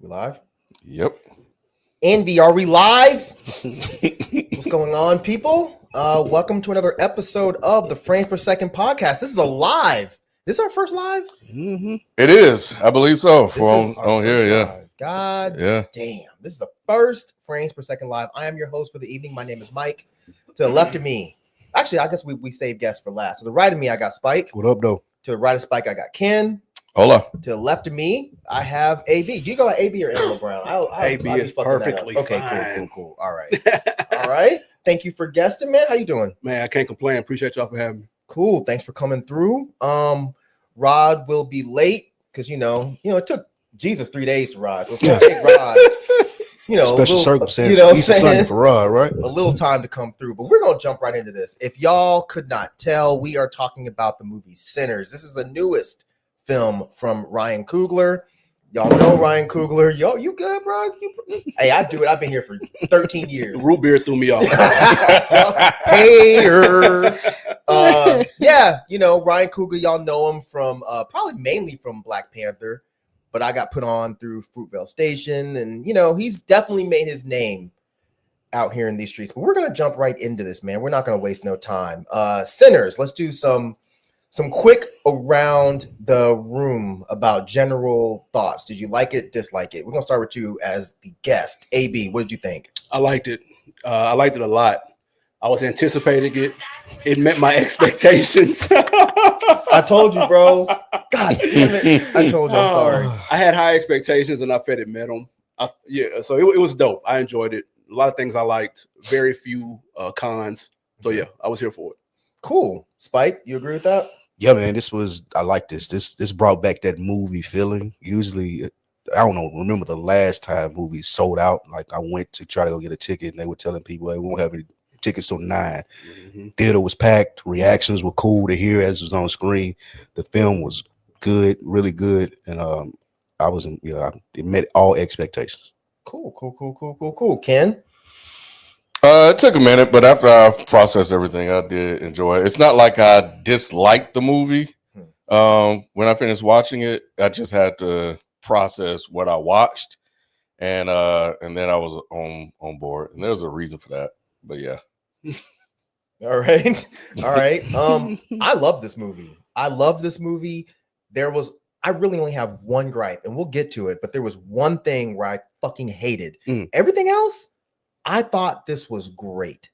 We live? Yep. Envy, are we live? What's going on, people? Welcome to another episode of the Frames Per Second podcast. This is a live. This is our first live? Mm-hmm. It is. I believe so. This is our first live. God yeah. damn. This is the first Frames Per Second live. I am your host for the evening. My name is Mike. To the left of me, actually, I guess we saved guests for last. To the right of me, I got Spike. What up, though? To the right of Spike, I got Ken. Hola. To the left of me, I have AB. Do you go like AB or Angelo Brown? AB is perfectly okay, fine. cool. All right. Thank you for guesting, man. How you doing? Man, I can't complain. Appreciate y'all for having me. Cool. Thanks for coming through. Rod will be late because you know it took Jesus 3 days to ride, so it's gonna take Rod. Special circumstances. Easter Sunday for Rod, right? A little time to come through, but we're gonna jump right into this. If y'all could not tell, we are talking about the movie Sinners. This is the newest film from Ryan Coogler. Y'all know Ryan Coogler. Yo, you good, bro? Hey, I do it. I've been here for 13 years. The root beer threw me off. Yeah, Ryan Coogler, y'all know him from probably mainly from Black Panther, but I got put on through Fruitvale Station, and he's definitely made his name out here in these streets. But we're gonna jump right into this, man. We're not gonna waste no time. Sinners, let's do some quick around the room about general thoughts. Did you like it, dislike it? We're gonna start with you as the guest. AB, what did you think? I liked it. I liked it a lot. I was anticipating it. It met my expectations. I told you, bro. God damn it. I told you. I'm sorry. I had high expectations and I felt it met them. So it was dope. I enjoyed it. A lot of things I liked. Very few cons. So yeah, I was here for it. Cool. Spike, you agree with that? Yeah, man, I like this. This brought back that movie feeling. Usually, I don't know, remember the last time movies sold out? Like I went to try to go get a ticket and they were telling people, hey, we won't have any tickets till 9. Mm-hmm. Theater was packed. Reactions were cool to hear as it was on screen. The film was good, really good. And it met all expectations. Cool. Ken? It took a minute, but after I processed everything, I did enjoy it. It's not like I disliked the movie. When I finished watching it, I just had to process what I watched, and then I was on board. And there's a reason for that. But yeah. All right. I love this movie. I really only have one gripe, and we'll get to it, but there was one thing where I fucking hated. Everything else, I thought this was great.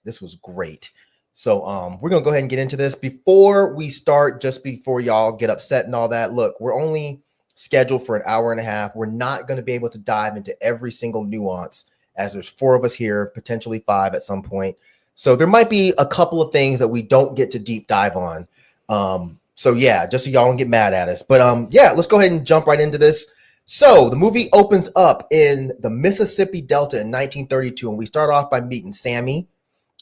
So we're gonna go ahead and get into this. Before we start, just before y'all get upset and all that, look, we're only scheduled for an hour and a half. We're not going to be able to dive into every single nuance, as there's 4 of us here, potentially 5 at some point. So there might be a couple of things that we don't get to deep dive on. So yeah, just so y'all don't get mad at us. But yeah, let's go ahead and jump right into this. So the movie opens up in the Mississippi Delta in 1932, and we start off by meeting Sammy,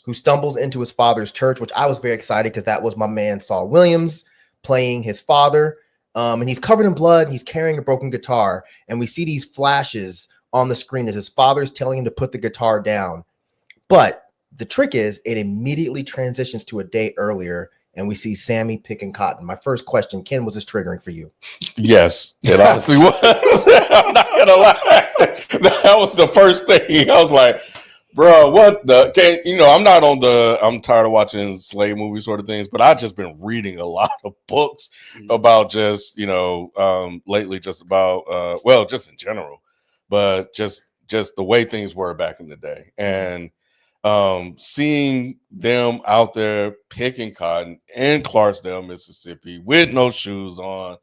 who stumbles into his father's church, which I was very excited because that was my man Saul Williams playing his father. And he's covered in blood, and he's carrying a broken guitar, and we see these flashes on the screen as his father's telling him to put the guitar down. But the trick is it immediately transitions to a day earlier, and we see Sammy picking cotton. My first question, Ken, was this triggering for you? Yes, it honestly was. I'm not gonna lie. That was the first thing. I was like, bro, what the? I'm tired of watching slave movie sort of things, but I've just been reading a lot of books about just, lately, just about, just in general, but just the way things were back in the day. And seeing them out there picking cotton in Clarksdale, Mississippi, with no shoes on,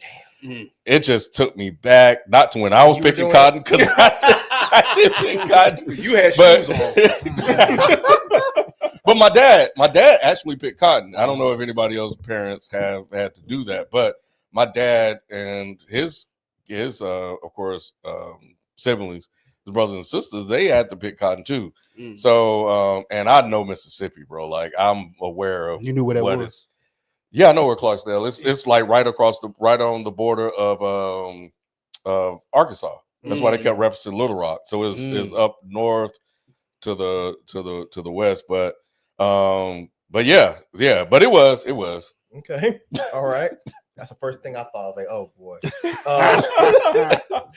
it just took me back, not to when I was picking cotton, because I did pick cotton. You had shoes on. But my dad actually picked cotton. I don't know if anybody else's parents have had to do that, but my dad and his of course siblings, his brothers and sisters, they had to pick cotton too. So and I know Mississippi, bro. Like I'm aware of. You knew where that was? Yeah, I know where Clarksdale. It's like right on the border of Arkansas. That's why they kept referencing Little Rock. So it's up north to the west. But yeah, but it was. Okay. All right. That's the first thing I thought. I was like, oh boy.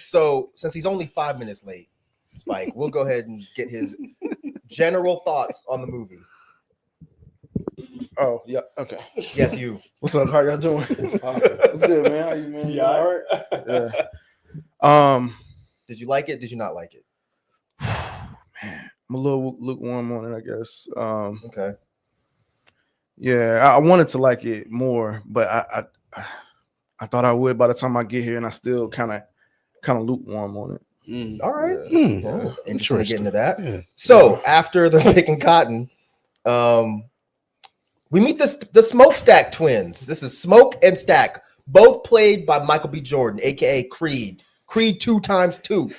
So since he's only 5 minutes late, Spike, we'll go ahead and get his general thoughts on the movie. Oh, yeah. Okay. Yes, you. What's up? How y'all doing? What's good, man? How you, man? You all right? Yeah. Did you like it? Did you not like it? Man, I'm a little lukewarm on it, I guess. Okay. Yeah, I wanted to like it more, but I thought I would by the time I get here, and I still kind of lukewarm on it. All right. Yeah. Well, interesting to get into that. Yeah. So after the picking cotton, we meet the Smokestack twins. This is Smoke and Stack, both played by Michael B. Jordan, aka Creed 2x2.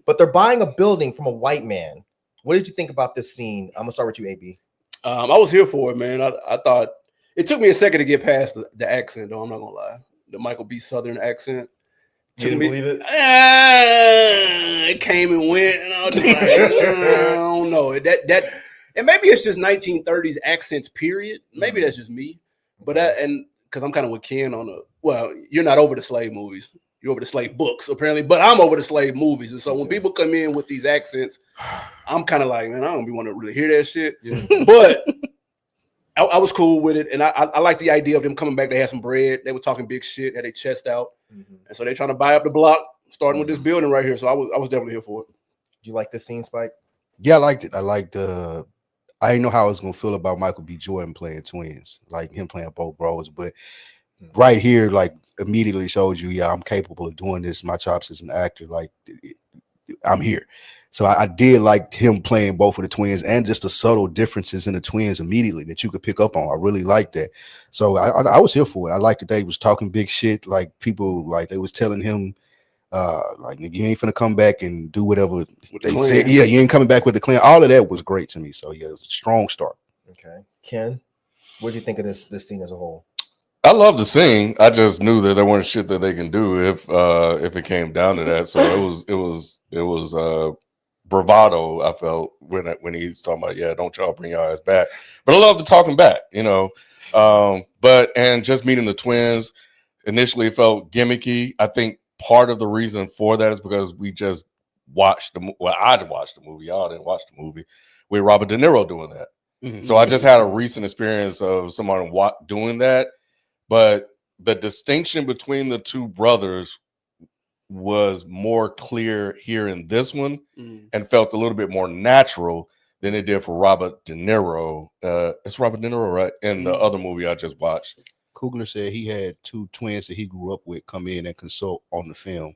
But they're buying a building from a white man. What did you think about this scene? I'm gonna start with you, AB. I was here for it, man. I thought it took me a second to get past the accent, though. I'm not gonna lie, the Michael B. Southern accent. You didn't believe it? It came and went, and I was just like, I don't know. And maybe it's just 1930s accents, period. Maybe that's just me. But and because I'm kind of with Ken on you're not over the slave movies. You're over the slave books, apparently. But I'm over the slave movies. And so when people come in with these accents, I'm kind of like, man, I don't be want to really hear that shit. Yeah. But I was cool with it. And I like the idea of them coming back. They had some bread. They were talking big shit, had their chest out. Mm-hmm. And so they're trying to buy up the block, starting with this building right here. So I was definitely here for it. Did you like this scene, Spike? Yeah, I liked it. I didn't know how I was gonna feel about Michael B. Jordan playing twins, like him playing both roles. But right here, like immediately showed you, yeah, I'm capable of doing this. My chops as an actor, like I'm here. So I did like him playing both of the twins and just the subtle differences in the twins immediately that you could pick up on. I really liked that. So I was here for it. I liked that they was talking big shit, like people, like they was telling him, like you ain't finna come back and do whatever they said. Yeah, you ain't coming back with the clan. All of that was great to me. So yeah, it was a strong start. Okay, Ken, what do you think of this scene as a whole? I love the scene. I just knew that there weren't shit that they can do if it came down to that. So it was bravado. I felt when he was talking about, yeah, don't y'all bring your ass back. But I love the talking back, you know. And just meeting the twins initially felt gimmicky. I think part of the reason for that is because we just watched I watched the movie. Y'all didn't watch the movie with Robert De Niro doing that. Mm-hmm. So I just had a recent experience of someone doing that. But the distinction between the two brothers was more clear here in this one and felt a little bit more natural than it did for Robert De Niro. It's Robert De Niro, right? In the other movie I just watched. Coogler said he had two twins that he grew up with come in and consult on the film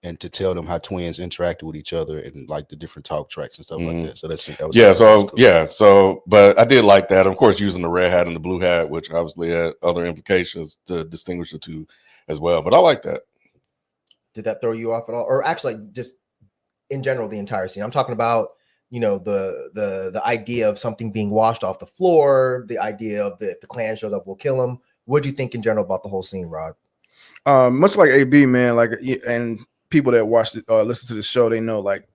and to tell them how twins interacted with each other and like the different talk tracks and stuff like that. So that was cool. But I did like that. Of course, using the red hat and the blue hat, which obviously had other implications to distinguish the two as well. But I like that. Did that throw you off at all? Or actually, just in general, the entire scene. I'm talking about, you know, the idea of something being washed off the floor, the idea of if the clan shows up, we'll kill him. What do you think in general about the whole scene, Rod? Much like AB, man, like, and people that watch it or listen to the show, they know like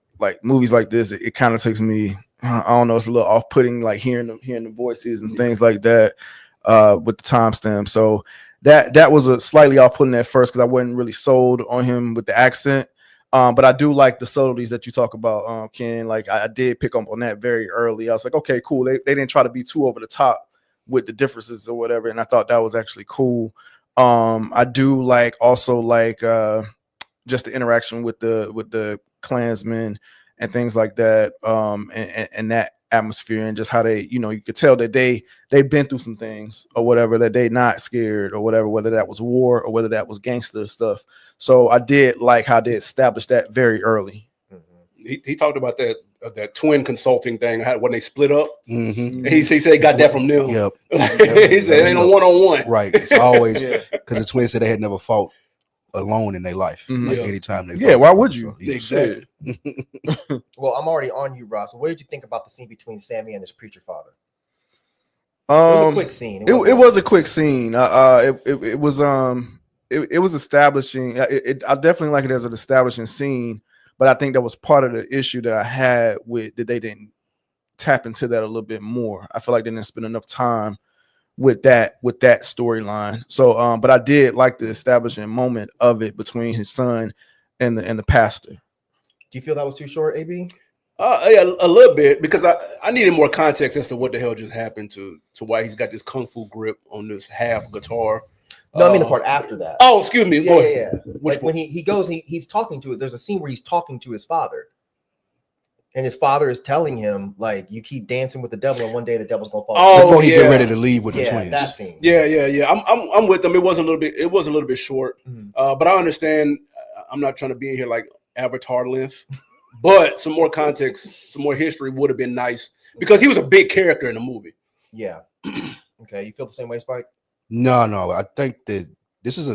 movies like this, it kind of takes me, I don't know, it's a little off-putting, like hearing the voices and things like that with the timestamp. So that was a slightly off-putting at first because I wasn't really sold on him with the accent. But I do like the subtleties that you talk about, Ken. Like I did pick up on that very early. I was like, okay, cool. They didn't try to be too over the top with the differences or whatever, and I thought that was actually cool. I do like also like just the interaction with the Klansmen and things like that, and that atmosphere and just how they, you know, you could tell that they've been through some things or whatever, that they not scared or whatever, whether that was war or whether that was gangster stuff. So I did like how they established that very early. He talked about that twin consulting thing when they split up. And he said he got that from them. Yep. He said it ain't a one-on-one. Right. It's always because the twins said they had never fought alone in their life. Like anytime they fought. Why would you? Exactly. Well, I'm already on you, Ross. So what did you think about the scene between Sammy and his preacher father? It was a quick scene. It was a quick scene. It was establishing. I definitely like it as an establishing scene, but I think that was part of the issue that I had with that they didn't tap into that a little bit more. I feel like they didn't spend enough time with that storyline. So, but I did like the establishing moment of it between his son and the pastor. Do you feel that was too short, AB? Yeah, a little bit, because I needed more context as to what the hell just happened to why he's got this kung fu grip on this half guitar. No, I mean the part after that. Oh, excuse me. Yeah. Which Like when he goes, he's talking to it. There's a scene where he's talking to his father, and his father is telling him, like, you keep dancing with the devil, and one day the devil's gonna fall. Before he get ready to leave with the twins. That scene. Yeah. I'm with them. It was a little bit short, but I understand. I'm not trying to be in here like Avatar length, but some more context, some more history would have been nice, because he was a big character in the movie. Yeah. Okay, you feel the same way, Spike? No. I think that this is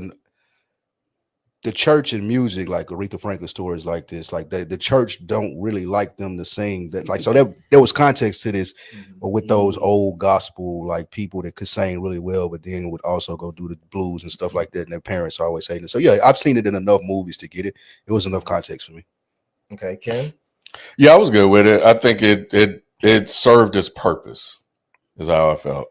the church and music, like Aretha Franklin stories like this, like the church don't really like them to sing that. Like, so there was context to this, but with those old gospel like people that could sing really well, but then would also go do the blues and stuff like that, and their parents always hated it. So yeah, I've seen it in enough movies to get it. It was enough context for me. Okay, Ken. Yeah, I was good with it. I think it served its purpose, is how I felt.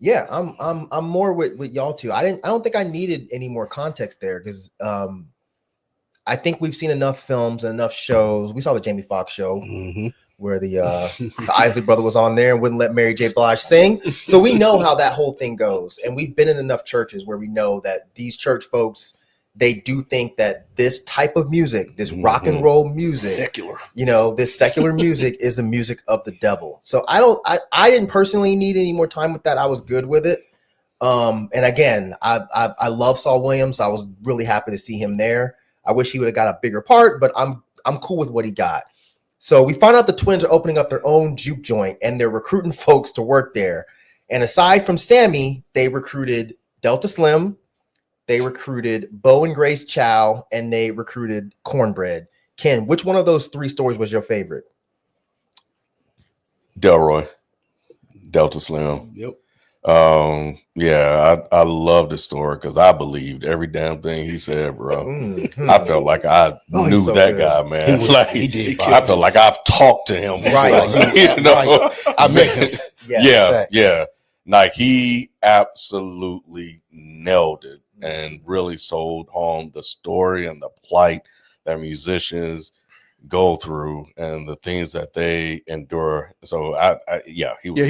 Yeah, I'm more with y'all too. I don't think I needed any more context there, because I think we've seen enough films and enough shows. We saw the Jamie Foxx show where the Isley brother was on there and wouldn't let Mary J. Blige sing. So we know how that whole thing goes, and we've been in enough churches where we know that these church folks, they do think that this type of music, this rock and roll music, Secular, this secular music is the music of the devil. So I didn't personally need any more time with that. I was good with it. And again, I love Saul Williams. I was really happy to see him there. I wish he would have got a bigger part, but I'm cool with what he got. So we found out the twins are opening up their own juke joint, and they're recruiting folks to work there. And aside from Sammy, they recruited Delta Slim, they recruited Bo and Grace Chow, and they recruited Cornbread. Ken, which one of those three stories was your favorite? Delroy, Delta Slim. Yep. Yeah, I love the story because I believed every damn thing he said, bro. I felt like I knew so that good. guy, man. He did. I felt like I've talked to him, Right. you know? Right. I met him. Yeah. Like he absolutely nailed it and really sold home the story and the plight that musicians go through and the things that they endure. So he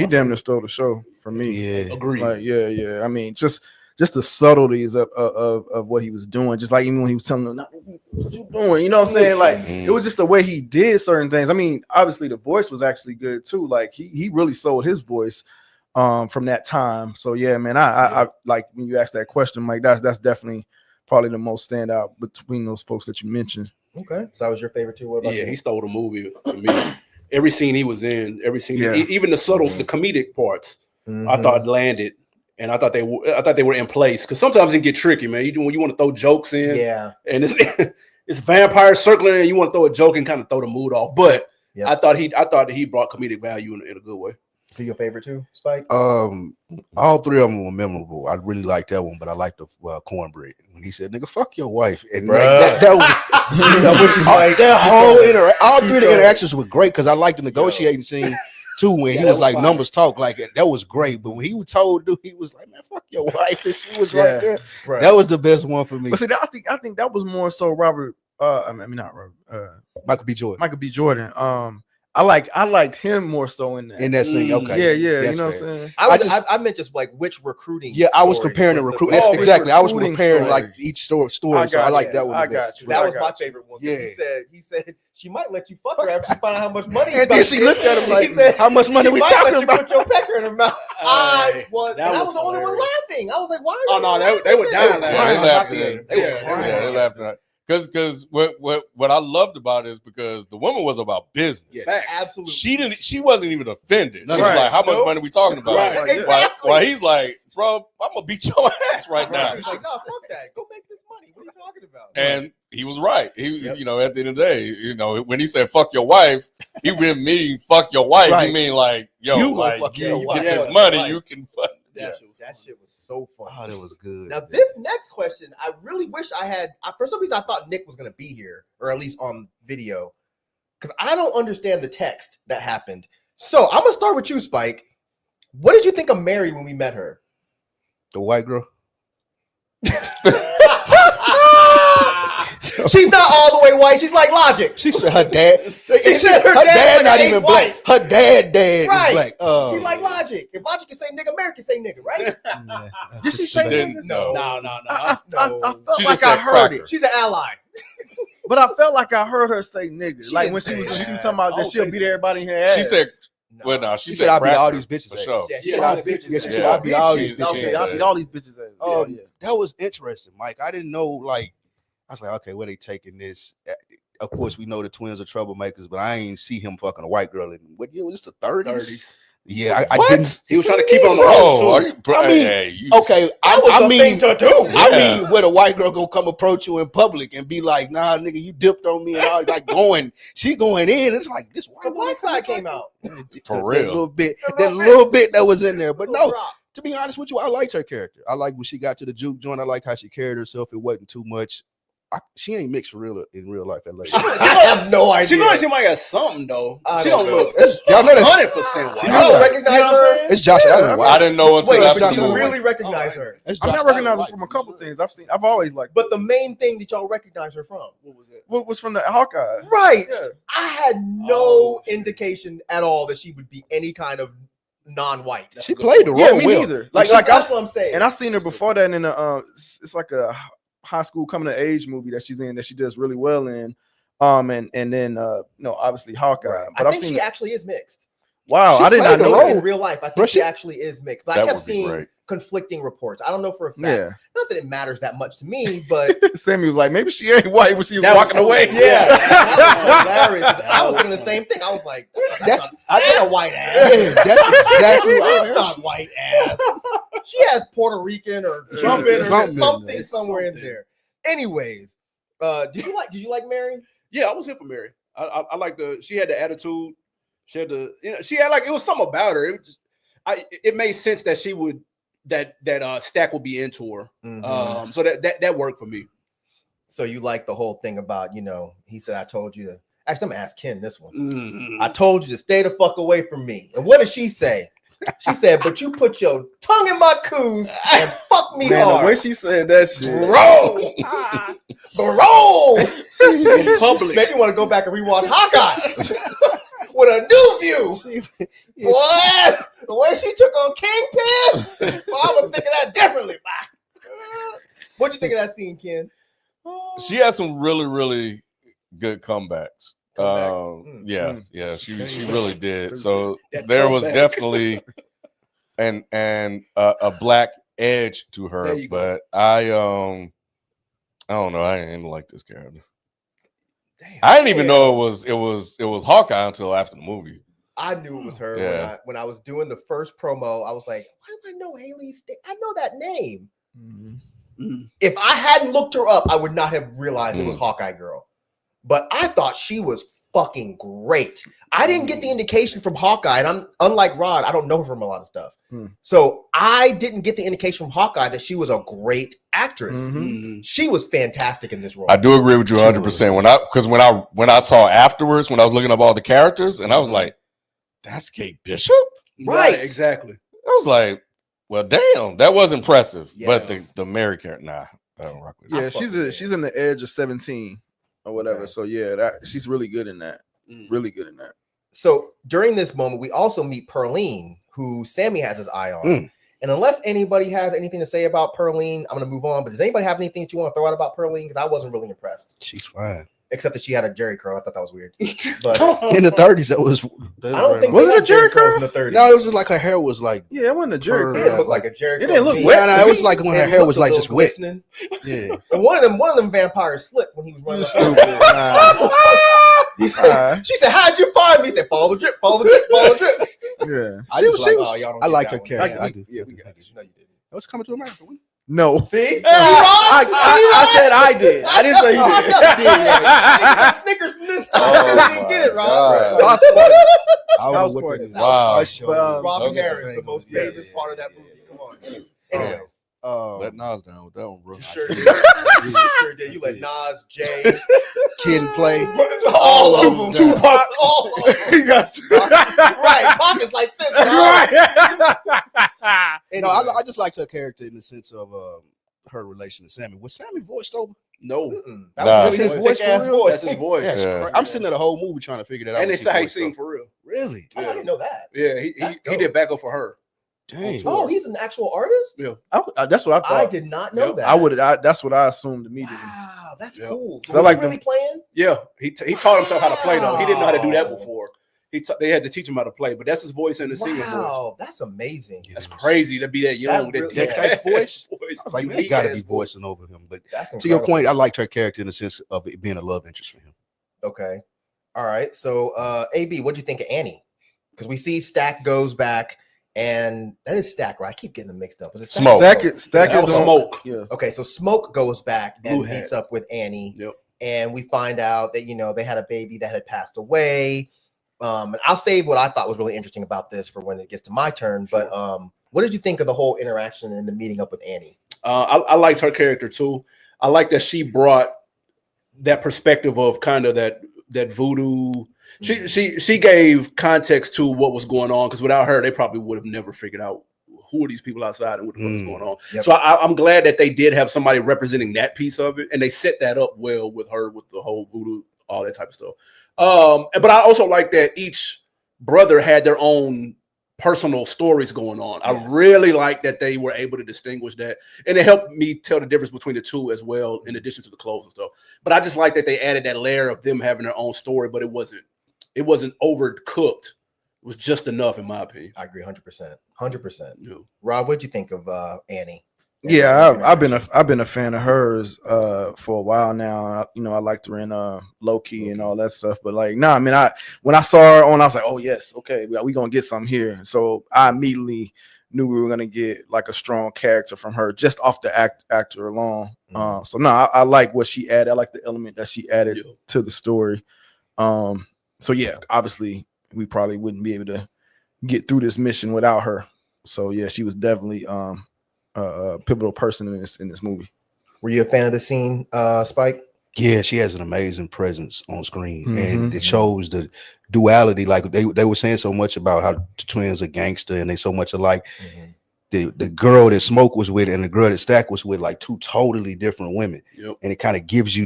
damn near stole the show for me. Yeah, agreed. Like, yeah. I mean, just the subtleties of what he was doing. Just like even when he was telling them, "No, what you doing?" You know what I'm saying? Like it was just the way he did certain things. I mean, obviously the voice was actually good too. Like he really sold his voice from that time. So yeah, man, I like when you asked that question, Mike, that's definitely probably the most standout between those folks that you mentioned. Okay, so that was your favorite too. What about you? He stole the movie to me. Every scene he was in, even the subtle, the comedic parts, I thought landed, and I thought they were in place. Because sometimes it get tricky, man. When you want to throw jokes in, and it's vampires circling, and you want to throw a joke and kind of throw the mood off. But I thought he brought comedic value in a good way. So your favorite too, Spike? All three of them were memorable. I really liked that one, but I liked the Cornbread when he said, "Nigga, fuck your wife," and like, that was all three of the interactions were great because I liked the negotiating scene too when he was like fine. Numbers talk like that was great. But when he told dude, he was like, "Man, fuck your wife," and she was right there. Right. That was the best one for me. But see, I think that was more so Robert. Not Robert. Michael B. Jordan. Michael B. Jordan. I liked him more so in that scene. Okay, yeah, that's you know fair. what I'm saying. I meant just like which recruiting. Yeah, I was comparing the recruiting. That's exactly. I was comparing like each story. So I like that one. I got you. That was my favorite one. Yeah, he said she might let you fuck her after you find out how much money. And then she looked at him like, said, "How much money we talking about?" Put your pecker in her mouth. I was the only one laughing. I was like, "Why?" Oh no, they were down there. They laughed at it. Because what I loved about it is because the woman was about business. Yes, absolutely. She wasn't even offended. She was like, "How much money we talking about?" Right. Exactly. While he's like, "Bro, I'm gonna beat your ass right now." He's like, "No, fuck that. Go make this money. What are you talking about?" And he was right. He, at the end of the day, when he said "fuck your wife," he didn't mean "fuck your wife." Right. He mean like, "Yo, you get this money, you can fuck." That shit was so fun. Oh, that was good. Now, this next question, I really wish I had. For some reason, I thought Nick was going to be here, or at least on video, because I don't understand the text that happened. So I'm going to start with you, Spike. What did you think of Mary when we met her? The white girl. She's not all the way white. She's like Logic. She said her dad. She said her her dad dad like not ain't even white. black. Her dad Right. is black. She's like Logic. If Logic can say nigga, America can say nigga, right? Did she She say didn't. No. I felt She like just I said heard cracker. it, She's an ally. but I felt like I heard her say nigga. She Like didn't when she say was that. talking about I that don't she'll think beat so. everybody in her ass. She said, No. well, no, She said I'll be all cracker, these bitches for ass. sure. Yeah, She she said, all I'll the be- bitches. yeah, she ass. said, I'll be all these She Okay, said y'all that. see all these bitches ass. Um, Yeah. That was interesting, Mike. I didn't know. Like, I was like, okay, where they taking this? Of course, we know the twins are troublemakers, but I ain't see him fucking a white girl in what year was this? The 30s. 30s. Yeah, I What? didn't. He was trying to keep it on the Bro, road are too. you, bro, I mean, hey, you, Okay, That was I the mean, thing to do. I Yeah. mean, where the white girl gonna come approach you in public and be like, "Nah, nigga, you dipped on me," and I was like going, she going in. It's like this white The woman black side came out. For that real. little bit, A that little little bit that was in there. But Little no, drop. to be honest with you, I liked her character. I like when she got to the juke joint. I like how she carried herself. It wasn't too much. She ain't mixed for real in real life. That lady. I have no idea. She looks like she might have something though. I She don't don't know. look Y'all know that's 100% white. You don't recognize You know what I'm her? saying? it's Josh Allen. Yeah, White. I didn't know until Wait, after did the you movie. really recognize her? It's I've Josh never Allen recognized her White, from a for couple sure. things I've seen. I've always liked. But the main thing that y'all recognize her from, What was it? What was from the Hawkeye? right? Yeah. I had no Oh, shit. indication at all that she would be any kind of non-white. That's She a good played the point. role Yeah, me well. neither. Like Like that's I what I'm saying. and I seen her before that in a it's like a high school coming of age movie that she's in that she does really well in. And then obviously Hawkeye. Right. But I I've think seen she actually is mixed. wow, She I did played not the know role. that. In real life, I think But she she- actually is mixed. But That I kept would be seeing great. conflicting reports. I don't know for a fact. Yeah. Not that it matters that much to me, but Sammy was like, maybe she ain't white when she was that was walking away. Yeah, that was hilarious. I was thinking the same thing. I was like, that's not a white ass. Yeah, that's exactly what That's not white ass. She has Puerto Rican or something, Something in somewhere in Something. there. Anyways, did you like Mary? Yeah, I was here for Mary. I like she had the attitude. She had she had like, it was something about her. It made sense that she would, that Stack would be into her. Mm-hmm. So that worked for me. So you like the whole thing about, he said, I told you to, actually, I'm gonna ask Ken this one. Mhm. I told you to stay the fuck away from me. And what did she say? She said, but you put your tongue in my coos and fuck me Man, the way hard. she said that shit. Bro, bro. In public. Maybe you want to go back and rewatch Hawkeye with a new view. What? The way she took on Kingpin? Well, I was thinking that differently. What'd you think of that scene, Ken? She had some really, really good comebacks. Comeback. Yeah, she really did. So That there was comeback. definitely and a black edge to her. There you go. But I don't know. I didn't like this character. Damn. I didn't even know it was Hawkeye until after the movie. I knew it was her Yeah. when I was doing the first promo. I was like, why do I know Haley? I know that name. If I hadn't looked her up, I would not have realized it was Hawkeye Girl. But I thought she was fucking great. I didn't get the indication from Hawkeye, and I'm unlike Rod, I don't know her from a lot of stuff. So I didn't get the indication from Hawkeye that she was a great actress. Mhm. She was fantastic in this role. I do agree with you 100%. When I saw afterwards, when I was looking up all the characters, and I was like, that's Kate Bishop? Right. Exactly. I was like, well, damn, that was impressive. But Yes. the Mary character, nah, I don't rock with it. I Yeah, fuck she's with it. she's in the edge of 17 or whatever. Okay. So yeah, she's really good in that. Really good in that. So during this moment, we also meet Perlene, who Sammy has his eye on. Mm. And unless anybody has anything to say about Perlene, I'm going to move on. But does anybody have anything that you want to throw out about Perlene? Because I wasn't really impressed, She's fine. except that she had a Jerry curl. I thought that was weird. But In the 30s, that was. I don't think Was they it a had Jerry curls curl? in the 30s. No, it was just like her hair was like. Yeah, it wasn't a jerk. It didn't look like a Jerry It curl. didn't look to me. wet. Yeah, no, it was like when her It hair looked was a like little just wet. glistening. Yeah. And one of them vampires slipped when he was running. You up. stupid. Nah. He said, she said, "How'd you find me?" He said, "Follow the drip, follow the drip, follow the drip." Yeah. I just like. "Oh, y'all don't I get like that her one." character. Yeah, I do. Yeah, we got it. No, you didn't. What's coming to America? No. See? I said I did. I didn't say you did. Snickers from this Oh side. You didn't get it, my Rob. God. That was funny. I That was what corny. that is. Wow. That show But, was- Robin Okay. Harris, the most Yeah, famous yeah, part of that yeah, movie. Come on. Yeah. Anyway, Let Nas down with that one, bro. you sure did. You sure did. You let Nas, Jay, Kid play. all of them. them. Tupac, all of them. He got Right, pockets like this. Right. No, I just liked her character in the sense of her relation to Sammy. Was Sammy voiced over? No, That Nah. was That's his voice thick-ass for real? voice. that's his voice. That's Yeah. cra- I'm sitting there the whole movie trying to figure that out. And when it's she how he voiced sing up. for real. Really? Oh, I didn't know that. Yeah, That's he dope. did backup for her. Dang. Oh, he's an actual artist? Yeah. That's what I I thought. did not know Yep. that. That's what I assumed immediately. Wow, that's Yep. cool. 'Cause So I like he really them. playing? Yeah, he taught himself how to play though. He didn't know how to do that Wow. before. They had to teach him how to play, but that's his voice and the singing voice. Wow, that's amazing. That's crazy to be that young with really- that, that type voice? voice. I was like, man, he Unique got to ass be voice. voicing over him. But That's to your incredible. point, I liked her character in the sense of it being a love interest for him. Okay. All right. So AB, what do you think of Annie? Because we see Stack goes back, and that is Stack, right? I keep getting them mixed up. Was it Stack? Smoke. Stack That is was the- Smoke. Yeah. Okay, so Smoke goes back Blue and hat. meets up with Annie. Yep. And we find out that they had a baby that had passed away. And I'll save what I thought was really interesting about this for when it gets to my turn. But what did you think of the whole interaction and the meeting up with Annie? I liked her character too. I like that she brought that perspective of kind of that voodoo. She gave context to what was going on, because without her, they probably would have never figured out who are these people outside and what the fuck is going on. Yep. So I'm glad that they did have somebody representing that piece of it, and they set that up well with her, with the whole voodoo, all that type of stuff. But I also like that each brother had their own personal stories going on. Yes. I really like that they were able to distinguish that, and it helped me tell the difference between the two as well, in addition to the clothes and stuff. But I just like that they added that layer of them having their own story, but it wasn't overcooked. It was just enough, in my opinion. I agree 100%. 100%. Yeah. Rob, what'd you think of Annie? Yeah, I've been a fan of hers for a while now. I liked her in Loki and all that stuff. But when I saw her on, I was like, oh yes, okay, we gonna get something here. So I immediately knew we were gonna get like a strong character from her just off the actor alone. So no, I like what she added. I like the element that she added to the story. So yeah, obviously we probably wouldn't be able to get through this mission without her. So yeah, she was definitely a pivotal person in this movie. Were you a fan of the scene, Spike? Yeah, she has an amazing presence on screen, and it shows the duality. Like they were saying so much about how the twins are gangster and they so much alike. The girl that Smoke was with and the girl that Stack was with, like two totally different women. Yep. And it kind of gives you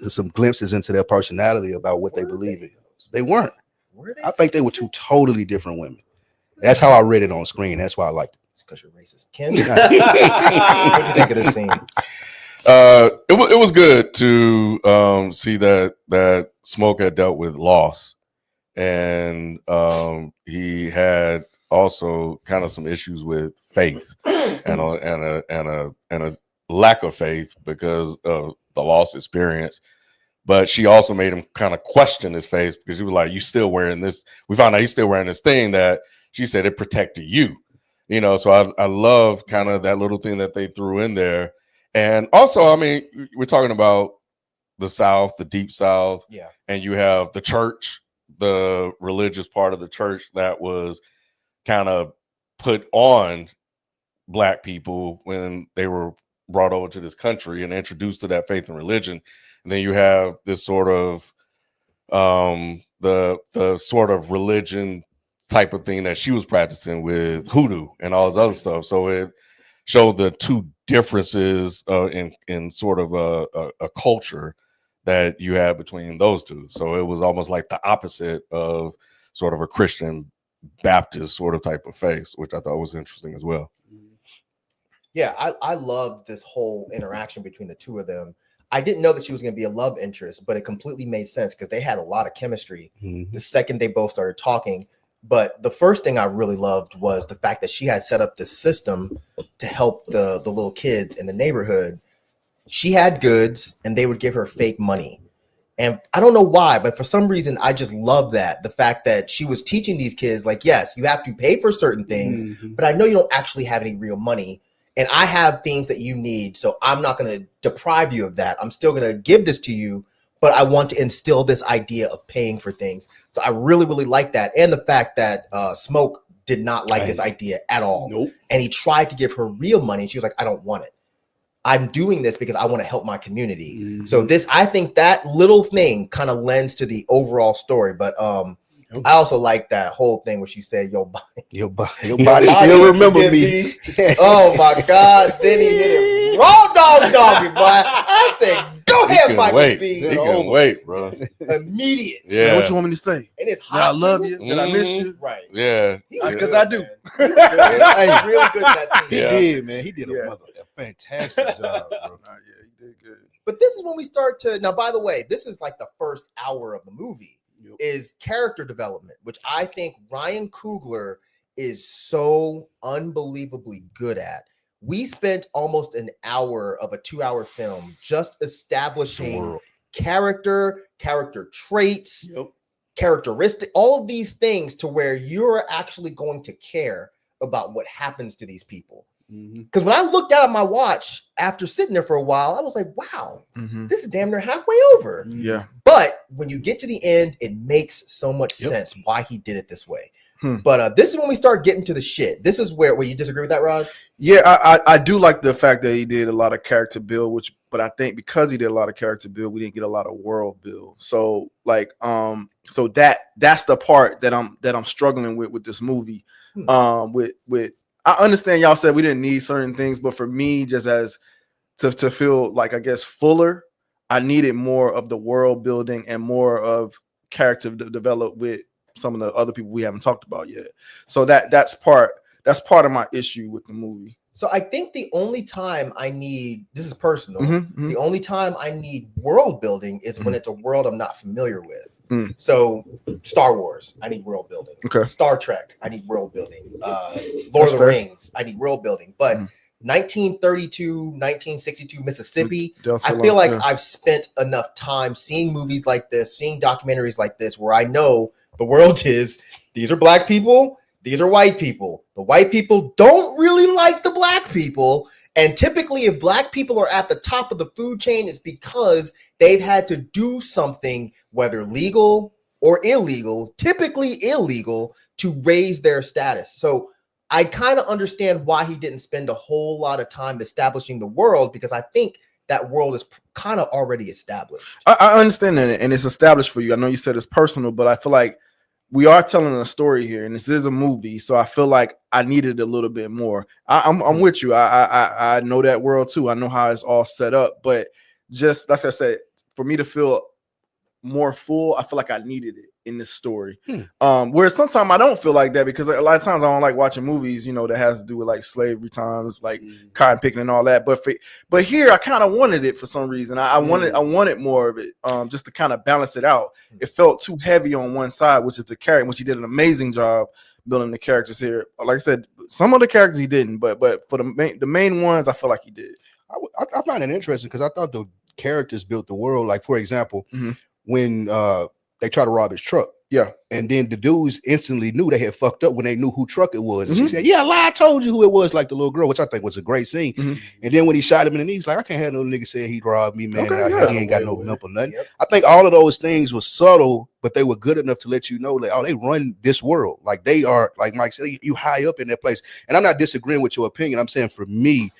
some glimpses into their personality about what they believe in. They weren't. Were they? I think they were two totally different women. That's how I read it on screen. That's why I liked it. It's because you're racist. Ken, what'd you think of this scene? It was good to see that Smoke had dealt with loss, and he had also kind of some issues with faith and a lack of faith because of the loss experience. But she also made him kind of question his faith, because he was like, "You still wearing this?" We found out he's still wearing this thing that she said it protected you. So I love kind of that little thing that they threw in there. And also, I mean, we're talking about the South, the deep South, and you have the church, the religious part of the church that was kind of put on Black people when they were brought over to this country and introduced to that faith and religion. And then you have this sort of the sort of religion type of thing that she was practicing with hoodoo and all this other stuff. So it showed the two differences in sort of a culture that you have between those two. So it was almost like the opposite of sort of a Christian Baptist sort of type of faith, which I thought was interesting as well. Yeah, I loved this whole interaction between the two of them. I didn't know that she was going to be a love interest, but it completely made sense because they had a lot of chemistry the second they both started talking. But the first thing I really loved was the fact that she had set up this system to help the little kids in the neighborhood. She had goods and they would give her fake money. And I don't know why, but for some reason, I just love that. The fact that she was teaching these kids, like, yes, you have to pay for certain things, but I know you don't actually have any real money. And I have things that you need. So I'm not going to deprive you of that. I'm still going to give this to you, but I want to instill this idea of paying for things. So I really, really like that. And the fact that Smoke did not like this idea at all. Nope. And he tried to give her real money. She was like, I don't want it. I'm doing this because I want to help my community. So I think that little thing kind of lends to the overall story. But I also like that whole thing where she said, your body still remember me. Oh my God. Then he did it. Raw doggy, boy. I said, Go He ahead, couldn't Michael wait. B. He couldn't wait, bro. Immediate. Yeah. What you want me to say? And it's That I hot. love too. you. That I miss Mhm. you. Right. Yeah. He was Because good, I do. man. He was good. He was really good in that He scene. Yeah. did, man. He did Yeah. a fantastic job, bro. Nah, yeah, he did good. But this is when we start to now. By the way, this is like the first hour of the movie is character development, which I think Ryan Coogler is so unbelievably good at. We spent almost an hour of a 2-hour film just establishing character traits, characteristic, all of these things to where you're actually going to care about what happens to these people. Because when I looked out at my watch after sitting there for a while, I was like, wow, this is damn near halfway over. Yeah. But when you get to the end, it makes so much sense why he did it this way. But this is when we start getting to the shit. This is where you disagree with that, Rod? Yeah, I do like the fact that he did a lot of character build, but I think because he did a lot of character build, we didn't get a lot of world build. So like so that's the part that I'm struggling with this movie. With I understand y'all said we didn't need certain things, but for me, just as to feel like, I guess, fuller, I needed more of the world building and more of character develop with some of the other people we haven't talked about yet. So that's part of my issue with the movie. So I think the only time I need, this is personal, the only time I need world building is when it's a world I'm not familiar with. So Star Wars, I need world building. Okay. Star Trek, I need world building. Lord of the Rings, I need world building. But 1932, 1962 Mississippi, I feel like I've spent enough time seeing movies like this, seeing documentaries like this, where I know the world is, these are black people, these are white people. The white people don't really like the black people. And typically, if black people are at the top of the food chain, it's because they've had to do something, whether legal or illegal, typically illegal, to raise their status. So I kind of understand why he didn't spend a whole lot of time establishing the world, because I think that world is kind of already established. I understand that, and it's established for you. I know you said it's personal, but I feel like we are telling a story here, and this is a movie, so I feel like I needed a little bit more. I'm with you. I know that world too. I know how it's all set up, but just like I said, for me to feel more full, I feel like I needed it in this story. Where sometimes I don't feel like that, because a lot of times I don't like watching movies, that has to do with like slavery times, like cotton picking and all that. But here I kind of wanted it for some reason. I wanted more of it, just to kind of balance it out. It felt too heavy on one side, which is the character, which he did an amazing job building the characters here. Like I said, some of the characters he didn't, but for the main ones, I feel like he did. I find it interesting because I thought the characters built the world. Like, for example, when they try to rob his truck. Yeah. And then the dudes instantly knew they had fucked up when they knew who truck it was. And she said, yeah, I told you who it was, like the little girl, which I think was a great scene. And then when he shot him in the knee, he's like, I can't have no nigga saying he robbed me, man. He ain't got no nump or nothing. I think all of those things were subtle, but they were good enough to let you know, like, oh, they run this world. Like, they are, like Mike said, you high up in that place. And I'm not disagreeing with your opinion. I'm saying, for me,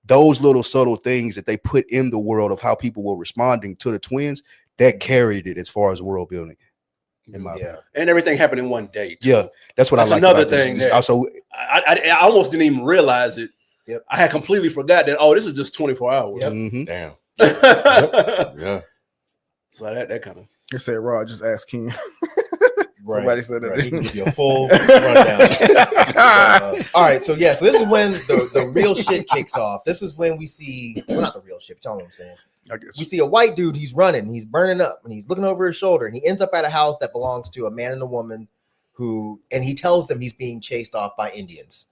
those little subtle things that they put in the world of how people were responding to the twins, that carried it as far as world building. And everything happened in one day too. Yeah, that's what I like. Another about thing. This. Also, I almost didn't even realize it. I had completely forgot that. Oh, this is just 24 hours. Damn. Yeah. So that kind of. They said, Rod, just ask Ken. Somebody said that. He can give you a full rundown. All right, so so this is when the real shit kicks off. This is when we see, well, not the real shit, but you know what I'm saying. We see a white dude, he's running, he's burning up, and he's looking over his shoulder, and he ends up at a house that belongs to a man and a woman and he tells them he's being chased off by Indians.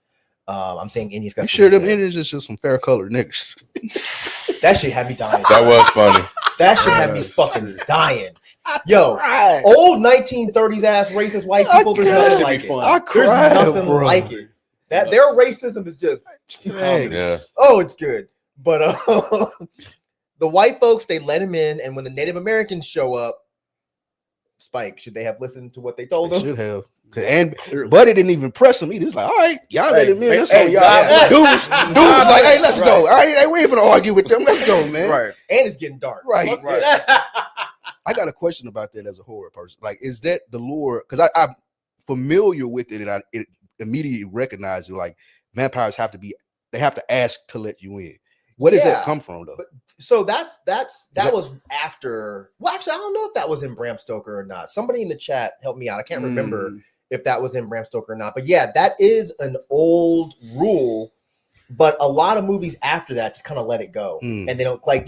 I'm saying Indians. You sure them Indians is just some fair colored niggas? That shit had me dying. That was funny. That shit had me fucking dying. Yo, old 1930s ass racist white people, there's nothing like it. There's nothing like it. That their racism is just oh, it's good. But the white folks, they let him in, and when the Native Americans show up, Spike, should they have listened to what they told them? Should have. And Buddy didn't even press him either. He was like, all right, y'all let him in. That's on y'all. Dude was like, hey, let's go. All right, we ain't gonna argue with them. Let's go, man. Right. And it's getting dark. Right. I got a question about that as a horror person. Like, is that the lure? Because I'm familiar with it, and I immediately recognize it. Like, vampires have to ask to let you in. Where does Yeah. that come from, though? So that was after. Well, actually, I don't know if that was in Bram Stoker or not. Somebody in the chat help me out. I can't remember if that was in Bram Stoker or not. But yeah, that is an old rule. But a lot of movies after that just kind of let it go, and they don't like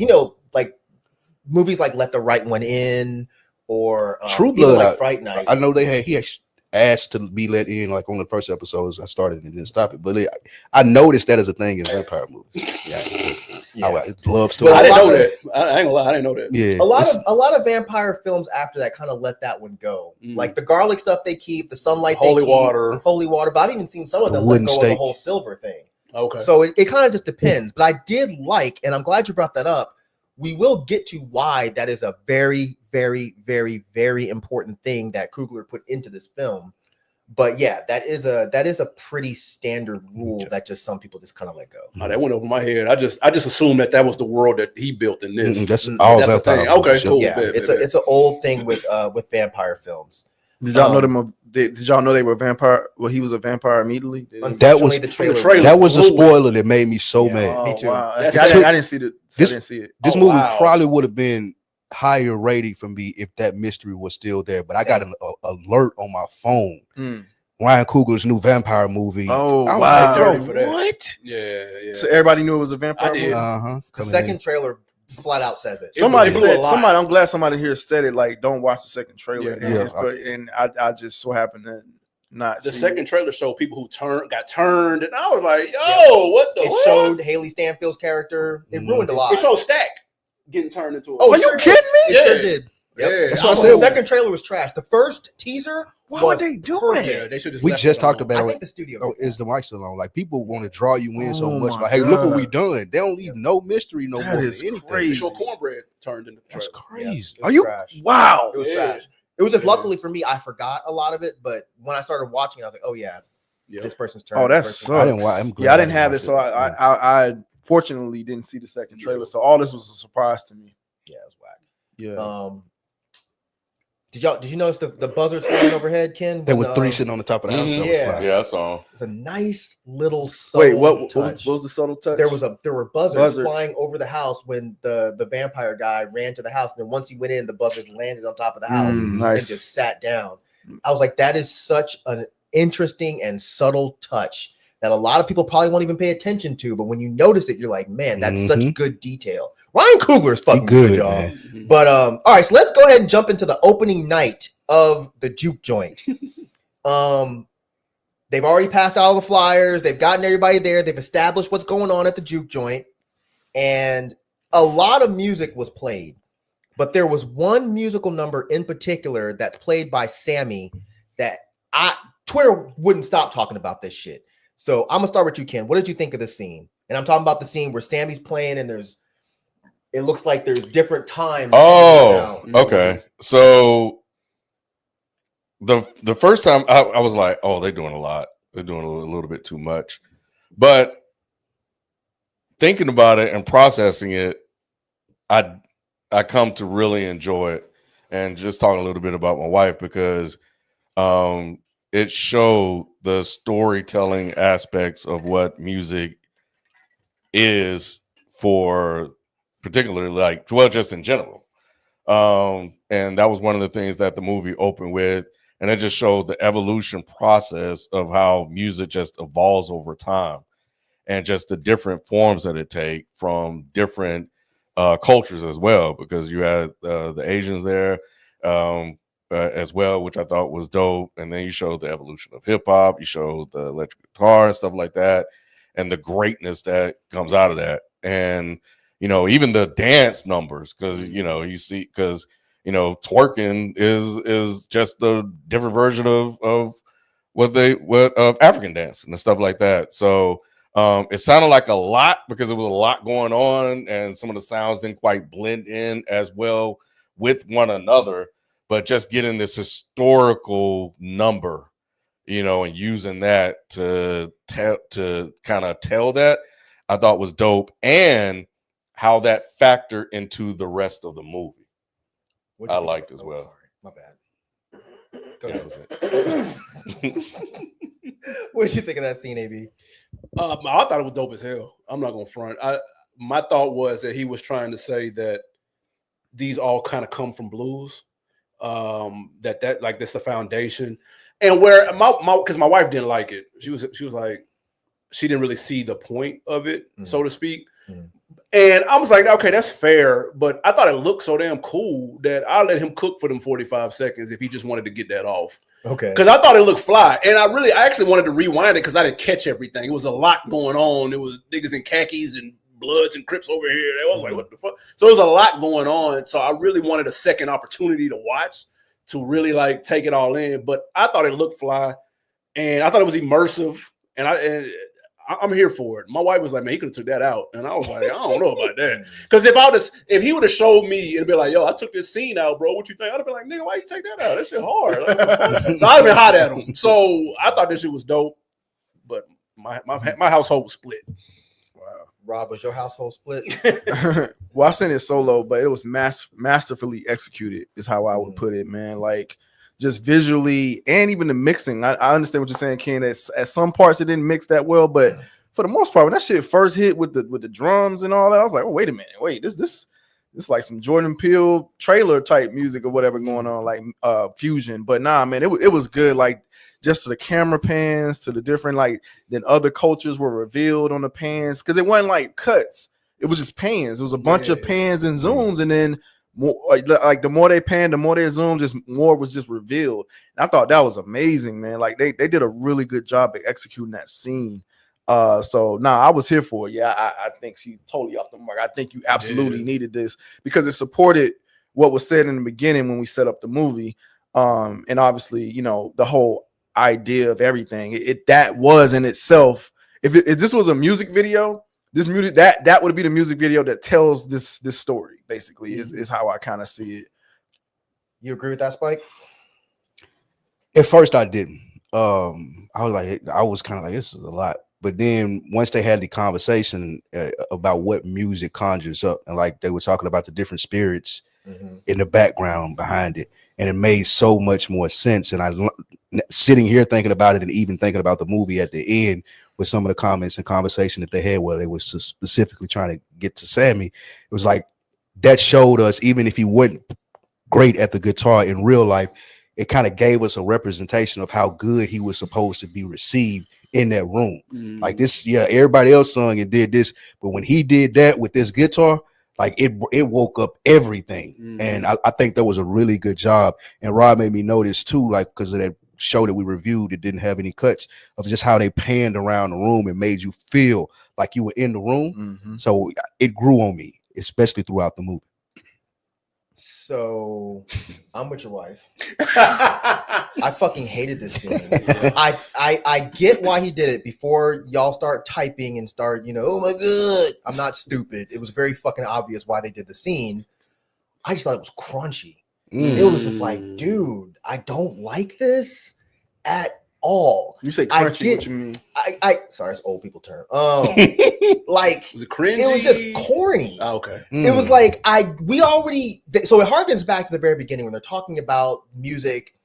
movies like Let the Right One In or True Blood, like Fright Night. I know he actually asked to be let in, like on the first episodes. I started and didn't stop it, but I noticed that as a thing in vampire movies. I love stories. I didn't know that. I ain't gonna lie, I didn't know that. Yeah, a lot of vampire films after that kind of let that one go. Like the garlic stuff they keep, the sunlight, holy they keep, water. But I've even seen some of them let go of the whole silver thing. Okay, so it kind of just depends. But I did like, and I'm glad you brought that up. We will get to why that is a very, very, very, very important thing that Coogler put into this film. But yeah, that is a pretty standard rule that just some people just kind of let go. Oh, that went over my head. I just assumed that was the world that he built in this. That's all that's vampire the thing. Okay, movies, cool. Yeah, it's an old thing with vampire films. Did y'all know them? Did y'all know they were vampire? Well, he was a vampire immediately. That was the trailer. That was a spoiler that made me so mad. Oh, Me too. Wow. That's I didn't see it. I didn't see it. This movie probably would have been higher rating for me if that mystery was still there. But I got an alert on my phone. Ryan Coogler's new vampire movie. Oh, I was wow. like, bro, what? Yeah. So everybody knew it was a vampire movie? The second trailer flat out says it. Somebody said, I'm glad somebody here said it, like, don't watch the second trailer. And I just so happened to not the see second it. trailer showed people who got turned, and I was like, yo, what the It showed Haley Stanfield's character. It ruined a lot. It showed Stack getting turned into a Oh, are you kidding me? It sure did. Yep. Yeah, that's what I The said. second trailer was trash. The first teaser, Why would they do perfect. that? Yeah, they should We just talked about I it. think the studio. Oh, is the mic still on? Like, people want to draw you in so Oh much. my Like, hey, look what we God. done. They don't leave no mystery no That more is than anything. They crazy. showed cornbread turned into That's crazy. It was trash. Wow. It was Yeah. trash. It was just luckily for me, I forgot a lot of it. But when I started watching, I was like, oh yeah, this person's turn. Oh, that this person's sucks. I didn't watch. I'm glad Yeah, I didn't have watch it, so I fortunately didn't see the second trailer. So all this was a surprise to me. Yeah, it was whack. Yeah. Did you notice the buzzards flying overhead, Ken? There were three sitting on the top of the house. That was Yeah. fine. Yeah, I saw. It's a nice little subtle Wait, what touch. was the subtle touch? There were buzzards flying over the house when the vampire guy ran to the house, and then once he went in, the buzzards landed on top of the house and just sat down. I was like, that is such an interesting and subtle touch that a lot of people probably won't even pay attention to, but when you notice it, you're like, man, that's such good detail. Ryan Coogler is fucking good, y'all. Man. But all right, so let's go ahead and jump into the opening night of the juke joint. They've already passed all the flyers, they've gotten everybody there, they've established what's going on at the juke joint, and a lot of music was played. But there was one musical number in particular that's played by Sammy that Twitter wouldn't stop talking about this shit. So I'm gonna start with you, Ken. What did you think of this scene? And I'm talking about the scene where Sammy's playing and it looks like there's different times. Oh, okay. So the first time I was like, oh, they're doing a lot. They're doing a little bit too much. But thinking about it and processing it, I come to really enjoy it. And just talking a little bit about my wife, because it showed the storytelling aspects of what music is for, particularly just in general. And that was one of the things that the movie opened with. And it just showed the evolution process of how music just evolves over time and just the different forms that it take from different cultures as well, because you had the Asians there as well, which I thought was dope. And then you showed the evolution of hip hop, you showed the electric guitar and stuff like that, and the greatness that comes out of that. And, even the dance numbers, because, you see, because, twerking is just a different version of of African dance and stuff like that. So it sounded like a lot because there was a lot going on and some of the sounds didn't quite blend in as well with one another, but just getting this historical number, and using that to kind of tell that, I thought was dope, and how that factored into the rest of the movie. I liked as well. Sorry, my bad. Go ahead. What did you think of that scene, AB? I thought it was dope as hell. I'm not gonna front. my thought was that he was trying to say that these all kind of come from blues. That like that's the foundation. And where because my wife didn't like it. She was like, she didn't really see the point of it, so to speak. And I was like, okay, that's fair. But I thought it looked so damn cool that I'll let him cook for them 45 seconds if he just wanted to get that off. Okay. Because I thought it looked fly. And I actually wanted to rewind it because I didn't catch everything. It was a lot going on. It was niggas in khakis and Bloods and Crips over here. I was like, what the fuck? So there was a lot going on. So I really wanted a second opportunity to watch to really like take it all in. But I thought it looked fly. And I thought it was immersive. And I'm here for it. My wife was like, man, he could have took that out. And I was like, I don't know about that. Because if he would have showed me and be like, yo, I took this scene out, bro. What you think? I'd have been like, nigga, why you take that out? That shit hard. Like, so I'd have been hot at him. So I thought this shit was dope. But my household was split. Wow. Rob, was your household split? Well, I sent it solo, but it was masterfully executed, is how I would put it, man. Like, just visually and even the mixing. I understand what you're saying, Ken. At some parts it didn't mix that well, but for the most part, when that shit first hit with the drums and all that, I was like, oh, wait a minute, this like some Jordan Peele trailer type music or whatever going on, like fusion. But nah, man, it was good. Like, just to the camera pans, to the different, like, then other cultures were revealed on the pans, because it wasn't like cuts. It was just pans. It was a bunch of pans and zooms, and then more, like the more they panned, the more they zoomed, just more was just revealed. And I thought that was amazing, man. Like they did a really good job at executing that scene. So I was here for it. Yeah, I think she's totally off the mark. I think you absolutely needed this because it supported what was said in the beginning when we set up the movie. And obviously, the whole idea of everything. That was in itself. If this was a music video, this music that would be the music video that tells this story. Basically, is how I kind of see it. You agree with that, Spike? At first, I didn't. I was kind of like, this is a lot. But then once they had the conversation about what music conjures up, and like they were talking about the different spirits in the background behind it, and it made so much more sense. And I sitting here thinking about it, and even thinking about the movie at the end with some of the comments and conversation that they had, where they were specifically trying to get to Sammy. It was like that showed us, even if he wasn't great at the guitar in real life, it kind of gave us a representation of how good he was supposed to be received in that room. Like this, everybody else sung and did this, but when he did that with this guitar, like it woke up everything. And I think that was a really good job. And Rob made me notice too, like, because of that show that we reviewed, it didn't have any cuts of just how they panned around the room and made you feel like you were in the room. So it grew on me, especially throughout the movie. So I'm with your wife. I fucking hated this scene. I get why he did it. Before y'all start typing and start, oh my god, I'm not stupid. It was very fucking obvious why they did the scene. I just thought it was crunchy. It was just like, dude, I don't like this at all. You say crunchy, what you mean? Sorry, it's old people term. Like, was it cringy? It was just corny. Oh, okay. It was like we already. So it harkens back to the very beginning when they're talking about music,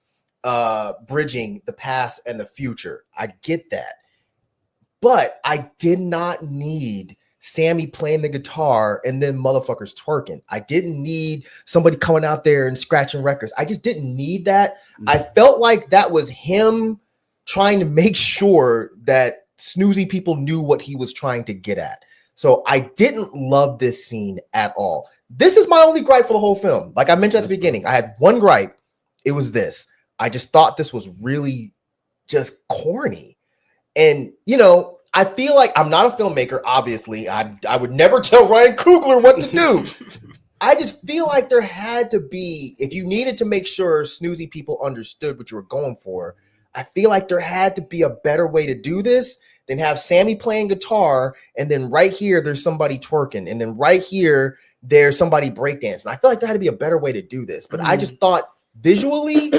bridging the past and the future. I get that, but I did not need Sammy playing the guitar and then motherfuckers twerking. I didn't need somebody coming out there and scratching records. I just didn't need that. I felt like that was him trying to make sure that snoozy people knew what he was trying to get at. So I didn't love this scene at all. This is my only gripe for the whole film. Like I mentioned at the beginning, I had one gripe. It was this. I just thought this was really just corny. And, I feel like I'm not a filmmaker, obviously. I would never tell Ryan Coogler what to do. I just feel like there had to be, if you needed to make sure snoozy people understood what you were going for, I feel like there had to be a better way to do this than have Sammy playing guitar, and then right here there's somebody twerking, and then right here there's somebody breakdancing. I feel like there had to be a better way to do this, but I just thought visually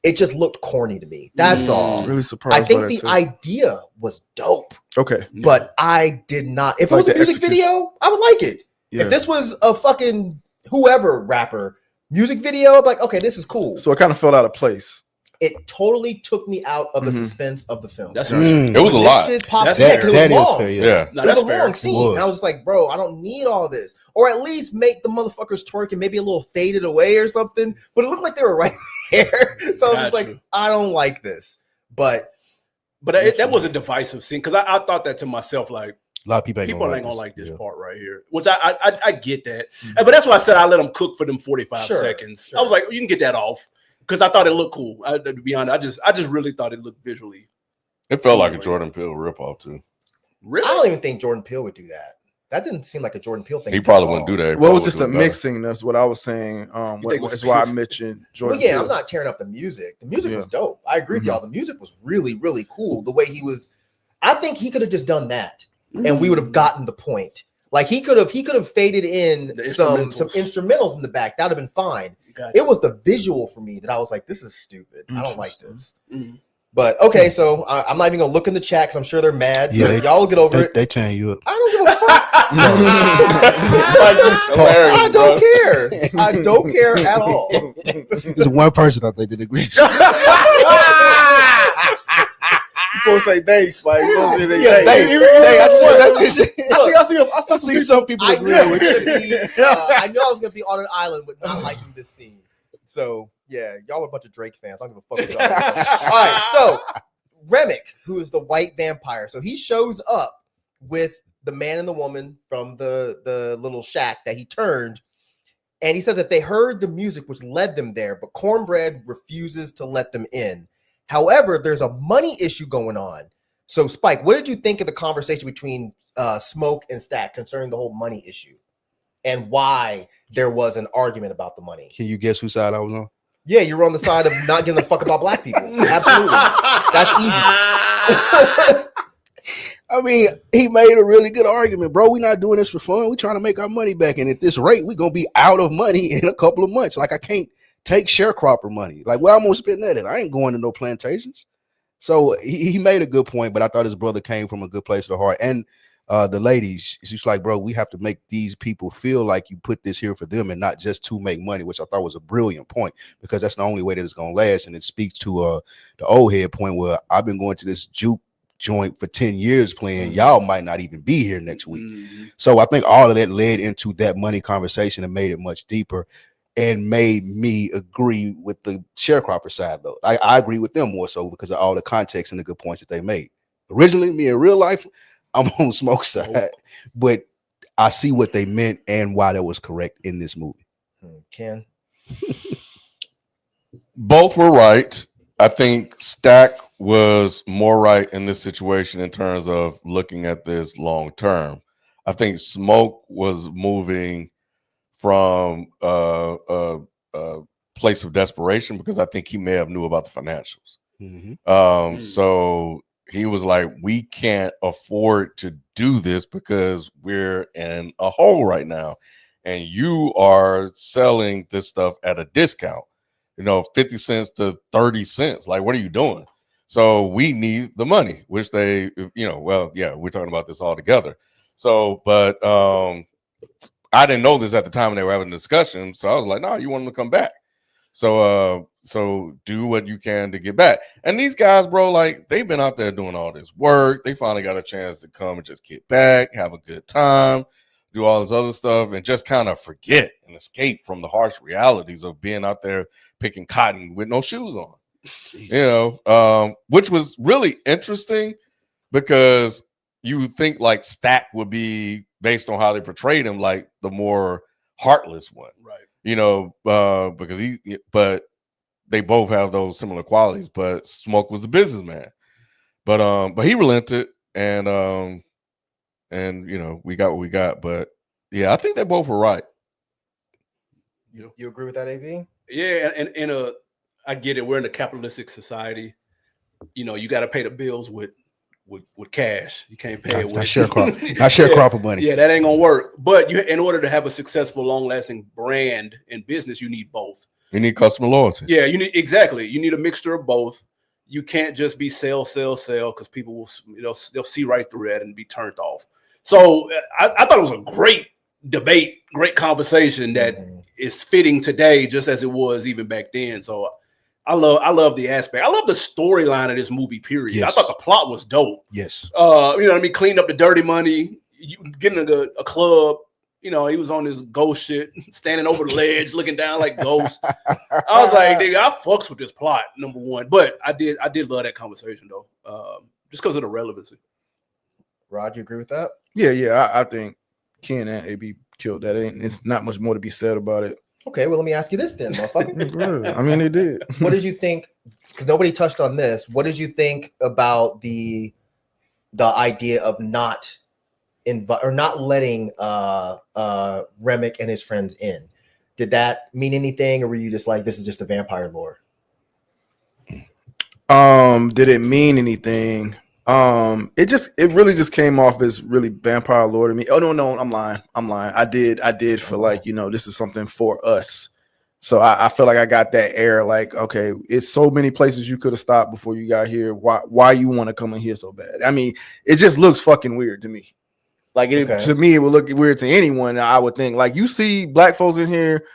it just looked corny to me. That's all. Really surprised. I think the idea was dope. Okay, but I did not. If it was a music video, I would like it. Yeah. If this was a fucking whoever rapper music video, I'm like, okay, this is cool. So it kind of felt out of place. it totally took me out of the suspense of the film. That's it was a lot. Shit popped That in, is fair. Yeah. No, it was that's a long fair. scene. And I was like, bro, I don't need all this. Or at least make the motherfuckers twerk and maybe a little faded away or something. But it looked like they were right there. So I was just like, I don't like this. But that was a divisive scene because I thought that to myself, like, A lot of people ain't gonna like this Yeah. part right here, which I get that. But that's why I said I let them cook for them 45 Sure, seconds. sure. I was like, you can get that off because I thought it looked cool. To be honest, I just really thought it looked visually. It felt like a Jordan Peele ripoff too. Really? I don't even think Jordan Peele would do that. That didn't seem like a Jordan Peele thing. He probably wouldn't do that. He Well, it was probably just would the do it better. mixing. That's what I was saying. think it was That's why I pure- mentioned Well, Jordan. yeah, Peele. I'm not tearing up the music. The music Yeah. was dope. I agree with y'all. The music was really, really cool. The way he was, I think he could have just done that, and we would have gotten the point. Like he could have faded in The some instrumentals. instrumentals in the back. That'd have been fine. Gotcha. It was the visual for me that I was like, this is stupid. I don't like this. Mhm. But okay, so I'm not even gonna look in the chat because I'm sure they're mad. Yeah, But y'all will get over it. They tearing you up. I don't give a fuck. Hilarious, I don't care. I don't care at all. There's one person I think that agrees. You're supposed to say thanks, Spike. You're supposed to say Yeah, I see some people I agree knew, with you. I knew I was gonna be on an island with not liking this scene. So yeah, y'all are a bunch of Drake fans. I don't give a fuck what y'all are. All right, so Remick, who is the white vampire, so he shows up with the man and the woman from the little shack that he turned, and he says that they heard the music which led them there, but Cornbread refuses to let them in. However, there's a money issue going on. So Spike, what did you think of the conversation between Smoke and Stack concerning the whole money issue and why there was an argument about the money? Can you guess whose side I was on? Yeah, you're on the side of not giving a fuck about black people. Absolutely. That's easy. I mean, he made a really good argument, bro. We're not doing this for fun. We're trying to make our money back. And at this rate, we're going to be out of money in a couple of months. Like, I can't take sharecropper money. Like, where I'm going to spend that at? I ain't going to no plantations. So he made a good point, but I thought his brother came from a good place of the heart. And the ladies, she's like, bro, we have to make these people feel like you put this here for them and not just to make money, which I thought was a brilliant point because that's the only way that it's going to last. And it speaks to the old head point where I've been going to this juke joint for 10 years playing. Y'all might not even be here next week. So I think all of that led into that money conversation and made it much deeper and made me agree with the sharecropper side, though. I agree with them more so because of all the context and the good points that they made. Originally, me in real life, I'm on Smoke's side, but I see what they meant and why that was correct in this movie. Ken? Both were right. I think Stack was more right in this situation in terms of looking at this long term. I think Smoke was moving from a place of desperation because I think he may have knew about the financials. So he was like, we can't afford to do this because we're in a hole right now. And you are selling this stuff at a discount, 50 cents to 30 cents. Like, what are you doing? So we need the money, which they, well, yeah, we're talking about this all together. So, but I didn't know this at the time when they were having a discussion. So I was like, no, you want them to come back. So do what you can to get back. And these guys, bro, like they've been out there doing all this work. They finally got a chance to come and just get back, have a good time, do all this other stuff, and just kind of forget and escape from the harsh realities of being out there picking cotton with no shoes on. Which was really interesting because you think like Stack would be, based on how they portrayed him, like the more heartless one, right? Because but they both have those similar qualities. But Smoke was the businessman, but he relented, and we got what we got. But yeah, I think they both were right. You agree with that, AB? Yeah, and I get it. We're in a capitalistic society. You got to pay the bills with cash. You can't pay it with sharecropper money. Yeah, that ain't gonna work. But in order to have a successful, long-lasting brand in business, you need both. You need customer loyalty. Yeah, you need a mixture of both. You can't just be sell because people will they'll see right through that and be turned off. So I thought it was a great debate, great conversation that is fitting today, just as it was even back then. So I love the aspect. I love the storyline of this movie, period. Yes. I thought the plot was dope. Yes. You know what I mean? Cleaned up the dirty money, getting into a club. You know, he was on this ghost shit, standing over the ledge, looking down like ghost. I was like, nigga, I fucks with this plot, number one. But I did love that conversation though, just because of the relevancy. Rod, you agree with that? Yeah. I think Ken and AB killed that. It's not much more to be said about it. Okay, well, let me ask you this then, motherfucker. I mean, they did. What did you think? Because nobody touched on this. What did you think about the idea of not letting Remick and his friends in? Did that mean anything, or were you just like, this is just a vampire lore? Did it mean anything? It really just came off as really vampire lore to me. Oh no, I'm lying. I did feel like, you know, this is something for us. So I feel like I got that air, like, okay, it's so many places you could have stopped before you got here. Why you want to come in here so bad? I mean, it just looks fucking weird to me. Like to me, it would look weird to anyone. I would think, like, you see black folks in here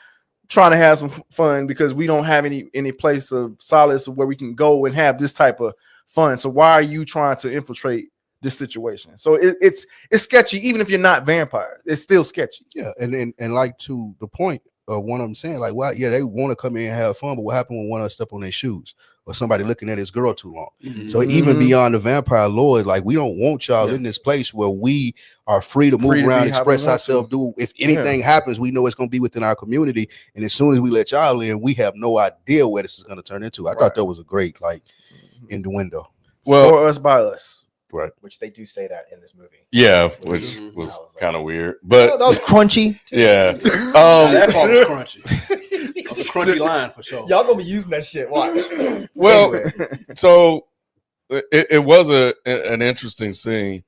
trying to have some fun because we don't have any place of solace where we can go and have this type of fun. So why are you trying to infiltrate this situation? So it's sketchy. Even if you're not vampires, it's still sketchy. Yeah, and like to the point of one of them saying, like, well, yeah, they want to come in and have fun, but what happened when one of us step on their shoes or somebody looking at his girl too long? Mm-hmm. So even beyond the vampire lore, like, we don't want y'all in this place where we are free to move around, express ourselves. If anything happens, we know it's going to be within our community. And as soon as we let y'all in, we have no idea where this is going to turn into. I thought that was a great, like, innuendo. Well, for us by us. Right. Which they do say that in this movie. Yeah, which was kind of weird. But that was crunchy. Yeah. That part was crunchy. That was a crunchy line for sure. Y'all gonna be using that shit. Watch. Well, so it was an interesting scene.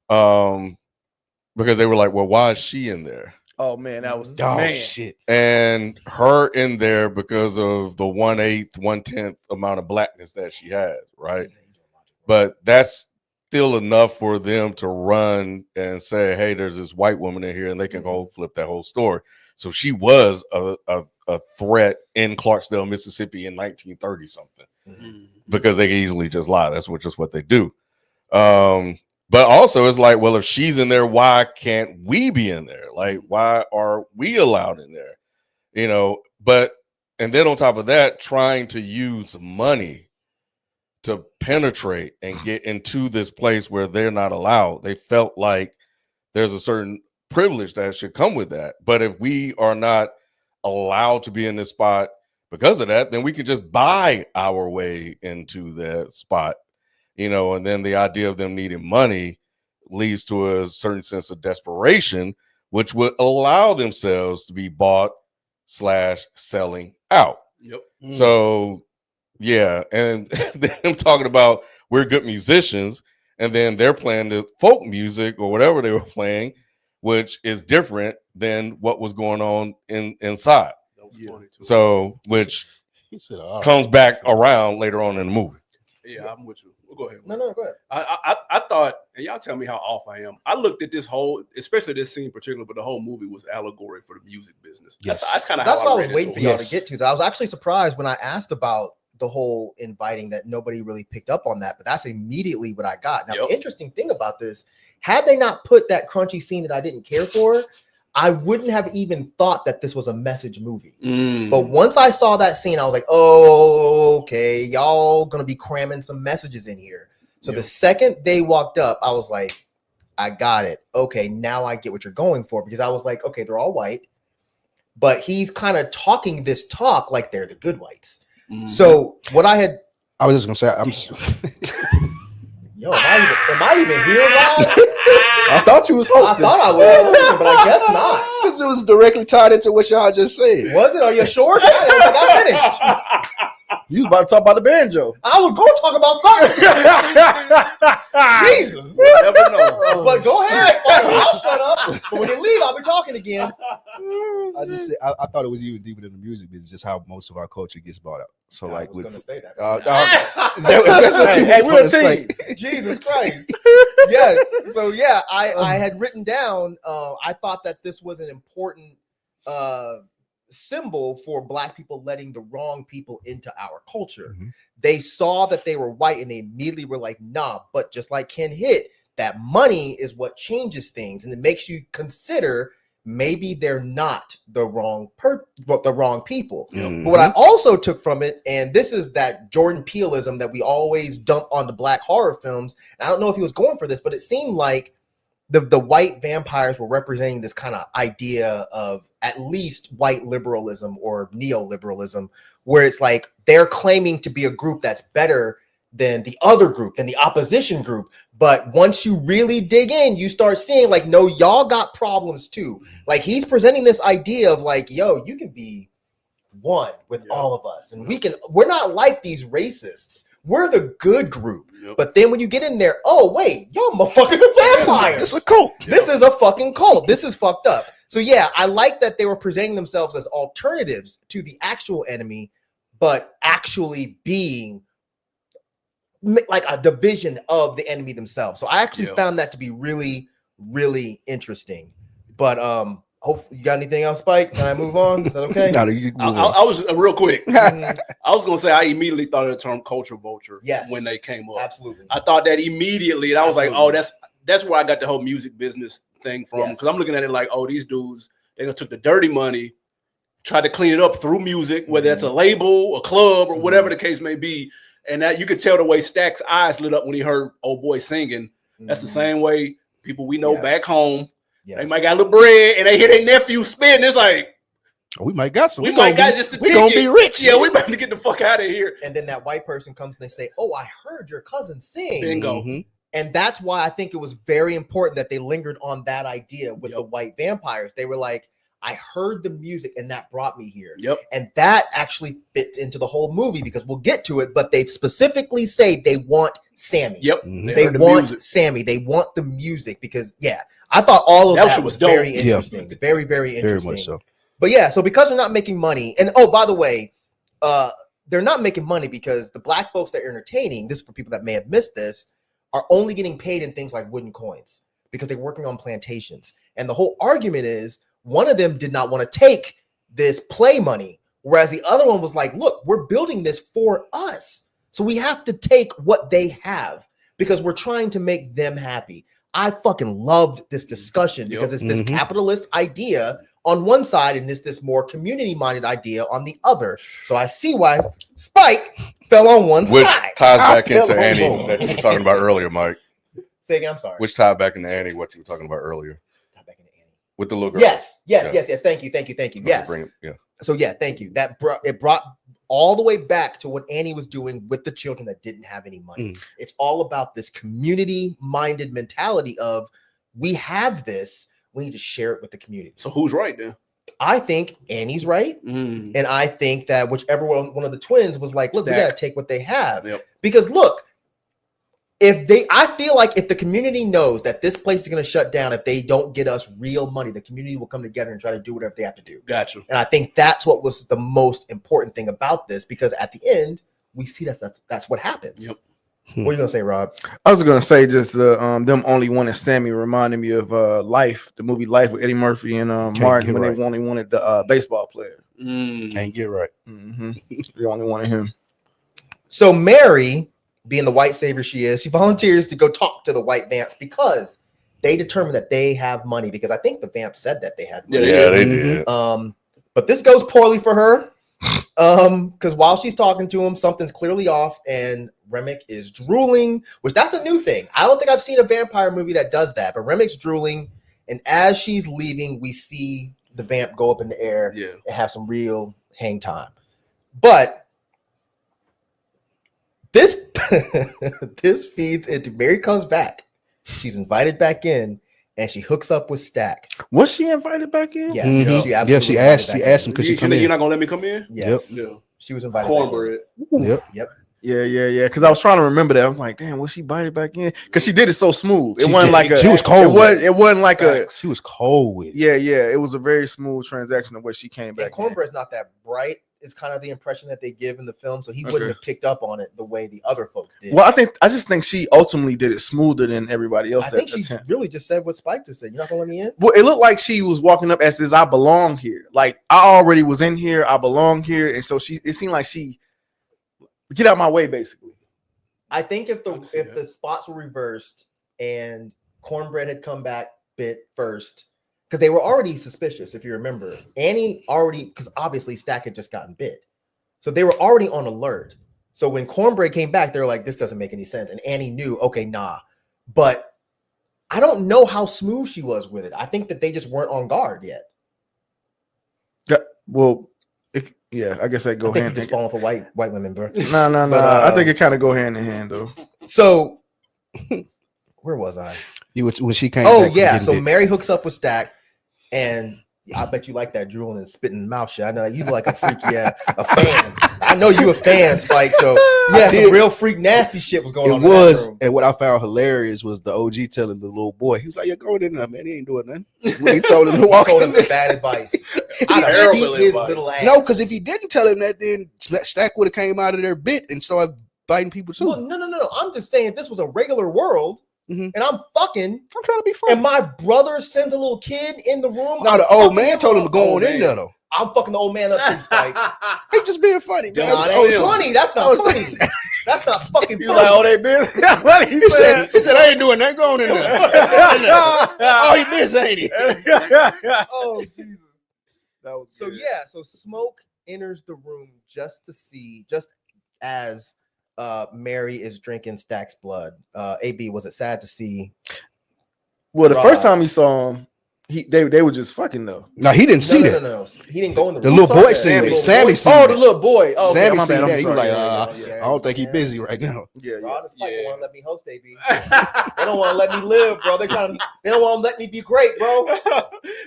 Because they were like, well, why is she in there? Oh man, that was shit. And her in there because of the 1/8, 1/10 amount of blackness that she has, right? But that's still enough for them to run and say, hey, there's this white woman in here, and they can go flip that whole story. So she was a threat in Clarksdale, Mississippi in 1930 something, because they can easily just lie. That's just what they do. But also it's like, well, if she's in there, why can't we be in there? Like, why are we allowed in there? You know, and then on top of that, trying to use money to penetrate and get into this place where they're not allowed. They felt like there's a certain privilege that should come with that. But if we are not allowed to be in this spot because of that, then we can just buy our way into that spot, you know. And then the idea of them needing money leads to a certain sense of desperation, which would allow themselves to be bought / selling out. Yep. So yeah, and them talking about we're good musicians, and then they're playing the folk music or whatever they were playing, which is different than what was going on inside. That was funny too. So, which He said, comes back around later on in the movie. Yeah, I'm with you. We'll go ahead. No, go ahead. I thought, and y'all tell me how off I am. I looked at this whole, especially this scene in particular, but the whole movie was allegory for the music business. Yes. That's kind of That's how what I was waiting for y'all Yes. to get to. I was actually surprised when I asked about the whole inviting that nobody really picked up on that, but that's immediately what I got. Now, the interesting thing about this, had they not put that crunchy scene that I didn't care for, I wouldn't have even thought that this was a message movie. But once I saw that scene, I was like, oh, okay, y'all gonna be cramming some messages in here. So the second they walked up, I was like, I got it. Okay, now I get what you're going for, because I was like, okay, they're all white, but he's kind of talking this talk like they're the good whites. So what I was just gonna say, am I even here, Rod? I thought you was hosting. I thought I was hosting, but I guess not. because it was directly tied into what y'all just said. Was it? Are you sure? I don't think I finished. You was about to talk about the banjo. I was going to talk about something. Jesus. You never know. But go ahead. I'll shut up. But when you leave, I'll be talking again. I just said I thought it was even deeper than the music business, just how most of our culture gets bought out. So I was with going to say that. that's what you Hey, were we're gonna a say. team. Jesus Christ. Yes. So yeah, I had written down. I thought that this was an important symbol for Black people letting the wrong people into our culture. They saw that they were white and they immediately were like, nah, but just like Ken hit, that money is what changes things, and it makes you consider maybe they're not the wrong people. But what I also took from it, and this is that Jordan Peeleism that we always dump on the Black horror films. And I don't know if he was going for this, but it seemed like the white vampires were representing this kind of idea of at least white liberalism or neoliberalism, where it's like they're claiming to be a group that's better than the other group, than the opposition group. But once you really dig in, you start seeing like, no, y'all got problems too. Like he's presenting this idea of like, yo, you can be one with all of us. And we're not like these racists. We're the good group. But then when you get in there, oh, wait, y'all motherfuckers are vampires. This is a cult. This is a fucking cult. This is fucked up. So yeah, I like that they were presenting themselves as alternatives to the actual enemy, but actually being like a division of the enemy themselves. So I actually found that to be really, really interesting. But hopefully, you got anything else, Spike? Can I move on? Is that okay? I was real quick. I was gonna say I immediately thought of the term culture vulture when they came up. Absolutely. I thought that immediately, and I was like, oh, that's where I got the whole music business thing from. Because I'm looking at it like, oh, these dudes, they took the dirty money, tried to clean it up through music, whether that's a label, a club, or whatever the case may be. And that you could tell the way Stack's eyes lit up when he heard old boy singing. That's the same way people we know back home. They might got a little bread and they hear their nephew spin. It's like, we might got some. We might got just the ticket. We gonna be rich. Yeah, we about to get the fuck out of here. And then that white person comes and they say, oh, I heard your cousin sing. Bingo. And that's why I think it was very important that they lingered on that idea with the white vampires. They were like, I heard the music and that brought me here. And that actually fits into the whole movie because we'll get to it, but they specifically say they want Sammy. They want Sammy. They want the music because, I thought all of that was very interesting. Very, very interesting. Very much so. But yeah, so because they're not making money, and oh, by the way, they're not making money because the Black folks they're entertaining, this is for people that may have missed this, are only getting paid in things like wooden coins because they're working on plantations. And the whole argument is, one of them did not want to take this play money, whereas the other one was like, look, we're building this for us. So we have to take what they have because we're trying to make them happy. I fucking loved this discussion because it's this capitalist idea on one side and this more community-minded idea on the other. So I see why Spike fell on one Which side. ties back into Annie that you were talking about earlier, Mike. Say again, I'm sorry. Which tied back into Annie, what you were talking about earlier. With the little girl. Yes. Thank you. Yes. So thank you. It brought all the way back to what Annie was doing with the children that didn't have any money. It's all about this community-minded mentality of we have this, we need to share it with the community. So who's right then? I think Annie's right, and I think that whichever one of the twins was like, look, we gotta take what they have because look. I feel like if the community knows that this place is going to shut down, if they don't get us real money, the community will come together and try to do whatever they have to do. Gotcha. And I think that's what was the most important thing about this, because at the end, we see that's what happens. What are you going to say, Rob? I was going to say just them only wanting Sammy reminded me of Life, the movie Life with Eddie Murphy and Martin when they only wanted the baseball player. Can't get right. They only wanted him. So Mary, being the white savior she is, she volunteers to go talk to the white vamps because they determined that they have money, because I think the vamps said that they had money. Yeah, they did. But this goes poorly for her because while she's talking to him, something's clearly off and Remick is drooling, which that's a new thing. I don't think I've seen a vampire movie that does that, but Remick's drooling, and as she's leaving, we see the vamp go up in the air and have some real hang time. But this feeds into Mary comes back. She's invited back in, and she hooks up with Stack. Was she invited back in? Yes. She asked him, could she come in? You're not gonna let me come in? Yes. She was invited. Cornbread. Yep. Yeah. Because I was trying to remember that. I was like, damn, was she invited back in? Because she did it so smooth. It wasn't like she was cold. It wasn't like she was cold with it. Yeah. It was a very smooth transaction of where she came back. Cornbread's not that bright. is kind of the impression that they give in the film, so he wouldn't have picked up on it the way the other folks did. Well, I just think she ultimately did it smoother than everybody else. I think she really just said what Spike just said. You're not gonna let me in? Well, it looked like she was walking up as I belong here. Like I already was in here, I belong here, and so it seemed like she get out my way, basically. I think if the spots were reversed and Cornbread had come back bit first, because they were already suspicious, if you remember. Annie already, because obviously Stack had just gotten bit. So they were already on alert. So when Cornbread came back, they were like, this doesn't make any sense. And Annie knew, okay, nah. But I don't know how smooth she was with it. I think that they just weren't on guard yet. I guess that go hand in hand. Just falling for white women, bro. No. I think it kind of go hand in hand, though. So where was I? When she came. Oh yeah, so Mary hooks up with Stack, and I bet you like that drooling and spitting mouth shit. I know you like a freak, a fan. I know you a fan, Spike. So yeah, some real freak nasty shit was going on. It was, and what I found hilarious was the OG telling the little boy, he was like, "You're going in there, man. He ain't doing nothing." When he told him to walk in there, bad advice. I beat his little ass. No, because if he didn't tell him that, then Stack would have came out of their bit and started biting people too. Well, no. I'm just saying, if this was a regular world. And I'm trying to be funny. And my brother sends a little kid in the room. No, the old man told him to go on in there though. I'm fucking the old man up too, Spike. He just being funny, man. That's funny. That's not funny. That's not fucking funny. Like, oh, they busy. What he said, I ain't doing that. Go on in there. Oh, he busy, ain't he? Oh, Jesus. That was so good. Yeah. So Smoke enters the room just as Mary is drinking Stack's blood. AB, was it sad to see? Well, the first time he saw him, they were just fucking though. No, he didn't see that. No. He didn't go in the room. The little boy seen it. Sammy seen it. Oh, the little boy. Oh, Sammy seen that. He was like, I don't think he's busy right now. Yeah. Rod and Spike don't want to let me host, AB. They don't want to let me live, bro. They don't want to let me be great, bro.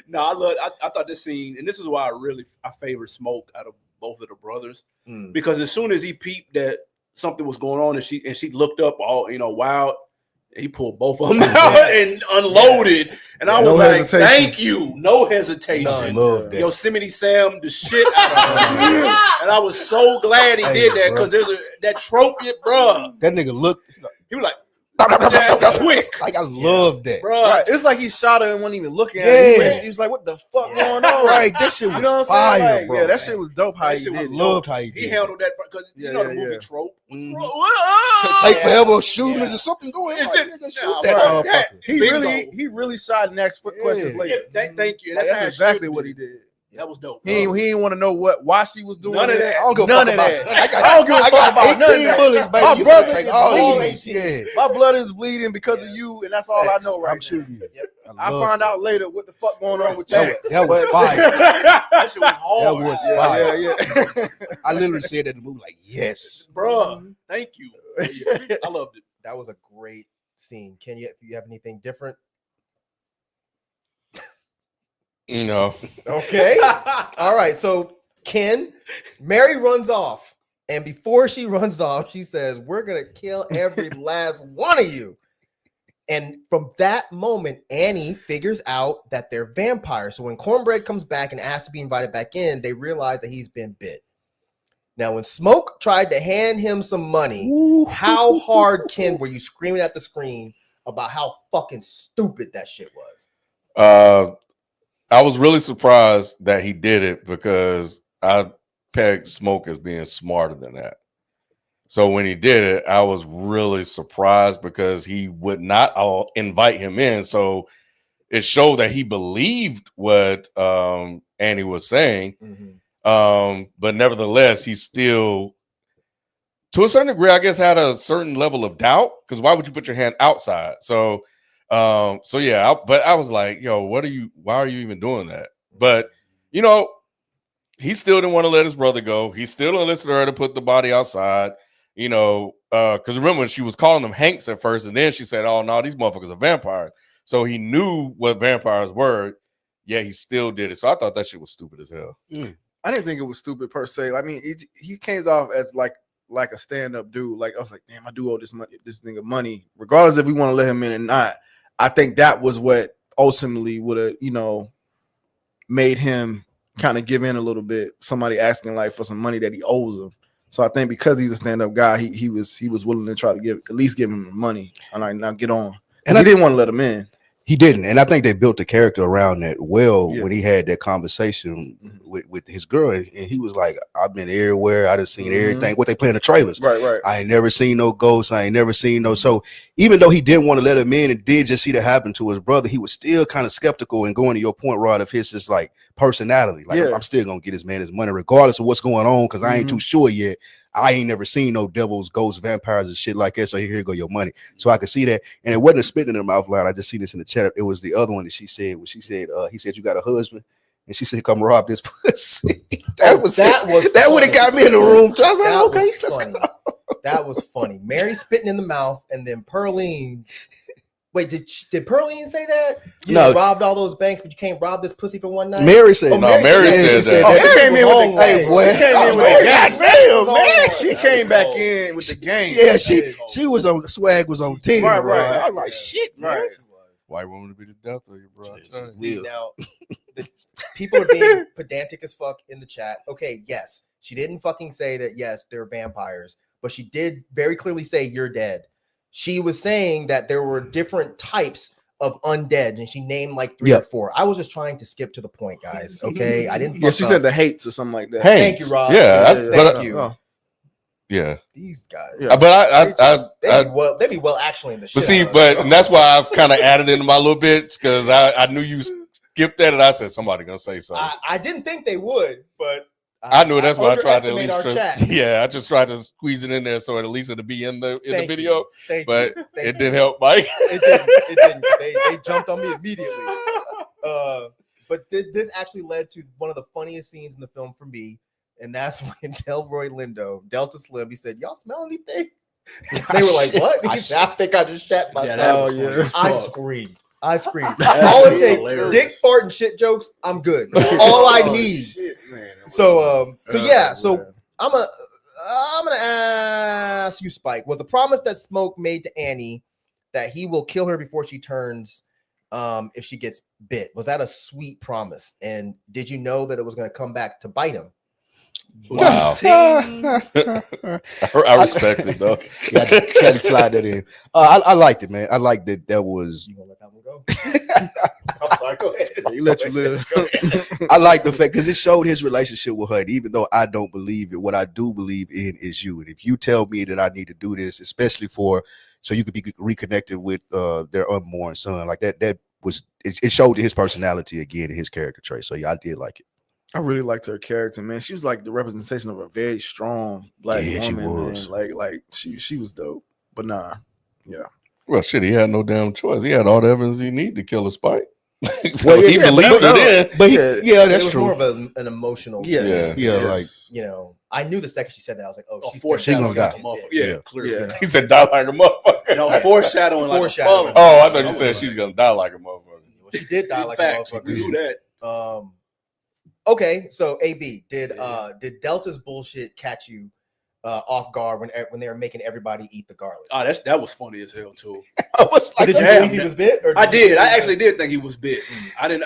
No, I thought this scene, and this is why I favor Smoke out of both of the brothers, because as soon as he peeped that something was going on, and she looked up all wild. He pulled both of them out and unloaded, and I was like, "Thank you, no hesitation." Yosemite Sam, the shit out of him, and I was so glad he did that because there's that trope, bro. That nigga looked. He was like, quick. Like I love that, bro. Right. It's like he shot her and wasn't even looking at her. He was like, "What the fuck going on?" Right, that shit was fire, bro. Yeah, that shit was dope. How he did. Loved how he did. He handled that because the movie trope. Take forever shooting or something going. Shoot that motherfucker. He really shot next questions later. Thank you. That's exactly what he did. That was dope. He didn't want to know why she was doing none of that. I don't give a fuck about that. I don't give a fuck about 18 bullets, baby. My brother take all these. Yeah. My blood is bleeding because of you, and that's all I know right I'm shooting you. I find out later what the fuck going on with that. That was fire. That shit was hard. That was fire. Yeah. I literally said that in the movie, like, yes. Bro, thank you. I loved it. That was a great scene. Ken, if you have anything different? No. Okay. All right. So Ken, Mary runs off. And before she runs off, she says, "We're going to kill every last one of you." And from that moment, Annie figures out that they're vampires. So when Cornbread comes back and asks to be invited back in, they realize that he's been bit. Now, when Smoke tried to hand him some money, how hard, Ken, were you screaming at the screen about how fucking stupid that shit was? I was really surprised that he did it because I pegged Smoke as being smarter than that. So when he did it, I was really surprised because he would not invite him in. So it showed that he believed what Annie was saying. But nevertheless, he still, to a certain degree, I guess, had a certain level of doubt, because why would you put your hand outside? So yeah, but I was like, yo, why are you even doing that? But, he still didn't want to let his brother go. He still enlisted her to put the body outside, because remember, she was calling them Hanks at first, and then she said, oh, no, these motherfuckers are vampires. So he knew what vampires were. Yeah, he still did it. So I thought that shit was stupid as hell. I didn't think it was stupid per se. I mean, he came off as like a stand-up dude. Like, I was like, damn, I do owe this nigga money, regardless if we want to let him in or not. I think that was what ultimately would have, made him kind of give in a little bit. Somebody asking like for some money that he owes him. So I think because he's a stand-up guy, he was willing to try to at least give him money. I'm like, now get on. And he didn't want to let him in. He didn't, and I think they built the character around that well when he had that conversation with his girl, and he was like, "I've been everywhere. I done seen everything. What they play in the trailers. Right. I ain't never seen no ghosts. I ain't never seen no." So even though he didn't want to let him in, and did just see that happen to his brother, he was still kind of skeptical. And going to your point, Rod, of his just like personality, like I'm still gonna get this man his money regardless of what's going on because I ain't too sure yet. I ain't never seen no devils, ghosts, vampires, and shit like that. So here go your money. So I could see that, and it wasn't a spitting in the mouth line. I just see this in the chat. It was the other one that she said. When she said, he said, "You got a husband," and she said, "Come rob this pussy." That would have got me in the room. So I was like, "Okay, let's go." That was funny. Mary spitting in the mouth, and then Perlene. Wait, did Perlene say that? You No, robbed all those banks, but you can't rob this pussy for one night. Mary said, Mary said that. She came in with the Hey, boy. She came in with the gang. Damn, man. She came back in with the game. Yeah, she was on the swag was on 10. Right. I'm like, shit, man. Right. White woman to be the death of you, bro. See, now, people are being pedantic as fuck in the chat. Okay, yes, she didn't fucking say that, yes, they're vampires, but she did very clearly say you're dead. She was saying that there were different types of undead, and she named like 3 or 4. I was just trying to skip to the point, guys. Okay, I didn't. Yeah, she said the hates or something like that. Thank you, Rob. Yeah, thank you. Yeah, these guys. Yeah. But they be well actually in the shit. but see, and that's why I've kind of added into my little bits because I knew you skipped that, and I said somebody gonna say something. I didn't think they would, but I knew that's why I tried to at underestimate least. I just tried to squeeze it in there so at least it'll be in the video. But it didn't help, Mike. It didn't. They jumped on me immediately. But this actually led to one of the funniest scenes in the film for me, and that's when Delroy Lindo, Delta Slim, he said, "Y'all smell anything?" They were like, "What?" He said, "I think I just shat myself." I screamed. All it takes, dick, fart, and shit jokes, I'm good. That's all I need. So I'm gonna ask you, Spike. Was the promise that Smoke made to Annie that he will kill her before she turns, if she gets bit, was that a sweet promise? And did you know that it was going to come back to bite him? Wow. I respect it though. Got to slide that in. I liked it, man. I liked that. That was. You gonna let that one go? I'm sorry. Go ahead. You let you live. I like the fact because it showed his relationship with her. And even though I don't believe it, what I do believe in is you. And if you tell me that I need to do this, especially so you could be reconnected with their unborn son, like that was it showed his personality again and his character trait. So yeah, I did like it. I really liked her character, man. She was like the representation of a very strong black woman. She was. Man. Like she was dope. But nah, yeah. Well, shit, he had no damn choice. He had all the evidence he needed to kill a Spike. So he believed it in. But that's true. More of an emotional. Yeah, like I knew the second she said that, I was like, oh, she's gonna die. Yeah, clearly. Yeah. He said, "Die like a motherfucker." No, foreshadowing. Oh, I thought you said she's gonna die like a motherfucker. Well, she did die like a motherfucker. Knew that. Okay, so AB, did Delta's bullshit catch you off guard when they were making everybody eat the garlic? Oh, that was funny as hell too. I was like, did you believe he was bit? Or I did. I actually did think he was bit. I didn't.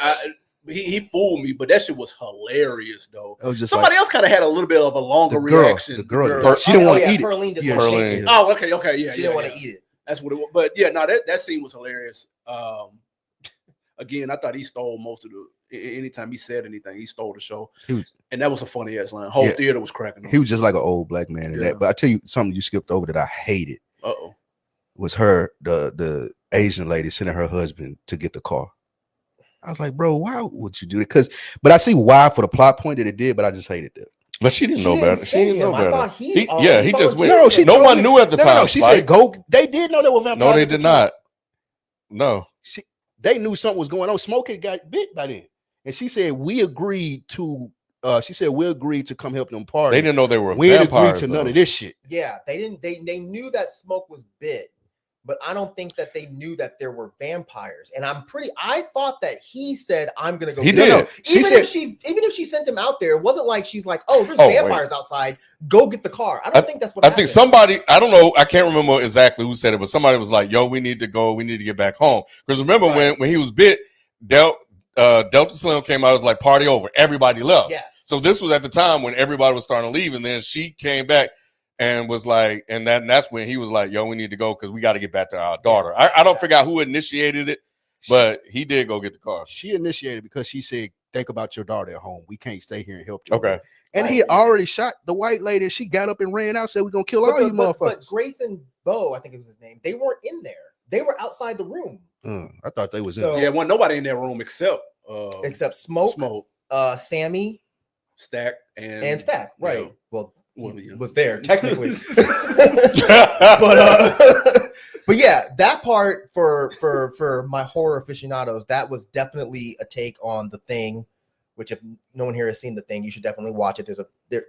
He fooled me, but that shit was hilarious though. It was just somebody else kind of had a little bit of a longer reaction. The girl, she didn't want to eat it. Perlene didn't Yeah, want to shake it. Oh, okay, yeah. She didn't want to eat it. That's what it was. But yeah, no, that scene was hilarious. Again, I thought he stole most of the. Anytime he said anything, he stole the show. And that was a funny ass line. Whole theater was cracking up. He was just like an old black man in that. But I tell you something you skipped over that I hated. Was her the Asian lady sending her husband to get the car. I was like, bro, why would you do it? But I see why for the plot point that it did, but I just hated it. But she didn't know better. She didn't know better. I thought he just went. No, one knew at the time. No, she said go. They did know there were vampires. No, they did not. No. They knew something was going on. Smoke had got bit by then. And she said, we agreed to come help them party. They didn't know they were we vampires. We didn't agree to none of this shit. Yeah, they didn't. They knew that Smoke was bit, but I don't think that they knew that there were vampires. And I thought that he said, "I'm gonna go." He did. No. Even if she sent him out there, it wasn't like she's like, "Oh, there's vampires outside. Go get the car." I don't think that's what. I think somebody. I don't know. I can't remember exactly who said it, but somebody was like, "Yo, we need to go. We need to get back home." Because remember when he was bit, Delta Slim came out, it was like party over. Everybody left. Yes. So this was at the time when everybody was starting to leave, and then she came back and was like, and that's when he was like, "Yo, we need to go because we got to get back to our daughter." I don't forget who initiated it, but he did go get the car. She initiated because she said, "Think about your daughter at home. We can't stay here and help you." Okay. And he already shot the white lady. She got up and ran out, said, "We're gonna kill all you motherfuckers." But Grace and Bo, I think it was his name, they weren't in there. They were outside the room. I thought they was in. So- Yeah, wasn't nobody in that room except Smoke, Sammy, Stack, and Stack. Right. Yeah. Well, Well, yeah. was there technically. But yeah, that part for my horror aficionados, that was definitely a take on The Thing, which if no one here has seen The Thing, you should definitely watch it.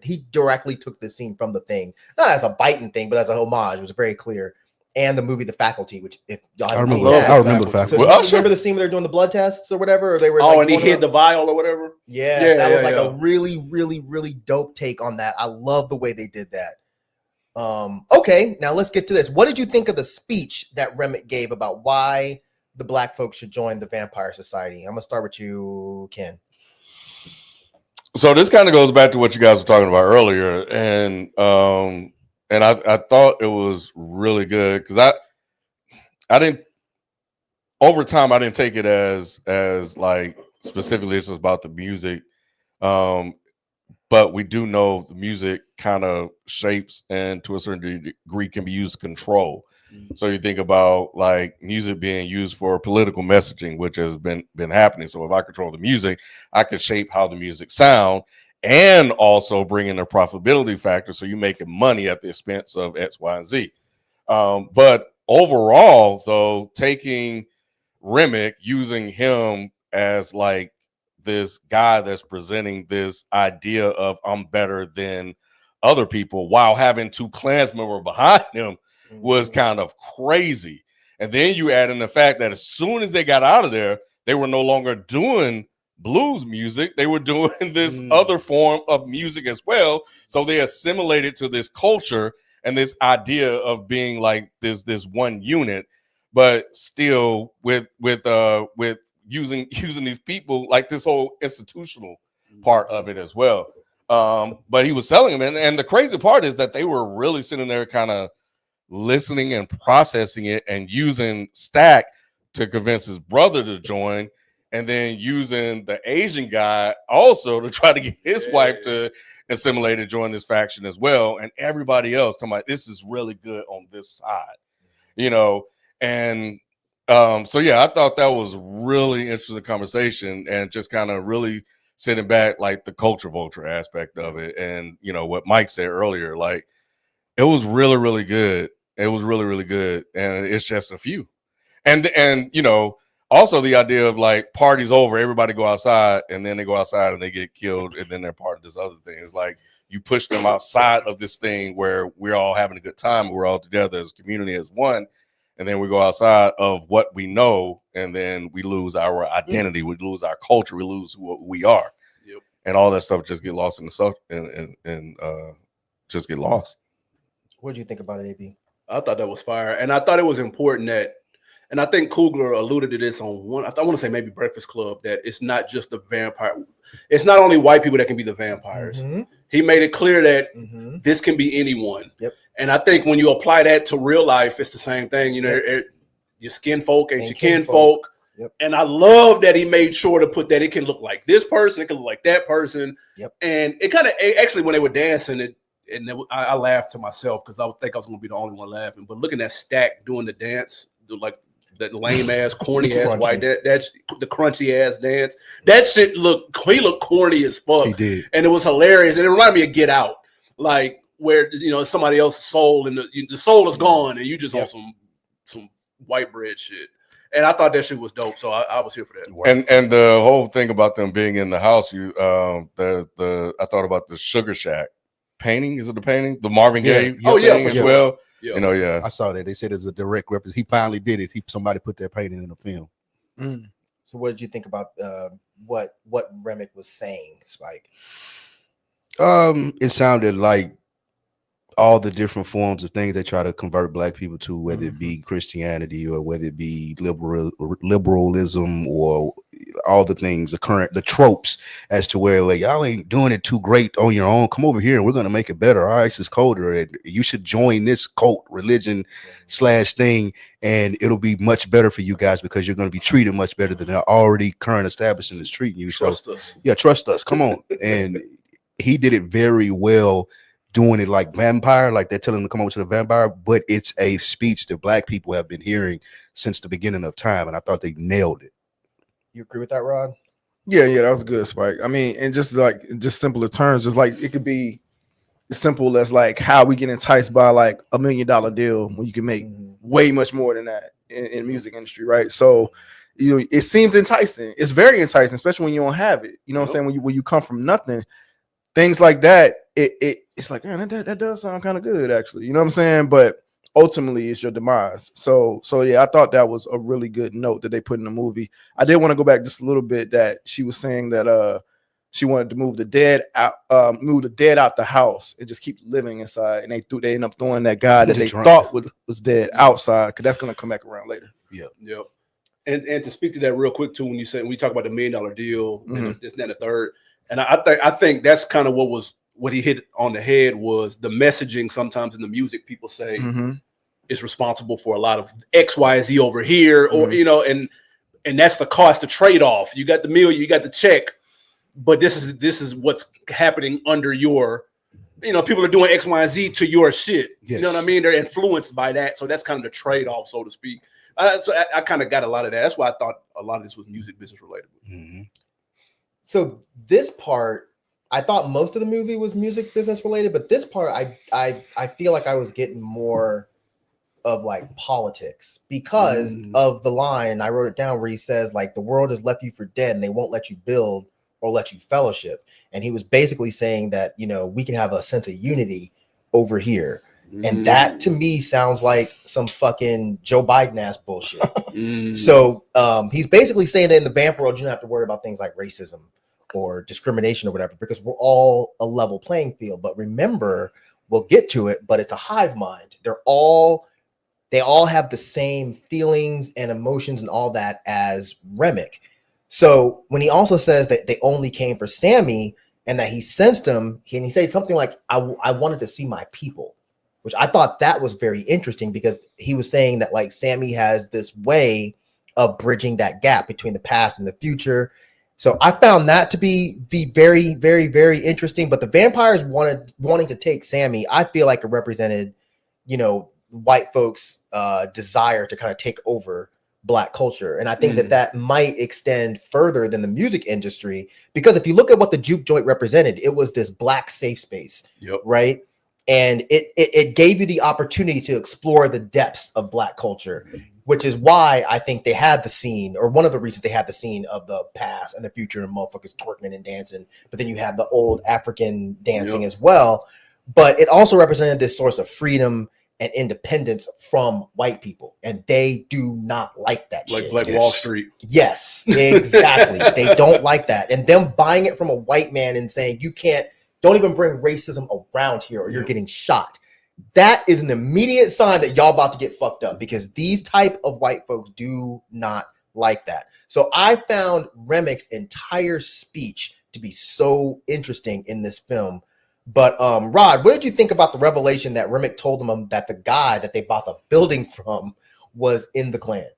He directly took the scene from The Thing, not as a biting thing, but as a homage. It was very clear. And the movie The Faculty, which if y'all haven't seen that, I remember The Faculty. so you remember the scene where they're doing the blood tests or whatever, or they were and he hid the vial or whatever. Yeah, that was like a really, really, really dope take on that. I love the way they did that. Okay, now let's get to this. What did you think of the speech that Remick gave about why the black folks should join the Vampire Society? I'm gonna start with you, Ken. So this kind of goes back to what you guys were talking about earlier, and I thought it was really good because I didn't over time I didn't take it as like specifically it's just about the music, but we do know the music kind of shapes and to a certain degree can be used to control. So you think about like music being used for political messaging, which has been happening. So if I control the music, I can shape how the music sound and also bring in a profitability factor. So you making money at the expense of X, Y, and Z. But overall, though, taking Remick, using him as like this guy that's presenting this idea of I'm better than other people while having two Klansmen members behind him was kind of crazy. And then you add in the fact that as soon as they got out of there, they were no longer doing blues music. They were doing this other form of music as well. So they assimilated to this culture and this idea of being like this one unit, but still with using these people like this whole institutional part of it as well. But he was selling them, and the crazy part is that they were really sitting there kind of listening and processing it and using Stack to convince his brother to join, and then using the Asian guy also to try to get his wife to assimilate and join this faction as well. And everybody else talking about this is really good on this side, you know. And so yeah, I thought that was really interesting conversation and just kind of really sitting back like the culture vulture aspect of it. And you know what Mike said earlier, like it was really, really good. It was really, really good. And it's just a few. And you know, also the idea of like parties over, everybody go outside, and then they go outside and they get killed, and then they're part of this other thing. It's like you push them outside of this thing where we're all having a good time, we're all together as a community, as one, and then we go outside of what we know, and then we lose our identity, we lose our culture, we lose who we are, and all that stuff just get lost in the stuff and just get lost. What did you think about it, AB? I thought that was fire, and I thought it was important that. And I think Coogler alluded to this on one. I want to say maybe Breakfast Club, that it's not just the vampire. It's not only white people that can be the vampires. He made it clear that this can be anyone. And I think when you apply that to real life, it's the same thing. You know, your skin folk ain't your kin folk. And I love that he made sure to put that it can look like this person, it can look like that person. And it kind of actually when they were dancing, I laughed to myself because I would think I was going to be the only one laughing. But looking at Stack doing the dance, like that lame ass, corny ass white, that's the crunchy ass dance. That shit he looked corny as fuck. He did. And it was hilarious. And it reminded me of Get Out, like where, you know, somebody else's soul and the soul is gone and you just on some white bread shit. And I thought that shit was dope. So I was here for that. And the whole thing about them being in the house, I thought about the Sugar Shack painting. Is it the painting? The Marvin Gaye thing as well. You know, I saw that. They said it's a direct reference. He finally did it. Somebody put that painting in the film. So what did you think about what Remick was saying, Spike? It sounded like all the different forms of things they try to convert black people to, whether it be Christianity or whether it be liberalism or all the things, the tropes as to where like, y'all ain't doing it too great on your own. Come over here and we're gonna make it better. Our ice is colder, and you should join this cult religion / thing, and it'll be much better for you guys because you're gonna be treated much better than the already current establishment is treating you. Trust us. Yeah, trust us. Come on. And he did it very well, doing it like vampire, like they're telling him to come over to the vampire, but it's a speech that Black people have been hearing since the beginning of time, and I thought they nailed it. You agree with that, Rod? Yeah, that was good, Spike. I mean, and just simpler terms, just like it could be as simple as like how we get enticed by like $1 million deal when you can make way much more than that in music industry, right? So it seems enticing. It's very enticing, especially when you don't have it. You know what I'm saying? When you come from nothing, things like that, it's like, man, that does sound kind of good, actually. You know what I'm saying? But ultimately, it's your demise. So yeah, I thought that was a really good note that they put in the movie. I did want to go back just a little bit that she was saying that she wanted to move the dead out the house and just keep living inside. And they end up throwing that guy that they thought was dead outside, because that's gonna come back around later. Yep. And to speak to that real quick too, when we talk about the $1 million deal, and this, that, and the third, and I think that's kind of what he hit on the head was the messaging. Sometimes in the music, people say is responsible for a lot of X, Y, Z over here, or and that's the cost, the trade-off. You got the meal, you got the check, but this is what's happening under your, people are doing X, Y, and Z to your shit. Yes. You know what I mean? They're influenced by that, so that's kind of the trade-off, so to speak. So I kind of got a lot of that. That's why I thought a lot of this was music business related. So this part, I thought most of the movie was music business related, but this part, I feel like I was getting more of like politics because of the line. I wrote it down where he says like, the world has left you for dead and they won't let you build or let you fellowship. And he was basically saying that, we can have a sense of unity over here. And that to me sounds like some fucking Joe Biden ass bullshit. So he's basically saying that in the vamp world, you don't have to worry about things like racism or discrimination or whatever, because we're all a level playing field. But remember, we'll get to it, but it's a hive mind. They all have the same feelings and emotions and all that as Remick. So when he also says that they only came for Sammy and that he sensed him, and he said something like, I wanted to see my people, which I thought that was very interesting, because he was saying that like Sammy has this way of bridging that gap between the past and the future. So I found that to be very, very, very interesting. But the vampires wanting to take Sammy, I feel like it represented, white folks' desire to kind of take over Black culture. And I think that might extend further than the music industry, because if you look at what the juke joint represented, it was this Black safe space, right? And it gave you the opportunity to explore the depths of Black culture, which is why I think they had the scene, or one of the reasons they had the scene of the past and the future and motherfuckers twerking and dancing. But then you have the old African dancing as well. But it also represented this source of freedom and independence from white people. And they do not like that shit. Like Wall Street. Yes, exactly. They don't like that. And them buying it from a white man and saying, don't even bring racism around here or you're getting shot. That is an immediate sign that y'all about to get fucked up, because these type of white folks do not like that. So I found Remick's entire speech to be so interesting in this film. But Rod, what did you think about the revelation that Remick told them that the guy that they bought the building from was in the Klan?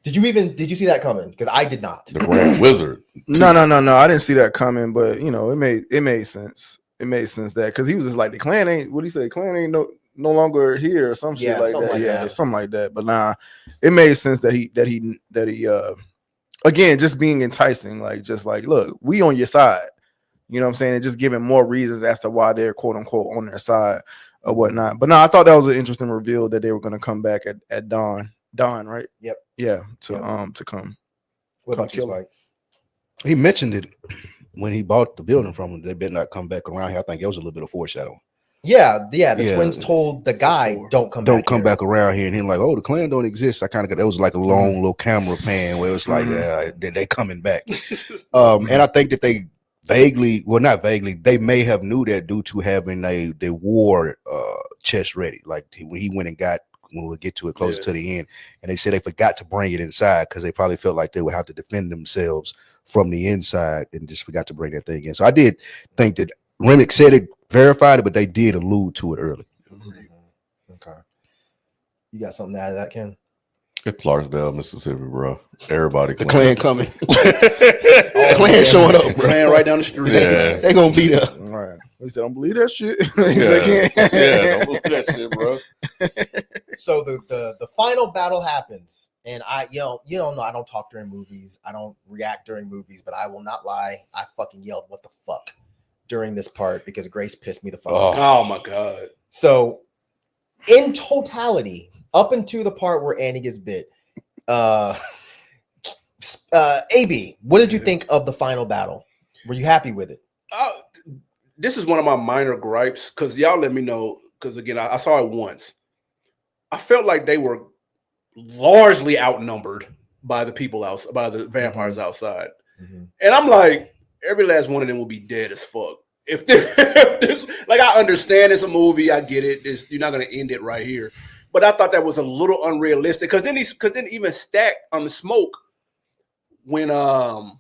Did you see that coming? Because I did not. The Grand Wizard. No. I didn't see that coming, but it made sense. It made sense that, because he was just like, the Klan ain't, what he say, Klan ain't no longer here or some shit like that. Something like that. But nah, it made sense that he again, just being enticing, like, just like, look, we on your side. You know what I'm saying? And just giving more reasons as to why they're quote unquote on their side or whatnot. But no, I thought that was an interesting reveal that they were going to come back at dawn, right? Yep. Yeah. To come. What about you, Spike? He mentioned it when he bought the building from him. They better not come back around here. I think it was a little bit of foreshadowing. Yeah. The twins told the guy, don't come back around here. And he's like, oh, the Klan don't exist. I kind of got, that was like a long little camera pan where it was like, they coming back. And I think that they they may have knew that due to having their war chest ready. Like when he went and got when we get to it closer to the end. And they said they forgot to bring it inside because they probably felt like they would have to defend themselves from the inside and just forgot to bring that thing in. So I did think that Remick said it, verified it, but they did allude to it early. Okay. You got something to add to that, Ken? It's Clarksdale, Mississippi, bro. Everybody, The Klan coming. The Clan showing up, bro. Ran right down the street. Yeah. They gonna be there. All right. He said, I don't believe that shit. Don't believe that shit, bro. So the final battle happens, and you don't know, I don't talk during movies, I don't react during movies, but I will not lie, I fucking yelled "what the fuck" during this part because Grace pissed me the fuck off. Oh my god. So in totality, up into the part where Annie gets bit, AB, what did you think of the final battle? Were you happy with it? This is one of my minor gripes because y'all let me know, because again, I saw it once. I felt like they were largely outnumbered by the people outside, by the vampires outside. Mm-hmm. And I'm like, every last one of them will be dead as fuck. If this, like, I understand it's a movie, I get it. You're not going to end it right here. But I thought that was a little unrealistic because then even Stack on the smoke when was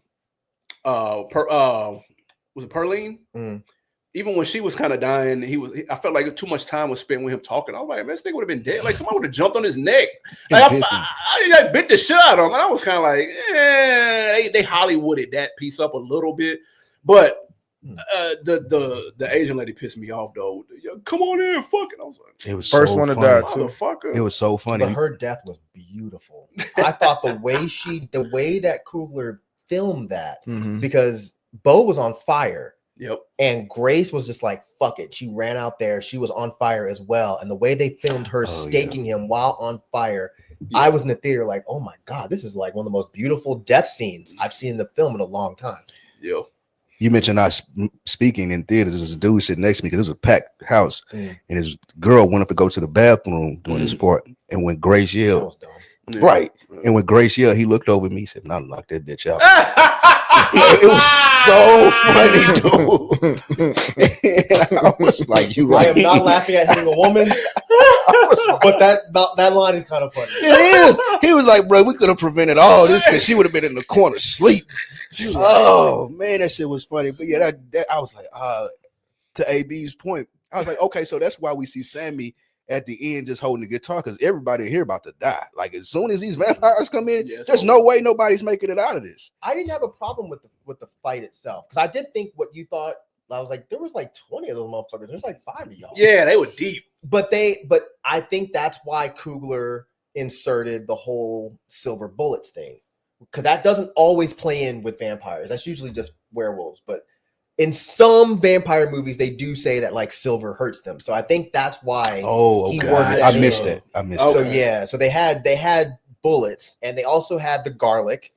it Perlene? Mm. Even when she was kind of dying, I felt like too much time was spent with him talking. I was like, man, this nigga would have been dead. Like somebody would have jumped on his neck. Like I bit the shit out of him. And I was kind of like, they Hollywooded that piece up a little bit. But the Asian lady pissed me off though. Come on in, fuck it. I was like, it was first so one to funny. die too. Motherfucker. It was so funny. But her death was beautiful. I thought the way that Coogler filmed that, because Bo was on fire. Yep. And Grace was just like, fuck it. She ran out there. She was on fire as well. And the way they filmed her staking him while on fire, I was in the theater like, oh my God, this is like one of the most beautiful death scenes I've seen in the film in a long time. Yeah. You mentioned us speaking in theaters. There's a dude sitting next to me because it was a packed house. And his girl went up to go to the bathroom during this part. And when Grace yelled, right. And when Grace yelled, he looked over at me. He said, "Now knock that bitch out." It was so funny, dude. I was like, "You right?" I am not laughing at hitting a woman, but that line is kind of funny. It is. He was like, "Bro, we could have prevented all this because she would have been in the corner asleep." Oh man, that shit was funny. But yeah, that I was like, to AB's point, I was like, okay, so that's why we see Sammy at the end just holding the guitar, because everybody here about to die. Like as soon as these vampires come in, there's no way nobody's making it out of this. I didn't have a problem with the fight itself, because I did think what you thought. I was like, there was like 20 of those motherfuckers. There's like 5 of y'all. Yeah, they were deep. But I think that's why Coogler inserted the whole silver bullets thing, because that doesn't always play in with vampires. That's usually just werewolves. But in some vampire movies, they do say that like silver hurts them. So I think that's why. Oh, okay. I missed it. So yeah, so they had bullets, and they also had the garlic,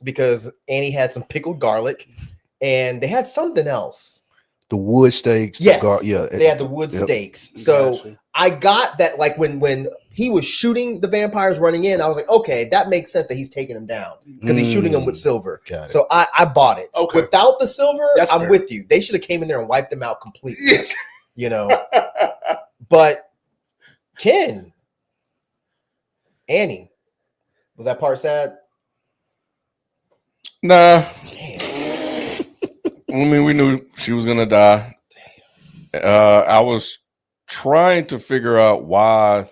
because Annie had some pickled garlic, and they had something else. The wood stakes. Yes, they had the wood stakes. So gotcha. I got that, like when he was shooting the vampires running in, I was like, okay, that makes sense that he's taking them down because he's shooting them with silver. So I bought it. Okay. Without the silver, I'm fair. With you. They should have came in there and wiped them out completely. But Ken, Annie, was that part sad? Nah. Damn. I mean, we knew she was gonna die. I was trying to figure out why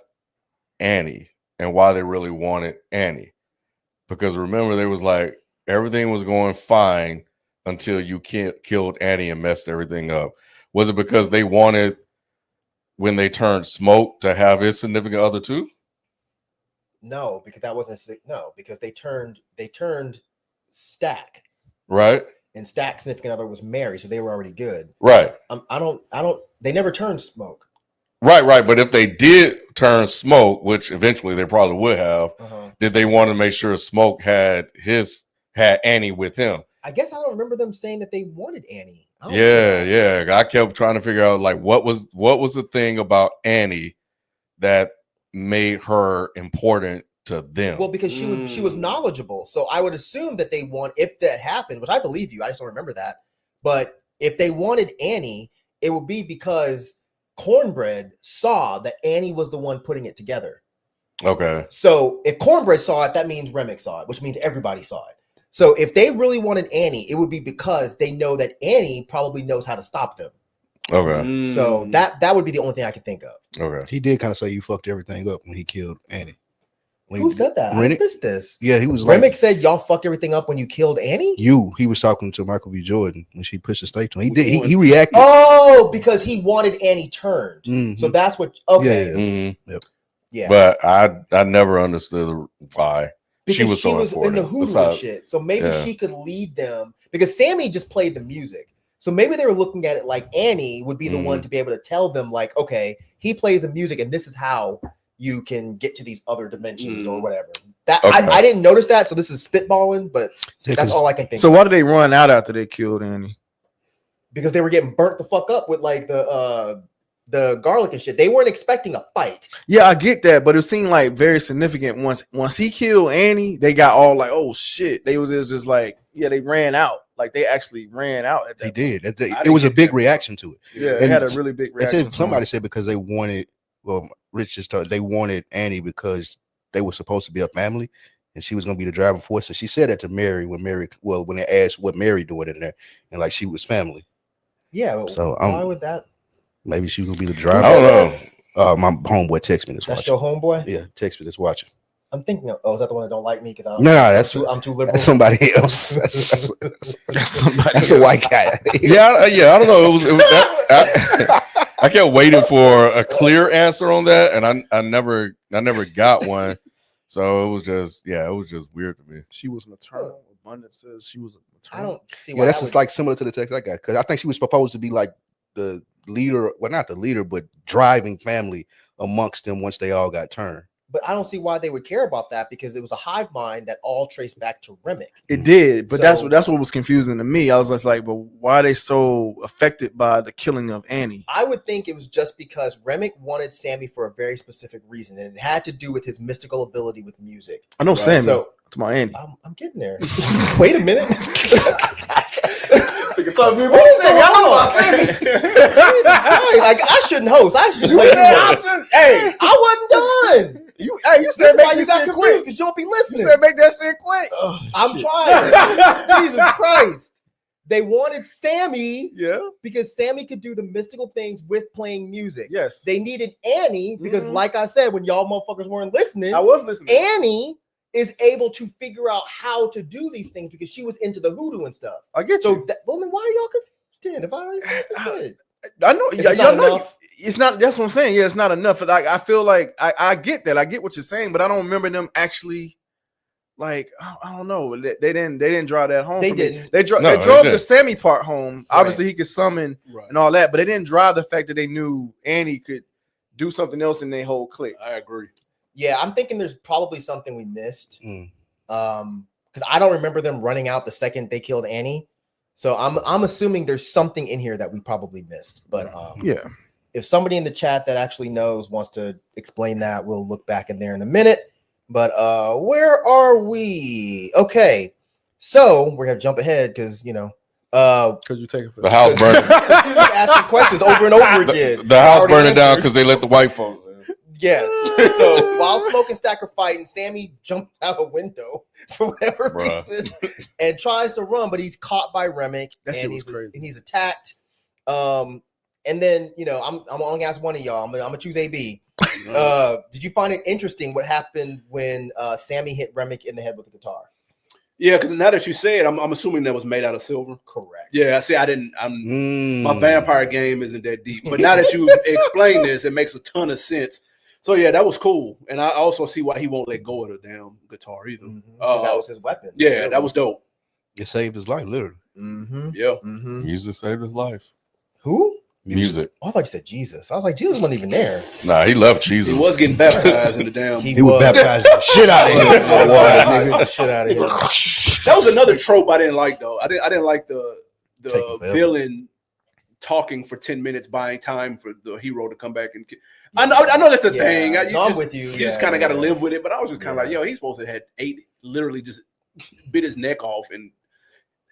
Annie and why they really wanted Annie, because remember, there was like everything was going fine until you killed Annie and messed everything up. Was it because they wanted, when they turned Smoke, to have his significant other too? No, because that wasn't because they turned Stack, right? And Stack's significant other was Mary, so they were already good. Right. They never turned Smoke. Right. But if they did turn Smoke, which eventually they probably would have, did they want to make sure Smoke had Annie with him? I guess I don't remember them saying that they wanted Annie. Yeah. I kept trying to figure out like what was the thing about Annie that made her important to them. Well, because she was knowledgeable. So I would assume that they want, if that happened, which I believe you, I just don't remember that. But if they wanted Annie, it would be because Cornbread saw that Annie was the one putting it together. Okay. So if Cornbread saw it, that means Remick saw it, which means everybody saw it. So if they really wanted Annie, it would be because they know that Annie probably knows how to stop them. Okay. So that would be the only thing I could think of. Okay. He did kind of say you fucked everything up when he killed Annie. Who said that? I missed this. Yeah, he was Remick said y'all fucked everything up when you killed Annie. He was talking to Michael B. Jordan when she pushed the stake to him. He reacted. Oh, because he wanted Annie turned. So that's what. Okay. Yeah. Mm-hmm. Yep. Yeah. But I never understood why because she was so in important. the hoodoo and shit. So maybe she could lead them because Sammy just played the music. So maybe they were looking at it like Annie would be the one to be able to tell them, like, okay, he plays the music, and this is how you can get to these other dimensions or whatever. That I didn't notice that, so this is spitballing, but that's all I can think. So why did they run out after they killed Annie? Because they were getting burnt the fuck up with like the garlic and shit. They weren't expecting a fight. Yeah, I get that, but it seemed like very significant. Once he killed Annie, they got all like, "Oh shit!" It was just like, yeah, they ran out. Like they actually ran out. At that they did. It was a big reaction to it. Yeah, it had a really big reaction. Somebody said because they wanted. Well, Rich just told they wanted Annie because they were supposed to be a family, and she was going to be the driving force. And she said that to Mary when they asked what Mary doing in there, and like she was family. Yeah. So why would that? Maybe she was going to be the driver. I don't know. My homeboy texted me this. That's your homeboy. Yeah, text me this watching. I'm thinking, is that the one that don't like me because I'm I'm too liberal? That's somebody else. That's somebody. That's a white guy. Yeah, I don't know. It was that. I kept waiting for a clear answer on that, and I never got one. So it was just weird to me. She was maternal. Abundance says she was a maternal. I don't see why. Yeah, that's just like similar to the text I got because I think she was supposed to be like the leader, well, not the leader, but driving family amongst them once they all got turned. But I don't see why they would care about that because it was a hive mind that all traced back to Remick. It did, but that's what was confusing to me. I was just like, but why are they so affected by the killing of Annie? I would think it was just because Remick wanted Sammy for a very specific reason, and it had to do with his mystical ability with music. I know Sammy. So it's my Annie. I'm getting there. Wait a minute. Like I shouldn't host. I should play. Hey, I wasn't done. You said make this shit quick because you don't be listening. You said make that shit quick. I'm trying. Jesus Christ. They wanted Sammy, because Sammy could do the mystical things with playing music. Yes. They needed Annie because, like I said, when y'all motherfuckers weren't listening, I was listening. Annie is able to figure out how to do these things because she was into the hoodoo and stuff. I get you. Well, then why are y'all confused then? If I already said I know, y'all know it's not. That's what I'm saying. Yeah, it's not enough. Like I feel like I get that. I get what you're saying, but I don't remember them actually. Like I don't know. They didn't draw that home. They didn't. They drove the Sammy part home. Right. Obviously, he could summon and all that, but they didn't drive the fact that they knew Annie could do something else in their whole clique. I agree. Yeah, I'm thinking there's probably something we missed. Because I don't remember them running out the second they killed Annie. So I'm assuming there's something in here that we probably missed. But if somebody in the chat that actually knows wants to explain that, we'll look back in there in a minute. But where are we? Okay, so we're gonna jump ahead because because you take it for the house burning. Asking questions over and over again. The house burning down because they let the white folks. Yes. So while Smoke and Stack are fighting, Sammy jumps out a window for whatever reason and tries to run, but he's caught by Remick. That shit was crazy. And he's attacked. And then I'm only gonna ask one of y'all. I'm gonna choose AB. Did you find it interesting what happened when Sammy hit Remick in the head with the guitar? Yeah, because now that you say it, I'm assuming that was made out of silver. Correct. Yeah, see, my vampire game isn't that deep. But now that you explain this, it makes a ton of sense. So yeah, that was cool. And I also see why he won't let go of the damn guitar either. That was his weapon. Yeah, that was dope. It saved his life, literally. Yeah. Music saved his life. Who? Music. Oh, I thought you said Jesus. I was like, Jesus wasn't even there. Nah, he loved Jesus. He was getting baptized in the damn. He was baptizing the shit out of here. That was another trope I didn't like though. I didn't like the villain talking for 10 minutes, buying time for the hero to come back and. I know that's a thing. I'm with you. You just kind of got to live with it. But I was just kind of like, yo, he's supposed to have literally just bit his neck off, and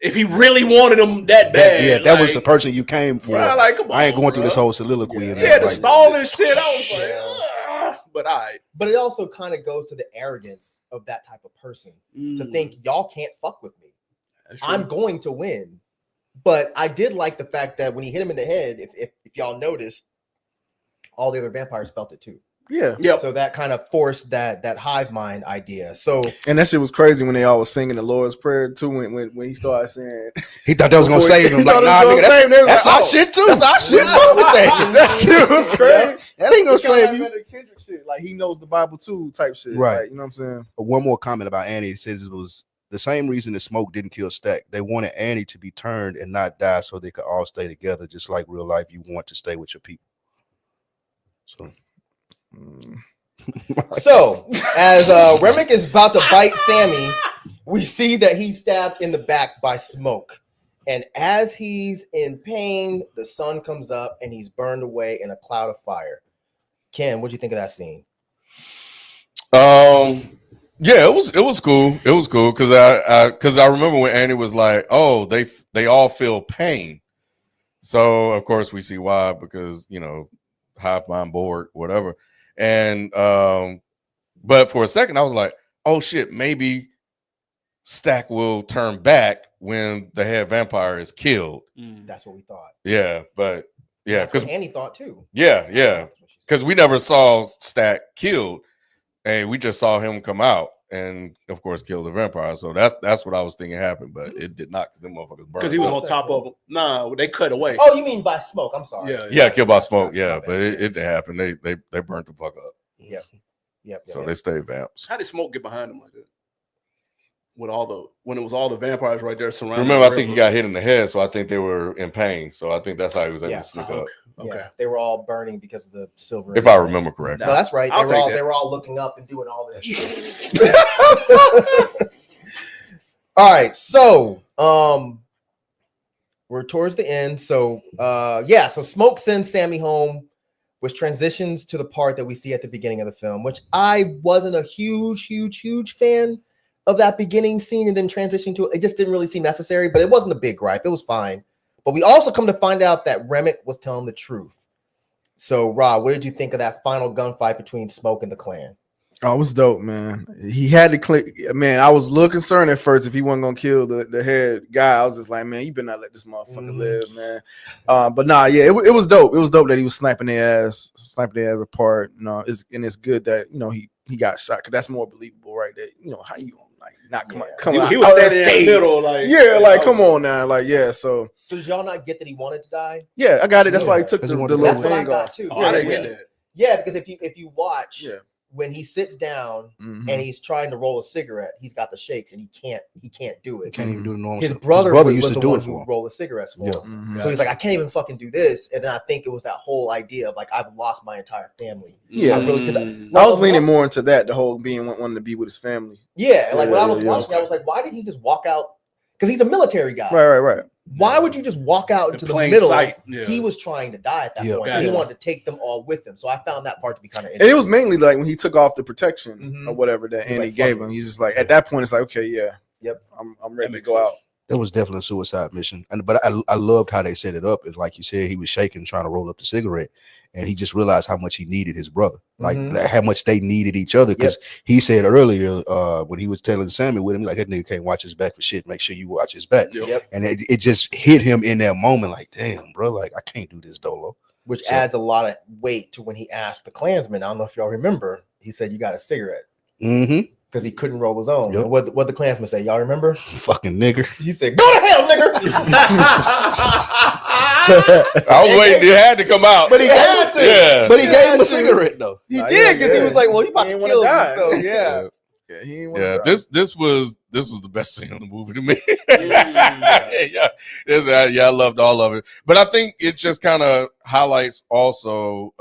if he really wanted him that bad, that was the person you came for. Bro, come on, I ain't going through this whole soliloquy. The stall and shit. I was like, but all right. But it also kind of goes to the arrogance of that type of person to think y'all can't fuck with me. I'm going to win. But I did like the fact that when he hit him in the head, if y'all noticed, all the other vampires felt it too. Yeah. So that kind of forced that hive mind idea. So and that shit was crazy when they all was singing the Lord's Prayer too. When he started saying he thought that was gonna save him. Like, nah, nigga, that's our shit too. That's our shit too. With that. That shit was crazy. That ain't gonna save you. Kendrick shit. Like he knows the Bible too, type shit. Right. Like, you know what I'm saying? One more comment about Annie. It says it was the same reason that Smoke didn't kill Stack. They wanted Annie to be turned and not die so they could all stay together, just like real life. You want to stay with your people. So. So, as Remick is about to bite Sammy, we see that he's stabbed in the back by Smoke. And as he's in pain, the sun comes up and he's burned away in a cloud of fire. Ken, what do you think of that scene? Yeah, it was cool. It was cool because I remember when Annie was like, "Oh, they all feel pain." So of course we see why, because hive mind bored, whatever. And but for a second I was like, "Oh shit, maybe Stack will turn back when the head vampire is killed." That's what we thought. Yeah, but yeah, because Annie thought too. Yeah, because we never saw Stack killed. And we just saw him come out and, of course, kill the vampire. So that's what I was thinking happened, but it did not because them motherfuckers burned. Because he was on top of him. Nah, they cut away. Oh, you mean by Smoke? I'm sorry. Yeah, killed by Smoke. Yeah, but it didn't happen. They burnt the fuck up. Yep. So they stayed vamps. How did Smoke get behind him like that? When it was all the vampires right there surrounding. Remember, I think he got hit in the head, so I think they were in pain. So I think that's how he was able to sneak up. Okay. Yeah, they were all burning because of the silver. If I remember correctly. No, that's right. They were all looking up and doing all this. All right, so we're towards the end. So so Smoke sends Sammy home, which transitions to the part that we see at the beginning of the film, which I wasn't a huge fan of that beginning scene, and then transitioning to it. It just didn't really seem necessary, but it wasn't a big gripe. It was fine. But we also come to find out that Remick was telling the truth. So, Rob, what did you think of that final gunfight between Smoke and the Clan? Oh, it was dope, man. He had to click. Man, I was a little concerned at first if he wasn't gonna kill the head guy. I was just like, man, you better not let this motherfucker live, man. But nah, yeah, it was dope. It was dope that he was sniping their ass apart. It's good that he got shot, because that's more believable, right? That how you not come out. He was standing in the middle, like come on now, So did y'all not get that he wanted to die? Yeah, I got it. That's why he took the little That's what I thing got off. too. I didn't get that. Yeah, because if you watch, when he sits down and he's trying to roll a cigarette, he's got the shakes and he can't do it. He can't even do the normal. His brother used was to the do one it for who him. rolled the cigarettes for him. So he's like, I can't even fucking do this. And then I think it was that whole idea of like, I've lost my entire family. Yeah, I was leaning more into that, the whole wanting to be with his family. Yeah, like when I was watching, I was like, why did he just walk out? Because he's a military guy. Right. Why would you just walk out into the middle? He was trying to die at that point. Gotcha. He wanted to take them all with him. So I found that part to be kind of interesting. And it was mainly like when he took off the protection or whatever that Andy gave him. He's just like, at that point, it's like, okay, I'm ready to go out. That was definitely a suicide mission. But I loved how they set it up. And like you said, he was shaking, trying to roll up the cigarette. And he just realized how much he needed his brother, like how much they needed each other. Because he said earlier when he was telling Sammy with him, like, that nigga can't watch his back for shit. Make sure you watch his back. And it just hit him in that moment, like, damn, bro, like, I can't do this dolo. Which adds a lot of weight to when he asked the Klansman. I don't know if y'all remember. He said, "You got a cigarette?" Because he couldn't roll his own. And what the Klansman say? Y'all remember? Fucking nigger. He said, "Go to hell, nigger." I was waiting. It had to come out. But he had to. Yeah. But he gave him a cigarette, though. He did, because he was like, well, he about to kill me. So, he ain't want to die. This was the best scene in the movie to me. I loved all of it. But I think it just kind of highlights also,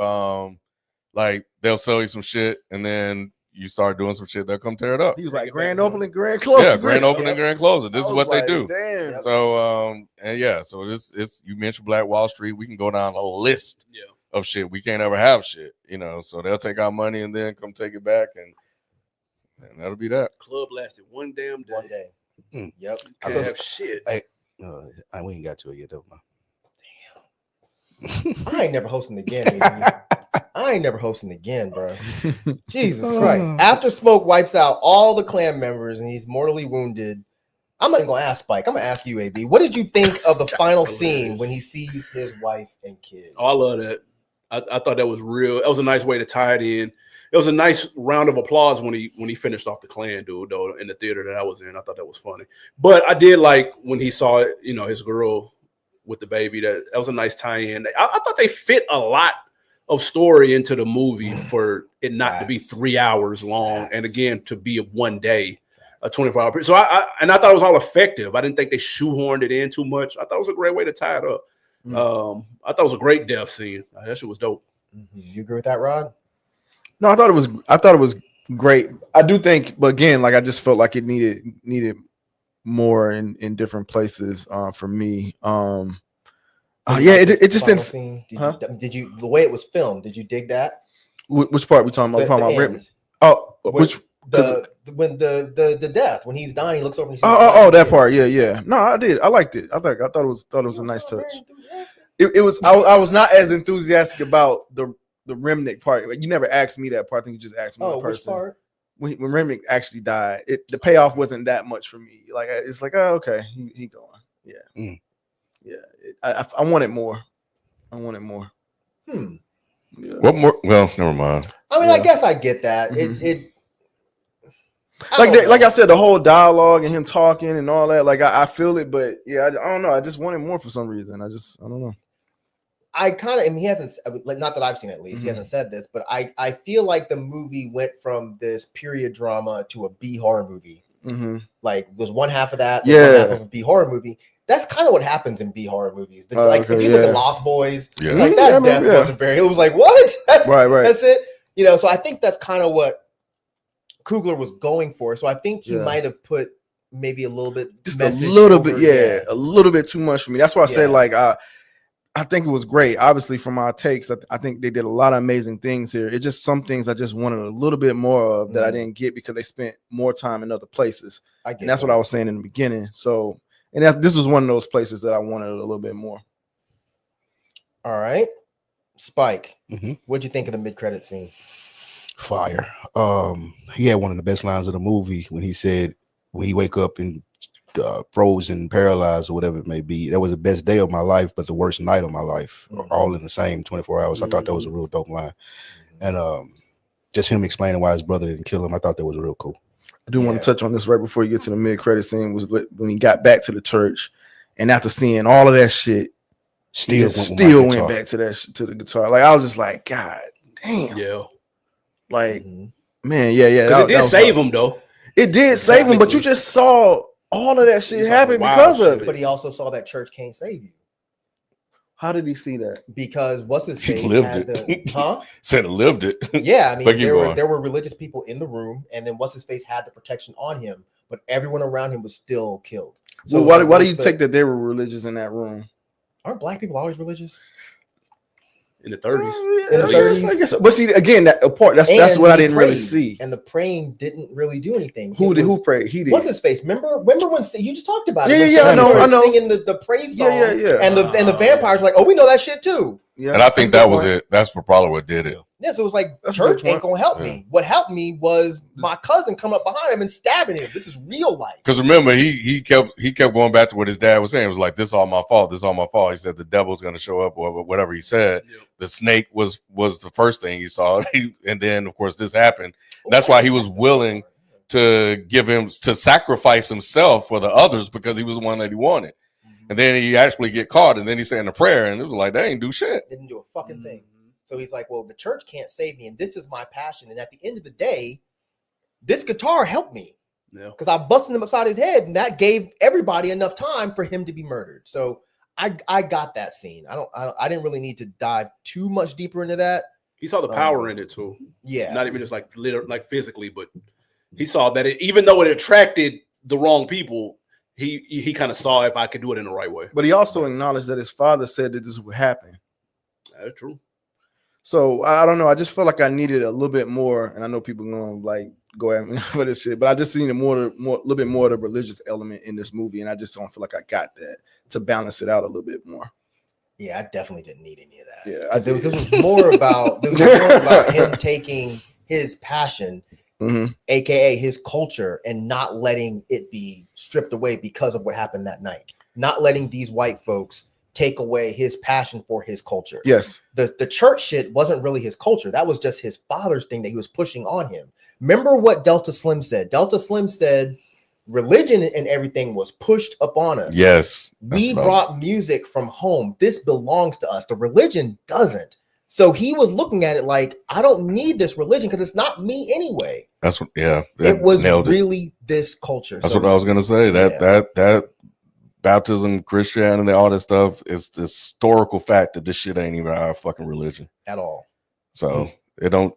like, they'll sell you some shit, and then you start doing some shit, they'll come tear it up. He was like, grand opening, grand closing. Yeah, grand opening, grand closing. This is what they do. Damn. So so it's you mentioned Black Wall Street. We can go down a list of shit. We can't ever have shit, so they'll take our money and then come take it back, and that'll be that. Club lasted one damn day. 1 day. Yep. I don't have shit. We ain't got to it yet, though. Damn. I ain't never hosting again. I ain't never hosting again, bro. Jesus Christ. After Smoke wipes out all the clan members and he's mortally wounded, I'm not even going to ask Spike. I'm going to ask you, AB. What did you think of the final scene when he sees his wife and kid? Oh, I love that. I thought that was real. That was a nice way to tie it in. It was a nice round of applause when he finished off the clan dude, though, in the theater that I was in. I thought that was funny. But I did like when he saw, his girl with the baby. That was a nice tie-in. I thought they fit a lot of story into the movie for it not to be 3 hours long, and again to be a one day, a 24-hour period. So I thought it was all effective. I didn't think they shoehorned it in too much. I thought it was a great way to tie it up. I thought it was a great death scene. That shit was dope. You agree with that, Rod? No, I thought it was great. I do think, but again, like I just felt like it needed more in different places for me. It just didn't. Scene, did you the way it was filmed? Did you dig that? Which part we talking about? When the death, when he's dying, he looks over and he sees that part. Yeah. No, I did. I liked it. I thought it was a nice touch. It was. I was not as enthusiastic about the Remnick part. You never asked me that part. I think you just asked me. Which part? When Remnick actually died, the payoff wasn't that much for me. Like it's like, oh, okay, he going. Yeah. Yeah. I wanted more. Yeah. What more? Well, never mind. I mean, I guess I get that. Mm-hmm. Like I said, the whole dialogue and him talking and all that, like I feel it, but yeah, I don't know. I just wanted more for some reason. I don't know. I kind of, and he hasn't, not that I've seen at least, he hasn't said this, but I feel like the movie went from this period drama to a B horror movie. Mm-hmm. Like there's one half of that, one half of a B horror movie. That's kind of what happens in B horror movies. If you look at Lost Boys, like that death wasn't very. It was like, what? That's right. That's it. So I think that's kind of what Coogler was going for. So I think he might have put maybe a little bit, a little bit too much for me. That's why I say like I think it was great. Obviously, from our takes, I think they did a lot of amazing things here. It's just some things I just wanted a little bit more of that I didn't get because they spent more time in other places. And that's what I was saying in the beginning. So, this was one of those places that I wanted a little bit more. All right, Spike, what'd you think of the mid-credit scene? Fire. He had one of the best lines of the movie when he said, "When he wake up and frozen, paralyzed, or whatever it may be, that was the best day of my life, but the worst night of my life, all in the same 24 hours." I thought that was a real dope line, and just him explaining why his brother didn't kill him, I thought that was real cool. I do want to touch on this right before you get to the mid-credit scene. Was when he got back to the church, and after seeing all of that shit, still went back to the guitar. Like I was just like, God damn, like man, It did save him though. It did save him, but you just saw all of that shit happen because of it. But he also saw that church can't save you. How did he see that? Because what's his face lived it. Said lived it. Yeah, I mean there were religious people in the room, and then what's his face had the protection on him, but everyone around him was still killed. So why do you take that they were religious in that room? Aren't black people always religious? In the 30s. I guess. But see, again, that's what I didn't really see. And the praying didn't really do anything. Who prayed? He did. What's his face? Remember when you just talked about it? Yeah, I know. Singing the praise song. Yeah. And the vampires were like, oh, we know that shit too. Yeah, and I think that was it. That's probably what did it. Yes, it was like church ain't gonna help me. What helped me was my cousin come up behind him and stabbing him. This is real life. Because remember, he kept going back to what his dad was saying. It was like, this is all my fault. This is all my fault. He said the devil's gonna show up or whatever he said. Yeah. The snake was the first thing he saw, and then of course this happened. That's why he was willing to sacrifice himself for the others because he was the one that he wanted. And then he actually get caught, and then he saying a prayer, and it was like, they ain't do shit. Didn't do a fucking thing. So he's like, well, the church can't save me, and this is my passion. And at the end of the day, this guitar helped me. Because I busted him upside his head, and that gave everybody enough time for him to be murdered. So I got that scene. I didn't really need to dive too much deeper into that. He saw the power in it too. Yeah. Not even just like physically, but he saw that even though it attracted the wrong people, he kind of saw if I could do it in the right way. But he also acknowledged that his father said that this would happen. That's true. So I don't know. I just felt like I needed a little bit more, and I know people gonna like go at me for this shit, but I just needed a little bit more of the religious element in this movie, and I just don't feel like I got that to balance it out a little bit more. Yeah, I definitely didn't need any of that. Yeah, because this was more about him taking his passion, aka his culture, and not letting it be stripped away because of what happened that night. Not letting these white folks take away his passion for his culture. Yes. The church shit wasn't really his culture. That was just his father's thing that he was pushing on him. Remember what Delta Slim said? Delta Slim said religion and everything was pushed upon us. Yes. We brought music from home. This belongs to us. The religion doesn't. So he was looking at it like, I don't need this religion because it's not me anyway. That's what, yeah. It was really this culture. That's what I was gonna say. That baptism, Christianity, all that stuff is the historical fact that this shit ain't even our fucking religion at all. So it don't,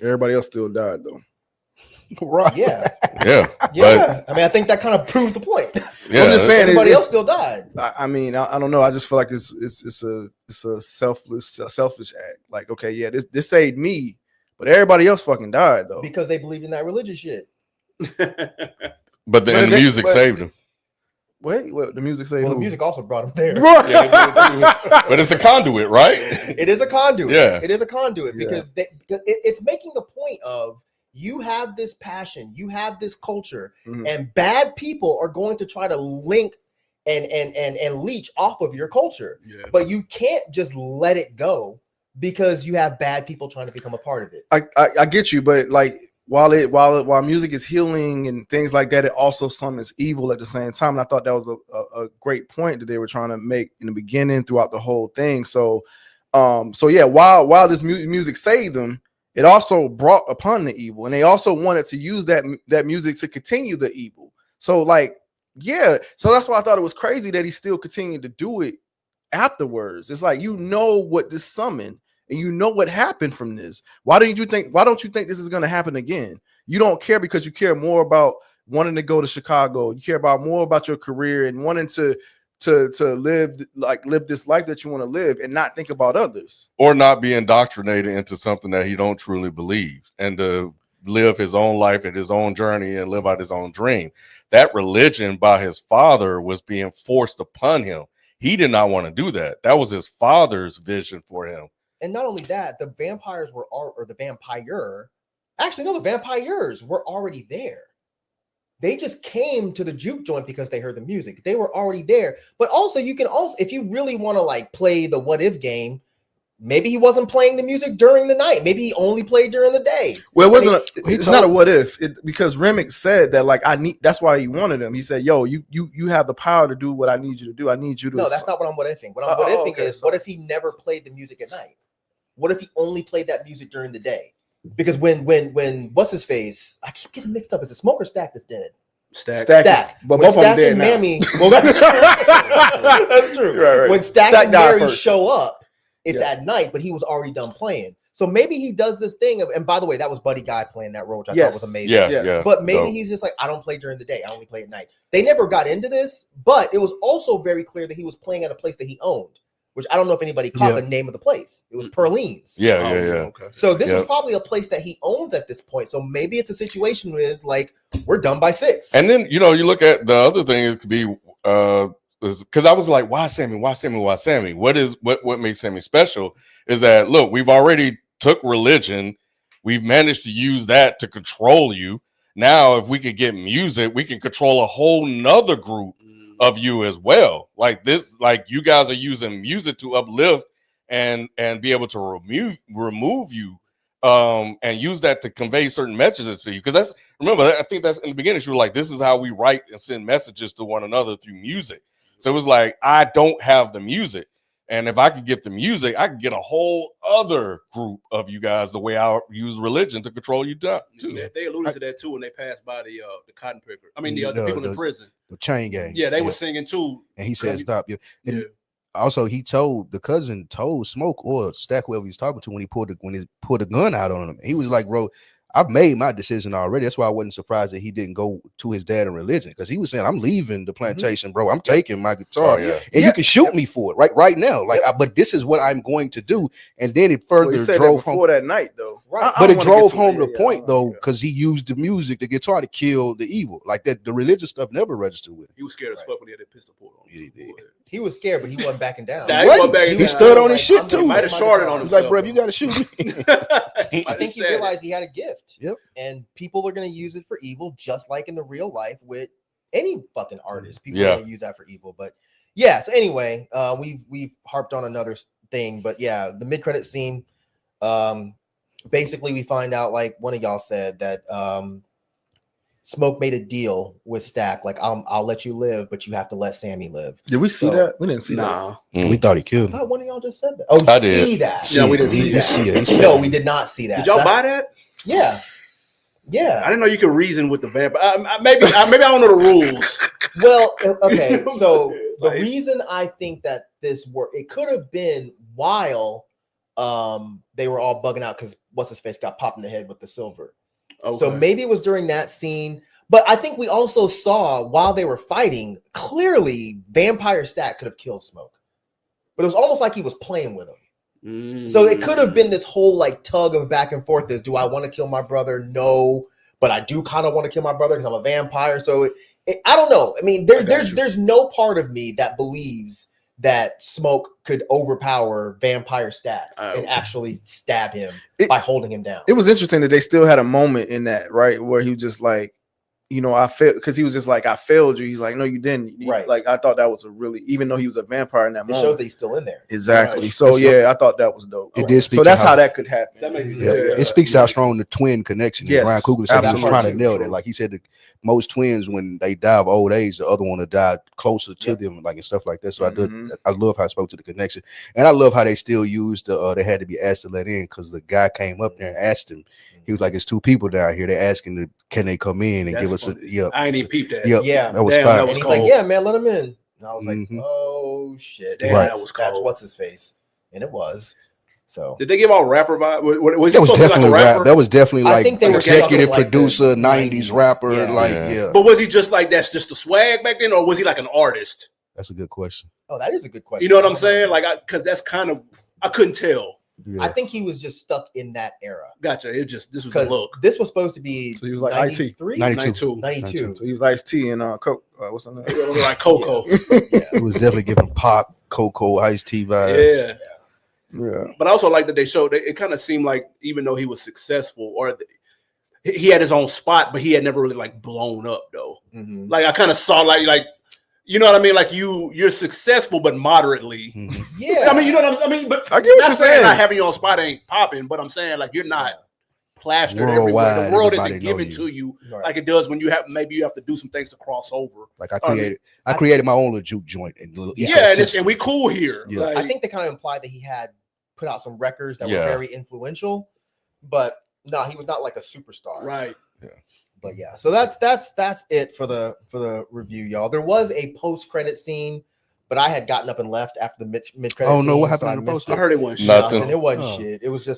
Everybody else still died though. Right. Yeah. Yeah. Yeah. I mean, I think that kind of proves the point. Yeah. I'm just saying everybody else still died. I mean, I don't know. I just feel like it's a selfish act. Like, okay, yeah, this saved me, but everybody else fucking died though. Because they believed in that religious shit. But the music saved him. Wait, the music saved Well, who? the music also brought him there. But it's a conduit, right? It is a conduit. Yeah. It is a conduit because it's making the point of you have this passion, you have this culture, and bad people are going to try to link and leech off of your culture. Yeah. But you can't just let it go because you have bad people trying to become a part of it. I get you, but like while music is healing and things like that, it also summons evil at the same time. And I thought that was a great point that they were trying to make in the beginning throughout the whole thing. So yeah, while this music saved them, it also brought upon the evil, and they also wanted to use that music to continue the evil. So like, yeah, so that's why I thought it was crazy that he still continued to do it afterwards. It's like, you know what this summoned, and you know what happened from this. Why don't you think this is going to happen again? You don't care because you care more about wanting to go to Chicago. You care about more about your career and wanting to live this life that you want to live and not think about others, or not be indoctrinated into something that he don't truly believe, and to live his own life and his own journey and live out his own dream. That religion by his father was being forced upon him. He did not want to do that. That was his father's vision for him. And not only that, the vampires were the vampires were already there. They just came to the juke joint because they heard the music. They were already there. But also, you can also, if you really want to like play the what if game, maybe he wasn't playing the music during the night. Maybe he only played during the day. Well, it's not a what if, because Remick said that like that's why he wanted him. He said, "Yo, you have the power to do what I need you to do. I need you to." No, that's not what I'm what ifing. What I'm what ifing is, what if he never played the music at night? What if he only played that music during the day? Because when what's his face? I keep getting mixed up. It's a Smoke or Stack that's dead. Stack. But both of them dead and Mammy, well, that's true. That's true. Right. When Stack and Mary show up, it's at night, but he was already done playing. So maybe he does this thing of, and by the way, that was Buddy Guy playing that role, which I thought was amazing. Yeah. But maybe he's just like, I don't play during the day. I only play at night. They never got into this, but it was also very clear that he was playing at a place that he owned, which I don't know if anybody caught the name of the place. It was Perlene's. Yeah. Okay. So this was probably a place that he owns at this point. So maybe it's a situation where it's like, we're done by 6. And then, you look at the other thing, it could be, because I was like, why Sammy? Why Sammy? Why Sammy? What makes Sammy special is that, look, we've already took religion. We've managed to use that to control you. Now, if we could get music, we can control a whole nother group of you as well. Like this, like you guys are using music to uplift and be able to remove you and use that to convey certain messages to you. Because I think that's in the beginning, she was like, this is how we write and send messages to one another through music. So it was like, I don't have the music. And if I could get the music, I could get a whole other group of you guys the way I use religion to control you too. They alluded to that too when they passed by the cotton picker. I mean, the people in prison. The chain gang. Yeah, they were singing too. And he said, stop you. And also, he told Smoke or Stack, whoever he was talking to, when he pulled a gun out on him. He was like, bro, I've made my decision already. That's why I wasn't surprised that he didn't go to his dad in religion, because he was saying, I'm leaving the plantation, bro. I'm taking my guitar, and you can shoot me for it right now. Like, but this is what I'm going to do. And then it further drove home before that night, though. Right. But it drove home the point, though, because he used the music, the guitar, to kill the evil. Like that, the religious stuff never registered with him. He was scared as fuck when he had that pistol pulled on He did. He was scared, but he wasn't backing down. Nah, he What? wasn't backing He down. stood on his Like, shit I'm too. He gonna might have put my shorted gun on He's like, himself. bro, you gotta shoot me. I think he realized he had a gift. Yep. And people are going to use it for evil, just like in the real life with any fucking artist. People Yeah. are going to use that for evil. But yeah, so anyway, we've harped on another thing, but yeah, the mid-credit scene. Basically, we find out, like one of y'all said, that Smoke made a deal with Stack, like I'll let you live, but you have to let Sammy live. Did we see So- that? We didn't see that. Nah. We thought he I killed him. thought one of y'all just said that. Oh, I did. see that? Yeah, we didn't see see that. see it. No, we did not see that. Did So y'all that's- buy that? Yeah, yeah. I didn't know you could reason with the vampire. Maybe I don't know the rules. Well, okay. You know what I'm So saying? the Like- reason I think that this worked, it could have been while they were all bugging out because what's his face got popped in the head with the silver. Okay. So maybe it was during that scene. But I think we also saw while they were fighting, clearly Vampire Stack could have killed Smoke. But it was almost like he was playing with him. So it could have been this whole like tug of back and forth. This, do I want to kill my brother? No, but I do kind of want to kill my brother because I'm a vampire. So I don't know. I mean, there's no part of me that believes that Smoke could overpower Vampire Stack and actually stab him by holding him down. It was interesting that they still had a moment in that, right, where he was just like, you know, I failed, because he was just like, I failed you. He's like, no, you didn't. Right. Like, I thought that was a really, even though he was a vampire in that It shows moment. that he's still in there. Exactly. Right. So yeah, I thought that was dope. It did speak So to that's how that could happen. That makes sense. Yeah. Yeah. It speaks to how strong the twin connection is. Yes, Ryan Coogler said he was absolutely. trying to nail True. that. Like he said, that most twins, when they die of old age, the other one will die closer to Yep. them, like and stuff like that. So Mhm. I love how it spoke to the connection, and I love how they still used the they had to be asked to let in because the guy came up there and asked him. He was like, "It's two people down here. They're asking, can they come in and That's give us funny. a yeah?" I ain't even peeped that. Yeah, Yeah. that was Damn, fire. that And was he's cold. like, yeah, man, let him in. And I was like, Mhm. oh shit. Damn, Right. that was That's cold. what's his face. And it was. So Did they give out rapper vibe? Was That he was supposed to be like definitely a rap. rapper? That was definitely I like think they were executive talking like the producer, 90s. '90s rapper. Yeah. Like Yeah. yeah, But was he just like that's just the swag back then, or was he like an artist? that's a good question. oh, that is a good question. You know what I I'm don't know. saying? Like, because that's kind of I couldn't tell. Yeah. I think he was just stuck in that era. Gotcha. It just this was a Because look. this was supposed to be So he was like 93? 92. 92. So he was Ice T and Coke. What's her name? Like Coco. Yeah. It was definitely giving Pac, Coco, Ice T vibes. Yeah. Yeah. But I also like that they showed that it kind of seemed like even though he was successful or he had his own spot, but he had never really like blown up though. Mhm. Like I kind of saw like you know what I mean? Like you're successful but moderately. Mhm. Yeah. I mean, you know what I mean? But I get what not you're saying saying. not having your own spot ain't popping, but I'm saying like you're not plastered everywhere. Worldwide, The world everybody isn't know given you. to you Right. like it does when you have you have to do some things to cross over. Like I I mean, created my own little juke joint and little Yeah, ecosystem. and we cool here. Yeah. Like, I think they kind of implied that he had put out some records that Yeah. were very influential, but no, he was not like a superstar. right. But yeah, so that's it for the review, y'all. There was a post-credit scene, but I had gotten up and left after the mid-credit Oh, no, scene, what happened so I in the missed I it. heard it went shit. Nothing. And it wasn't Oh. shit. It was like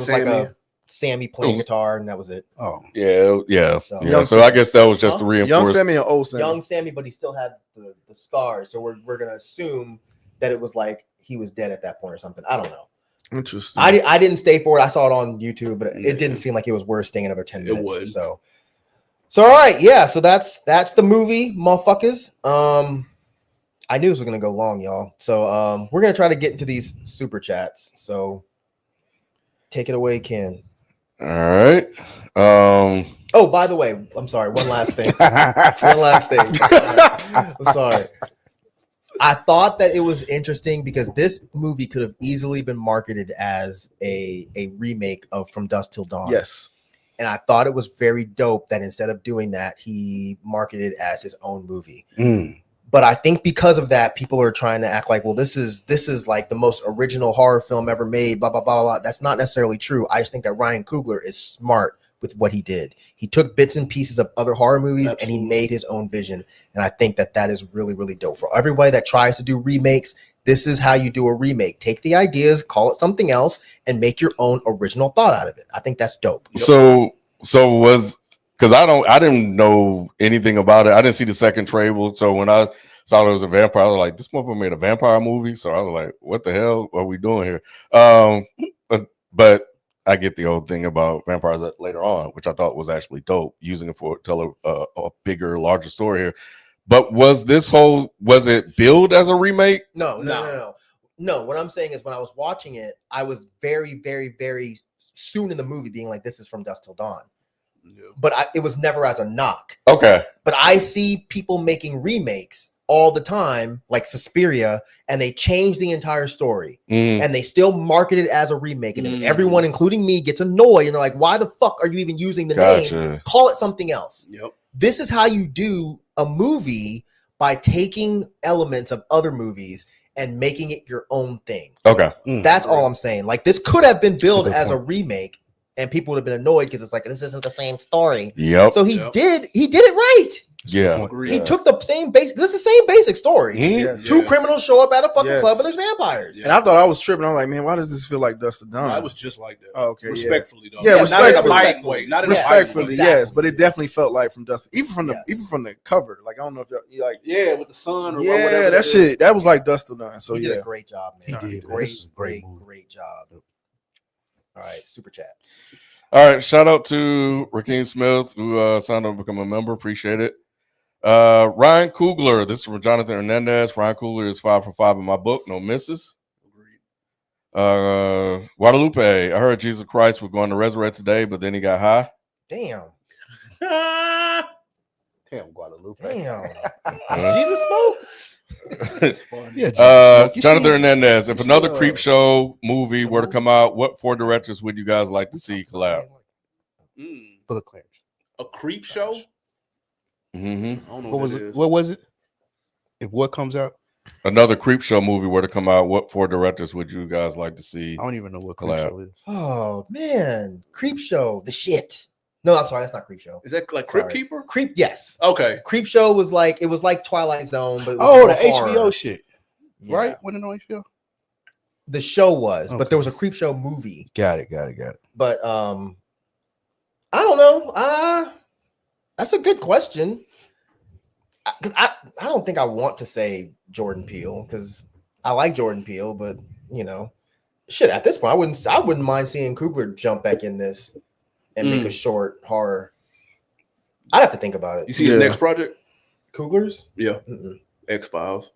Sammy. a Sammy playing It was- guitar, and that was it. Oh, Yeah. So- Yeah. So I guess that was just to Young reinforce. Sammy and old Sammy. Young Sammy, but he still had the scars. So we're gonna assume that it was like he was dead at that point or something. I don't know. Interesting. I didn't stay for it. I saw it on YouTube, but Yeah. it didn't seem like it was worth staying another 10 It minutes. would. So all right, yeah. So that's the movie, motherfuckers. I knew this was gonna go long, y'all. So we're gonna try to get into these super chats. So take it away, Ken. All right. Oh, by the way, I'm sorry. One last thing. One last thing. I'm sorry. I thought that it was interesting because this movie could have easily been marketed as a remake of From Dusk Till Dawn. Yes. And I thought it was very dope that instead of doing that, he marketed it as his own movie. Mm. But I think because of that, people are trying to act like, well, this is like the most original horror film ever made, blah, blah, blah, blah. That's not necessarily true. I just think that Ryan Coogler is smart with what he did. He took bits and pieces of other horror movies and he made his own vision. And I think that is really, really dope. For everybody that tries to do remakes, this is how you do a remake. Take the ideas, call it something else, and make your own original thought out of it. I think that's dope. So was because I didn't know anything about it. I didn't see the second trailer. So when I saw there was a vampire, I was like, this motherfucker made a vampire movie. So I was like, what the hell are we doing here? But I get the whole thing about vampires later on, which I thought was actually dope, using it for tell a bigger, larger story here. But was it billed as a remake? No. What I'm saying is when I was watching it, I was very, very, very soon in the movie being like, this is From Dusk Till Dawn. Yeah. But it was never as a knock. Okay. But I see people making remakes all the time, like Suspiria, and they change the entire story. And they still market it as a remake. And then everyone, including me, gets annoyed. And they're like, why the fuck are you even using the name? Call it something else. Yep. This is how you do a movie by taking elements of other movies and making it your own thing. Okay. That's all I'm saying. Like, this could have been billed as a remake, and people would have been annoyed because it's like, this isn't the same story. Yep. So he did it right. Yeah. He took the same basic. This is the same basic story. Yes. Two criminals show up at a fucking Yes. club, and there's vampires. And I thought I was tripping. I'm like, man, why does this feel like Dust to Dawn? No, it was just like that. Oh, okay, Respectfully, though. Yeah, Not in a respectfully. biting way. Not in a biting Respectfully, way. Exactly. yes, but it definitely felt like from Dust, even from the cover. Like, I don't know if you like. Yeah, with the sun or Yeah, whatever. that shit. That was like Dust to Dawn. So He yeah, did a great job, man. He did. Great, This is a great, great movie. great job. All right, super chat. All right. Shout out to Rakeem Smith, who signed up to become a member. Appreciate it. Ryan Coogler. This is from Jonathan Hernandez. Ryan Coogler is 5 for 5 in my book. No misses. Guadalupe. I heard Jesus Christ was going to resurrect today, but then he got high. Damn. Damn, Guadalupe. Damn. Jesus smoke? Yeah, Jesus, Jonathan Hernandez. If you another see, Creep Show movie were to come out, what 4 directors would you guys like to see collab? Full of Clarence. A creep show? Mm-hmm. I don't know What was that it? is. What was it? If what comes out, Another Creep Show movie were to come out, what 4 directors would you guys like to see? I don't even know what Collab. Creep Show is. Oh, man. Creep Show. The shit. No, I'm sorry. That's not Creep Show. Is that like Crypt Sorry. Keeper? Creep, yes. Okay. Creep Show was like Twilight Zone, but it was Oh, more the horror. HBO shit, Yeah. right? Wasn't it on HBO? The show was, Okay. but there was a Creep Show movie. Got it. But I don't know. That's a good question. I don't think I want to say Jordan Peele because I like Jordan Peele, but you know, shit. At this point, I wouldn't mind seeing Coogler jump back in this and make a short horror. I'd have to think about it. You see his next project? Coogler's? Yeah. Mm-mm. X-Files.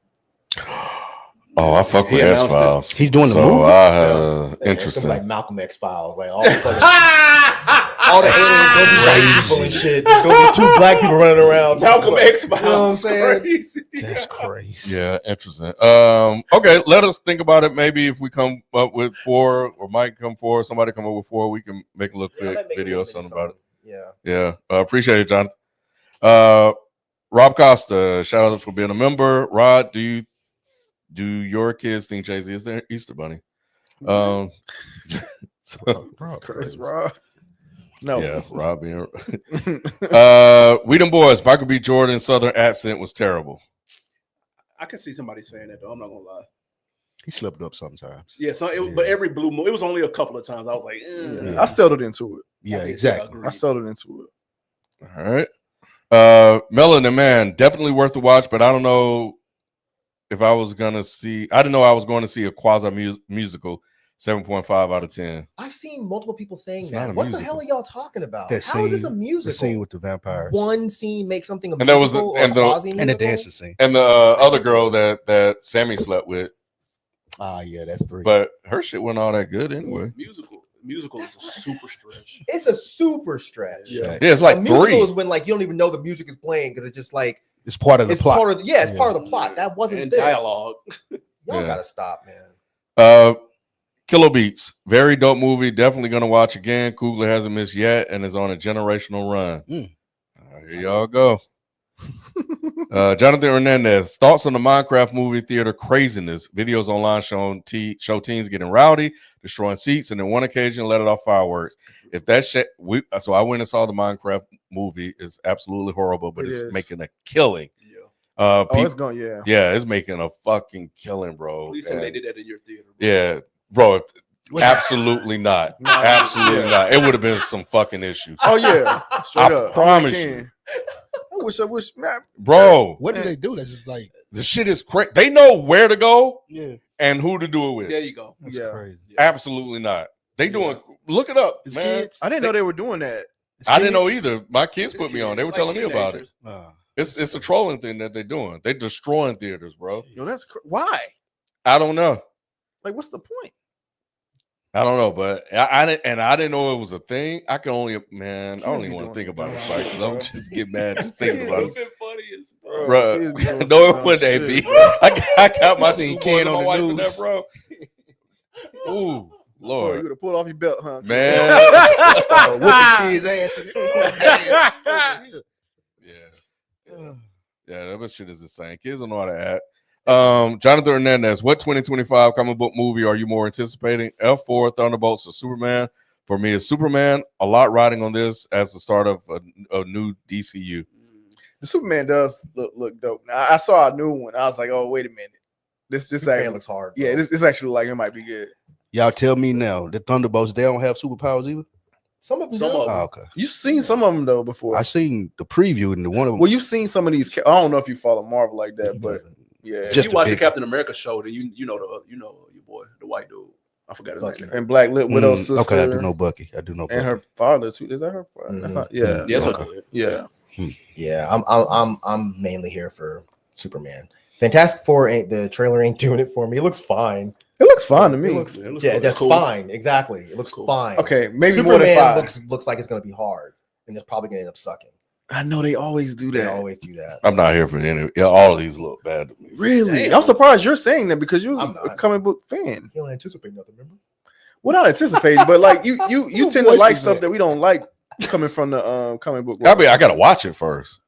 Oh, I fuck He with announced S-Files. He's doing the So movie? I had It's gonna be interesting. like Malcolm X Files, like all the aliens gonna be white people and shit. There's gonna be 2 black people running around. Malcolm X-Files. You know what I'm saying? Crazy. That's crazy. Yeah, interesting. Okay, let us think about it. Maybe if we come up with 4, or Mike come 4, somebody come up with 4, we can make a little Yeah, I quick might make a video or little something about it. Yeah. Yeah, appreciate it, Jonathan. Rob Costa, shout out for being a member. Rod, do your kids think Jay-Z is their Easter Bunny? Chris Rob. No. Yeah, Rob being we them boys, Michael B. Jordan's southern accent was terrible. I can see somebody saying that though. I'm not gonna lie. He slipped up sometimes. Yeah, but every blue moon, it was only a couple of times. I was like, I settled into it. Yeah, I exactly. agree. I settled into it. All right. Melanin Man, definitely worth the watch, but I don't know if I was gonna see. I didn't know I was going to see a quasi musical. 7.5 out of 10. I've seen multiple people saying It's not that. a What the musical. hell are y'all talking about? That How is this a scene- musical? The scene with the vampires. One scene make something a And there was musical and or the- quasi-musical? And the dancing scene. And the other girl that Sammy slept with, Ah, yeah, that's 3. but her shit wasn't all that good anyway. Musical is a super stretch. It's a super stretch. Yeah. Yeah, it's like a musical 3. is when like you don't even know the music is playing because it's just like It's part of the it's plot. part of it's Yeah. part of the plot. That wasn't and this. dialogue. Y'all Yeah. gotta stop, man. Kilo Beats, very dope movie. Definitely gonna watch again. Coogler hasn't missed yet and is on a generational run. Here y'all go. Jonathan Hernandez, thoughts on the Minecraft movie theater craziness? Videos online show teens getting rowdy, destroying seats, and then one occasion let it off fireworks. If that shit, so I went and saw the Minecraft movie. It's absolutely horrible, but It it's is. making a killing. Oh, it's going, yeah. Yeah, it's making a fucking killing, bro. Please tell me they And- did that in your theater. Bro. yeah, bro. Absolutely not. Absolutely not. It would have been some fucking issues. Oh, yeah. Straight I up. promise I you. wish, man. Bro, What do they do? That's just like, the shit is crazy. They know where to go yeah, and who to do it with. There you go. that's Yeah. crazy. Absolutely not. They doing. Look it up, It's man. kids. I didn't know they were doing that. It's I didn't know kids? either. My kids It's put me on. kids, They were like telling me about it. teenagers. It's a trolling thing that they're doing. They're destroying theaters, bro. Yo, why? I don't know. Like, what's the point? I don't know, but I didn't know it was a thing. I can only, man, I don't even want to think about it, Spike, because I'm just get mad just thinking about it. Funny as Bro, no, it wouldn't, AB. I got my seen two boys Ken and my on the wife in news. there, bro. Ooh, Oh, you Lord. would have pulled off your belt, huh? Man. Whoop the kid's ass. Yeah, that shit is insane. Kids don't know how to act. Jonathan Hernandez, what 2025 comic book movie are you more anticipating? F4, Thunderbolts, or Superman? For me, it's Superman. A lot riding on this as the start of a new DCU. The Superman does look dope. Now, I saw a new one. I was like, oh, wait a minute. This Superman actually looks hard. Bro. Yeah, this actually like it might be good. Y'all tell me now, the Thunderbolts, they don't have superpowers either? Some of them. Some do. of them. Oh, okay. You've seen some of them though before. I seen the preview and the one of them. Well, you've seen some of these. I don't know if you follow Marvel like that, He but doesn't. yeah. If Just you a watch the big- Captain America show, then you know your boy, the white dude. I forgot his Bucky. name. And Black Widow's sister. Okay, I do know Bucky. I do know Bucky. And her father too. Is that her father? That's Mhm. not. Yeah. Yes, Okay. I did. Yeah. Yeah, I'm mainly here for Superman. Fantastic Four the trailer ain't doing it for me. It looks fine. It looks fine to me. It looks, Yeah, it looks yeah, cool. that's It's cool. fine. Exactly. It looks Cool. fine. Okay, maybe Superman more than 5. looks like it's gonna be hard, and it's probably gonna end up sucking. I know they always do They that. always do that. I'm not here for any. Yeah, all of these look bad to me. Really? Damn. I'm surprised you're saying that because you're I'm a not. comic book fan. You don't anticipate nothing, remember? Well, not anticipating, but like you tend to voice like is stuff that? that we don't like coming from the comic book. I mean, I gotta watch it first.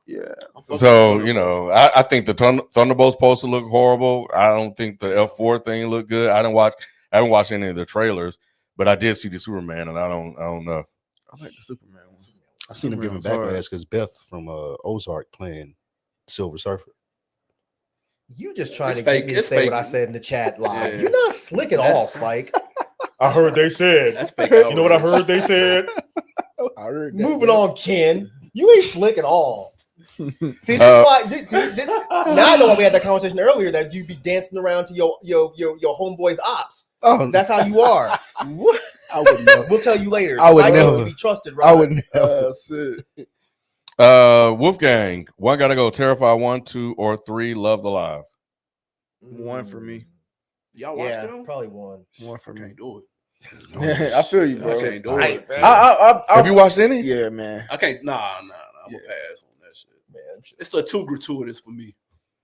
Yeah. So I think the Thunderbolts poster look horrible. I don't think the F4 thing looked good. I haven't watched any of the trailers, but I did see the Superman, and I don't know. I like the Superman one. I seen him giving Superman's hard. backlash because Beth from Ozark playing Silver Surfer. You just trying It's to get fake. me to It's say fake. what I said in the chat live. Yeah. You're not slick at all, Spike. I heard they said. That's fake. You know what I heard they said? I heard Moving on, Ken. You ain't slick at all. See, this is why. Now I know why we had that conversation earlier that you be dancing around to your homeboy's ops. Oh, That's how you are. I would never. We'll tell you later. I would Spike never. can be trusted, right? I would never. Shit. Wolfgang, one gotta go. Terrified 1, 2, or 3. Love the Live. One for me. Y'all watch Yeah, them? probably one. One for I me. can't do it. I feel you, I bro. can't do Tight, it. man. Have you watched any? Yeah, man. I can't. Nah. I'm Yeah. gonna pass on that shit. Man, It's a too gratuitous for me.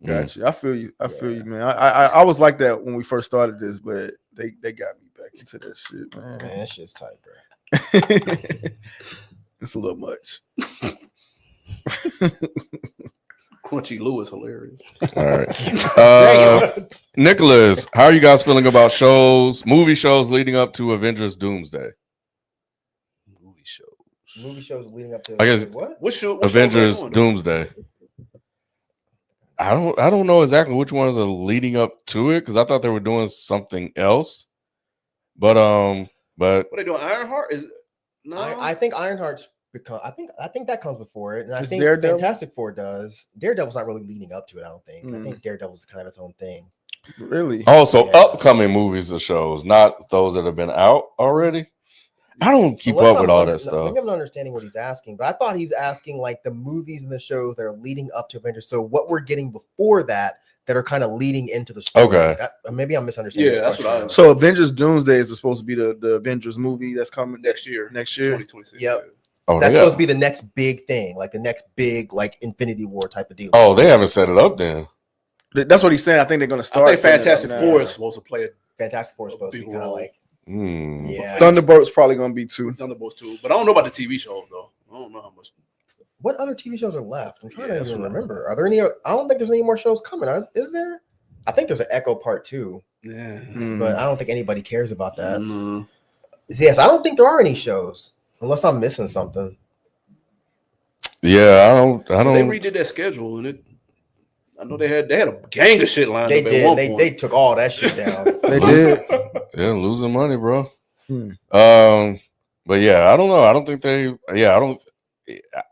Gotcha. I feel you. I feel you, man. I was like that when we first started this, but they got me back into that shit, man. Man, that shit's tight, bro. It's a little much. Crunchy Lou is hilarious. All right. Nicholas, how are you guys feeling about movie shows leading up to Avengers Doomsday? Movie shows. Movie shows leading up to I guess- what? What show? Avengers Doomsday. I don't know exactly which ones are leading up to it because I thought they were doing something else. But What they doing? Ironheart is no. I think Ironheart's because I think that comes before it, and I Is think Daredevil? Fantastic Four does. Daredevil's not really leading up to it. I don't think. I Mm. think Daredevil's kind of its own thing. Really? also Yeah. upcoming movies or shows, not those that have been out already. I don't keep Unless up with I'm all under- that stuff. Maybe I'm not understanding what he's asking, but I thought he's asking like the movies and the shows that are leading up to Avengers. So what we're getting before that are kind of leading into the story. Okay. Maybe I'm misunderstanding. Yeah, his that's what I- question. So Avengers Doomsday is supposed to be the Avengers movie that's coming next year. Next year. 2026. Yep. Oh, That's they supposed to be the next big thing, like the next big like Infinity War type of deal. oh, they haven't set it up then. That's what he's saying. I think they're gonna I start. think setting it up Fantastic now. Four is supposed to play it. Fantastic Four is supposed to be Big kind of role. like Hmm. yeah. Thunderbolt's probably gonna be 2. Thunderbolts too, but I don't know about the TV shows though. I don't know how much. What other TV shows are left? I'm trying Yeah, to that's even what I- remember. Are there any? I don't think there's any more shows coming. Is there? I think there's an Echo Part 2, Yeah. but I don't think anybody cares about that. Mm. Yes, I don't think there are any shows unless I'm missing something. Yeah, I They don't. redid that schedule and I know they had a gang of shit lined They up at did. one They point. took all that shit down. They did. Yeah, losing money, bro. Hmm. But yeah, I don't know. I don't think they. Yeah, I don't.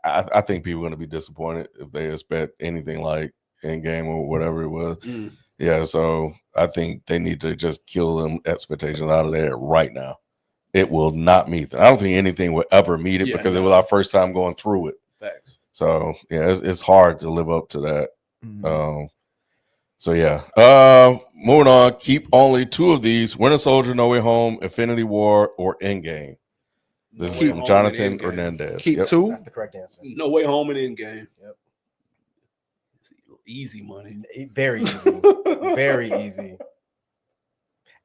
I think people are going to be disappointed if they expect anything like Endgame or whatever it was. Mm. Yeah, so I think they need to just kill them expectations out of there right now. It will not meet them. I don't think anything will ever meet it Yeah, because no. it was our first time going through it. Facts. So yeah, it's hard to live up to that. Mhm. So yeah. Moving on. Keep only 2 of these: Winter Soldier, No Way Home, Infinity War, or Endgame. This No is Way from Home Jonathan and Endgame. Hernandez. Keep Yep. 2. That's the correct answer. No Way Home and Endgame. Yep. Easy money. Very easy. Very easy.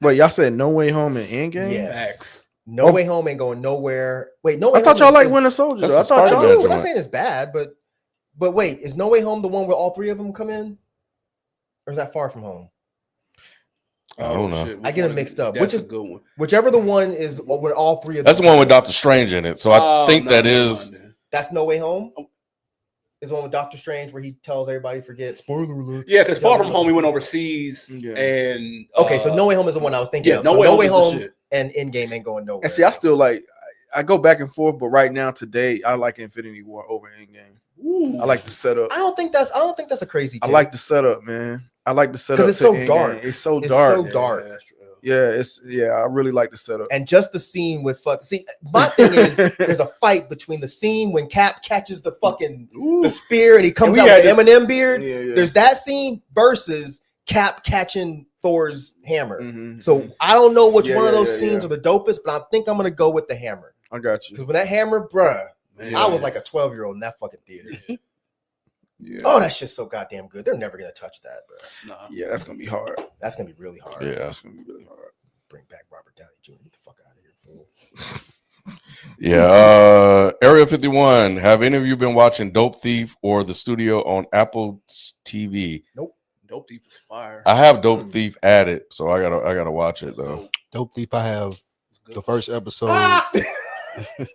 Wait, y'all said No Way Home and Endgame? Yes. Facts. No Way Home ain't going nowhere. Wait, No Way I thought Home y'all like is- Winter Soldier. That's Though. I the thought I Spider-Man y'all. do. We're not joint. saying it's bad, but wait, is No Way Home the one where all 3 of them come in? Or is that Far From Home? I don't know. Shit. I Which get one them mixed up. That's Which is a good one. whichever the one is where all 3 of them. That's the one with Doctor Strange in it. So I think that never is. mind then. That's No Way Home. Is the one with Doctor Strange where he tells everybody forget. Spoiler alert. Yeah, because Far From Home, we went overseas, Yeah. and Okay, so No Way Home is the one I was thinking yeah, of. No So Way No Home Way is the Home shit. and Endgame ain't going nowhere. And see, I still like. I go back and forth, but right now today, I like Infinity War over Endgame. I like the setup. I don't think that's a crazy. I take. like the setup, man. I like the setup 'Cause it's to so Endgame. dark. It's so It's dark. so dark. that's true. Yeah, I really like the setup. And just the scene with fuck. See, my thing is there's a fight between the scene when Cap catches the fucking the spear and he comes And out we with the had Eminem beard. Yeah. There's that scene versus Cap catching Thor's hammer. Mhm. So I don't know which Yeah, one of yeah, those yeah, scenes yeah. are the dopest, but I think I'm gonna go with the hammer. I got you. Because when that hammer, bruh, Man, I was like a 12-year-old in that fucking theater. Yeah. Oh, that shit's so goddamn good. They're never gonna touch that, bro. nah. Yeah, that's gonna be hard. That's gonna be really hard. Yeah. That's gonna be really hard. Bring back Robert Downey Jr. Get the fuck out of here, fool. Yeah. Area 51. Have any of you been watching Dope Thief or The Studio on Apple TV? Dope Thief is fire. I have Dope Thief added, so I gotta watch it though. Dope Thief. I have It's good. the first episode.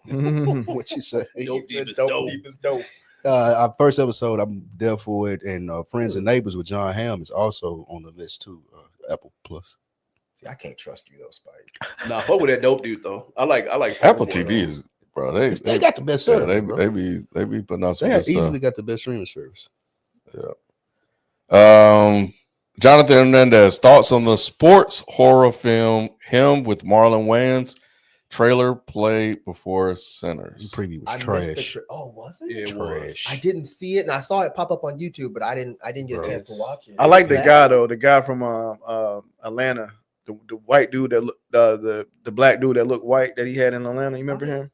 What you say? Dope He said Thief is Dope dope. Thief is dope. First episode, I'm there for it, and Friends and Neighbors with John Hamm is also on the list too. Apple Plus. See, I can't trust you though, Spike. Nah, fuck with that Dope Dude though. I like Apple Far From TV Home. is, bro. They got the best yeah, service. they bro. be putting out some They good have stuff. easily got the best streaming service. Jonathan Hernandez, thoughts on the sports horror film Him with Marlon Wayans? Trailer played before The Sinners. preview was I missed the trash. oh, was it? Yeah, it was. Trash. I didn't see it, and I saw it pop up on YouTube, but I didn't get a Bro. chance to watch it. I like the Bad. guy though. The guy from Atlanta, the white dude that the black dude that looked white that he had in Atlanta. You remember him?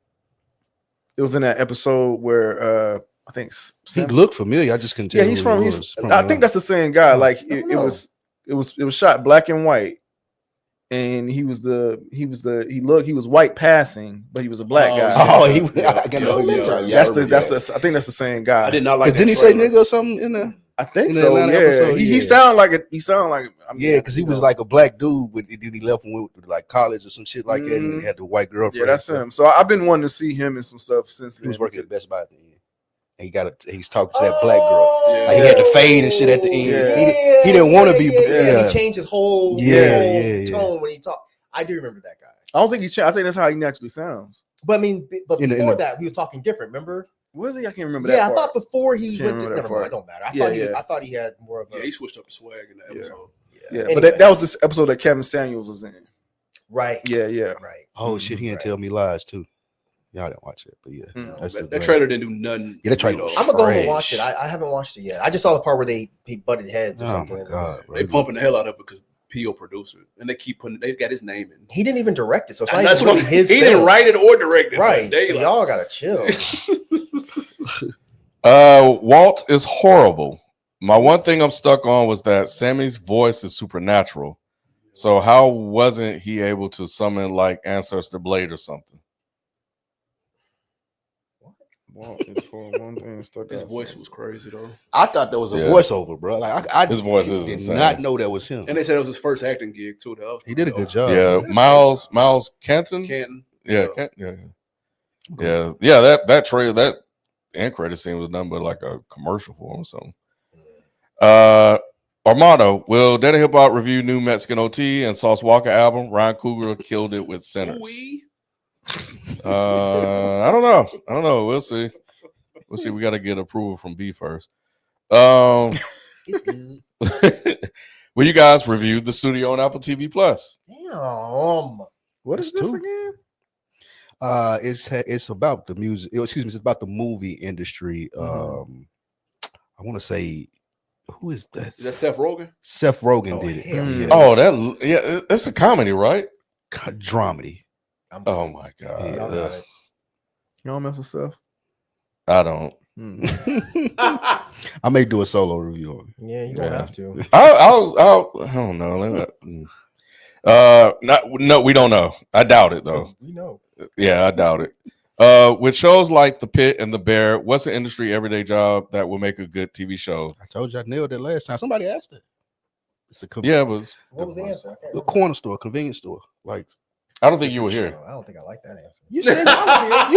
It was in that episode where I think He Sam, looked familiar. I just couldn't tell. yeah, he's who from. he He's, was. I think that's the same guy. Oh, Like I don't it know. was shot black and white, and he was white passing, but he was a black Oh, guy. yeah. Oh, he. Yeah. I got no Yeah. mental. Yeah. I think that's the same guy. I did not like Because that didn't he say trailer. nigga or something in there? I think in the so. Atlanta Yeah, episode, he yeah. sounded like it. He sounded like I mean, Yeah, because he you was know. like a black dude, but then he left and went to like college or some shit like that, and Mhm. he had the white girlfriend. Yeah, that's him. So I've been wanting to see him in some stuff since He was then. working at Best Buy at the end. And he was talking to that black girl. Yeah. Like he had the fade and shit at the end. Yeah. He didn't wanna be- yeah. He changed his whole, Yeah. tone when he talked. I do remember that guy. I don't think he changed. I think that's how he naturally sounds. But I mean, but In the- before that, he was talking different. Remember? Was he? I can't remember that. Yeah, I part. thought before he Can't went to. remember that Never mind. part. It don't matter. Yeah. I thought he had more of a. Yeah, he switched up the swag in the Yeah. episode. Yeah, Anyway. but that was this episode that Kevin Samuels was in. Right. Yeah. Right. Oh shit, he didn't Right. tell me lies too. Y'all didn't watch it, but yeah, Mm. that's That the trailer didn't do nothing. Yeah, that trailer you was know. I'm gonna go and Trash. watch it. I haven't watched it yet. I just saw the part where he butted heads or Oh something. my god, bro. They pumping the hell out of it because P.O. produced it, and they keep putting. They've got his name in. He didn't even direct it, so it's not And even that's what really his. he didn't film. write it or direct it. Right. They So like- y'all gotta chill. Walt is horrible. My one thing I'm stuck on was that Sammy's voice is supernatural. So how wasn't he able to summon like Ancestor Blade or something? Well, it's for one thing stuck his out voice something. was crazy though, I thought that was a Yeah. voiceover, bro. Like I His voice is did insane. not know that was him. and they said it was his first acting gig too. That was He did a good job. Yeah, Miles Canton. Canton. Yeah, That trailer, that end credit scene was nothing but like a commercial for him or something. Armando, will Daddy Hip Hop review new Mexican OT and Sauce Walker album? Ryan Coogler killed it with Sinners. Ooh-wee. I don't know. We'll see. We got to get approval from B first. Will you guys review The Studio on Apple TV Plus? Damn. What is That's this two. again? It's about the music. Excuse me, it's about the movie industry. I want to say, who is that? Is that Seth Rogen? Seth Rogen Oh, did it. hell yeah. Oh, that's a comedy, right? Dramedy. Oh my god. Y'all got Ugh. it. You don't mess with stuff. I don't. I may do a solo review on it. Yeah, you don't Yeah. have to. I don't know. No, we don't know. I doubt it though. We know. Yeah, I doubt it. With shows like The Pit and The Bear, what's an industry everyday job that will make a good TV show? I told you I nailed it last time. Somebody asked it. It's a Yeah, but What was the answer? I can't a remember. corner store, convenience store. Like I don't think you were here. I don't think I like that answer. you said, you